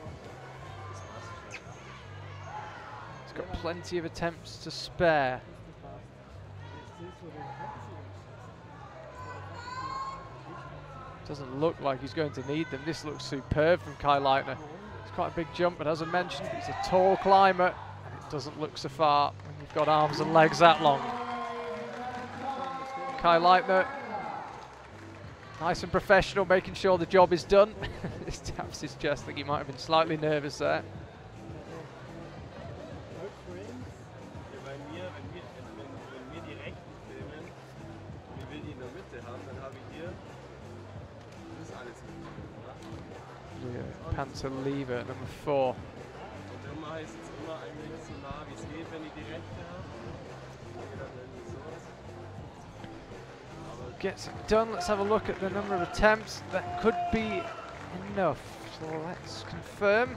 Speaker 1: He's got plenty of attempts to spare. Doesn't look like he's going to need them. This looks superb from Kai Leitner. It's quite a big jump, but as I mentioned, he's a tall climber, and it doesn't look so far when you've got arms and legs that long. Kai Leitner, nice and professional, making sure the job is done. He taps his chest. I think he might have been slightly nervous there. Panther lever number 4. Gets it done. Let's have a look at the number of attempts. That could be enough. So let's confirm.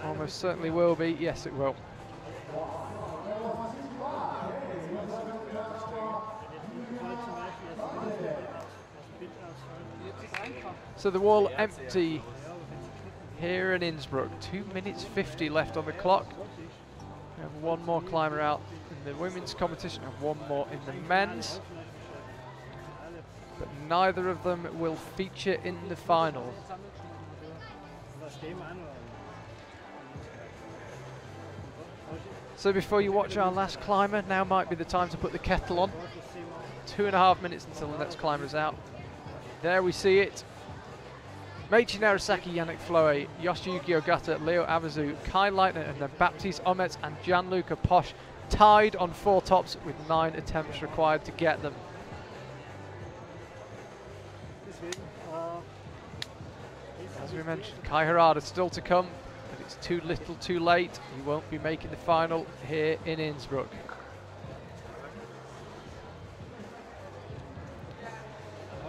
Speaker 1: Almost certainly will be. Yes, it will. So the wall empty here in Innsbruck. 2 minutes 50 left on the clock. We have one more climber out in the women's competition and one more in the men's. But neither of them will feature in the final. So before you watch our last climber, now might be the time to put the kettle on. 2.5 minutes until the next climber is out. There we see it. Meiichi Narasaki, Yannick Floe, Yoshiyuki Ogata, Leo Abazu, Kai Leitner, and then Baptiste Omets and Gianluca Posch tied on 4 tops with 9 attempts required to get them. As we mentioned, Kai Harada still to come, but it's too little too late. He won't be making the final here in Innsbruck.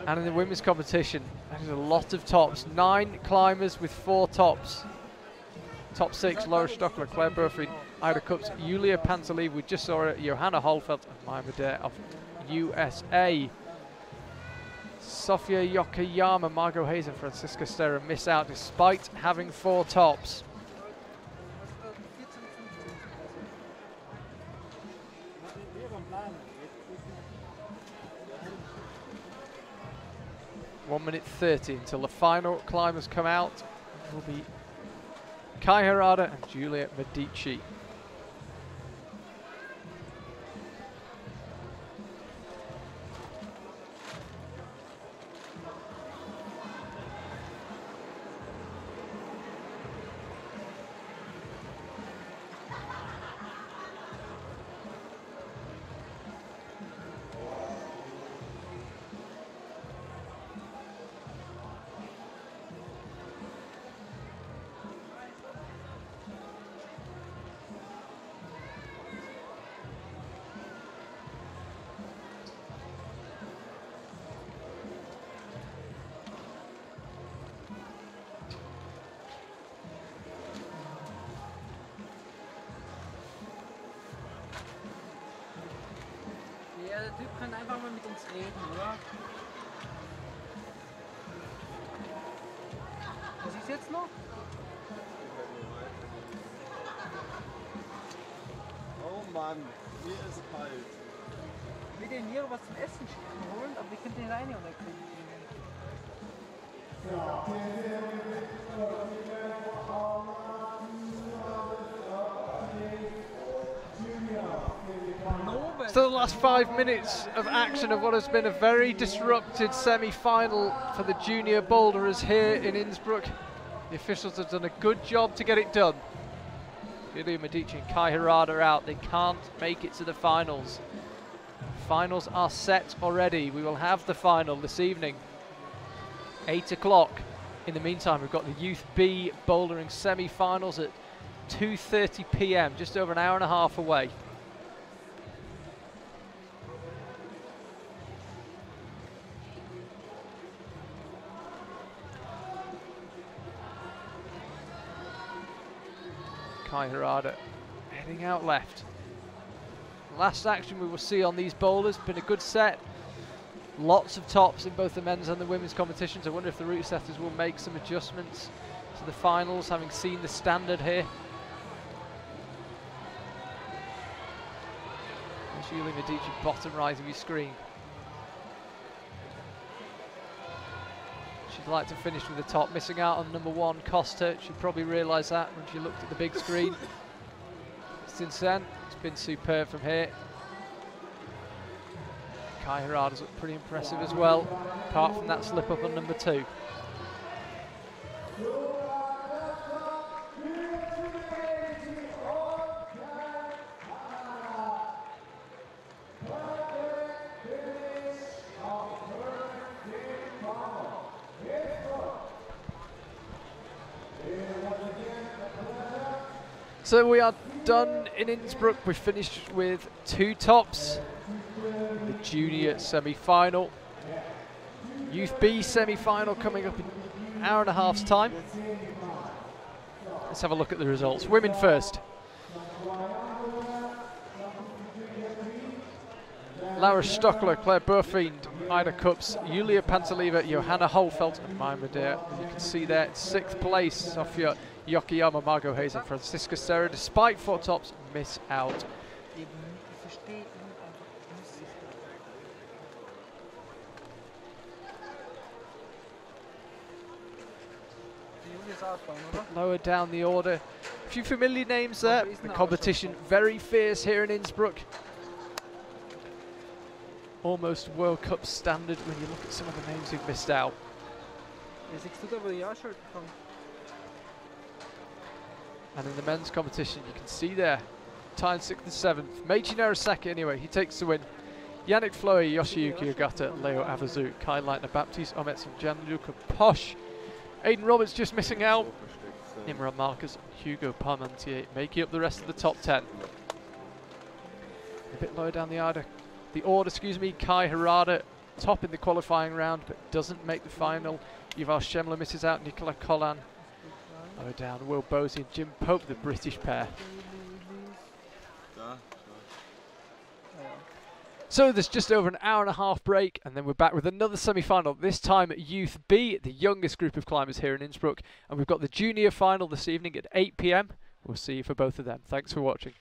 Speaker 1: And in the women's competition, there's a lot of tops. 9 climbers with 4 tops. Top 6, Laura Stockler, Claire Burfrey, Ida Cups, Julia Panteliv, we just saw her, Johanna Holfeld, and Maya Madare of USA. Sofia Yokoyama, Margot Hayes, and Francisca Stera miss out despite having 4 tops. One minute 30 until the final climbers come out. It will be Kai Harada and Giulia Medici.
Speaker 2: Ja, der Typ kann einfach mal mit uns reden, oder? Was ist jetzt noch?
Speaker 3: Oh Mann, mir ist kalt.
Speaker 2: Ich will den hier was zum Essen holen, aber wir können den rein oder kriegen.
Speaker 1: So the last 5 minutes of action of what has been a very disrupted semi-final for the junior boulderers here in Innsbruck. The officials have done a good job to get it done. Giulia Medici and Kai Harada are out. They can't make it to the finals. Finals are set already. We will have the final this evening, 8 o'clock. In the meantime, we've got the Youth B Bouldering Semi-Finals at 2:30 p.m, just over an hour and a half away. Kai Harada heading out left. Last action we will see on these boulders. Been a good set. Lots of tops in both the men's and the women's competitions. I wonder if the route setters will make some adjustments to the finals, having seen the standard here. As Julie Medici, bottom right of your screen. She'd like to finish with the top, missing out on number 1, Costa. She probably realised that when she looked at the big screen. Since then, it's been superb from here. Kai Harada's looked pretty impressive as well, apart from that slip up on number 2. So we are done in Innsbruck. We finished with 2 tops. The junior semi-final. Youth B semi-final coming up in an hour and a half's time. Let's have a look at the results. Women first. Laura Stockler, Claire Burfiend, Ida Cups, Julia Pantelieva, Johanna Holfeld and Maya Madea. You can see there, 6th place, Sofia Yokoyama, Margot Hayes and Francisca Serra, despite 4 tops, miss out. Lower down the order. A few familiar names there. The competition very fierce here in Innsbruck. Almost World Cup standard when you look at some of the names who've missed out. And in the men's competition, you can see there, tied 6th and 7th. Meiji Narasaki anyway, he takes the win. Yannick Floey, Yoshiyuki Ogata, Leo Avazu, Kai Leitner, Baptiste Omets and Gianluca Posch. Aidan Roberts just missing out. Imran Marcus and Hugo Parmentier making up the rest of the top 10. A bit lower down the order. Kai Harada, top in the qualifying round, but doesn't make the final. Yuval Schemler misses out, Nicola Collan. Lower down, Will Bosey and Jim Pope, the British pair. So there's just over an hour and a half break, and then we're back with another semi-final, this time at Youth B, the youngest group of climbers here in Innsbruck. And we've got the junior final this evening at 8 PM. We'll see you for both of them. Thanks for watching.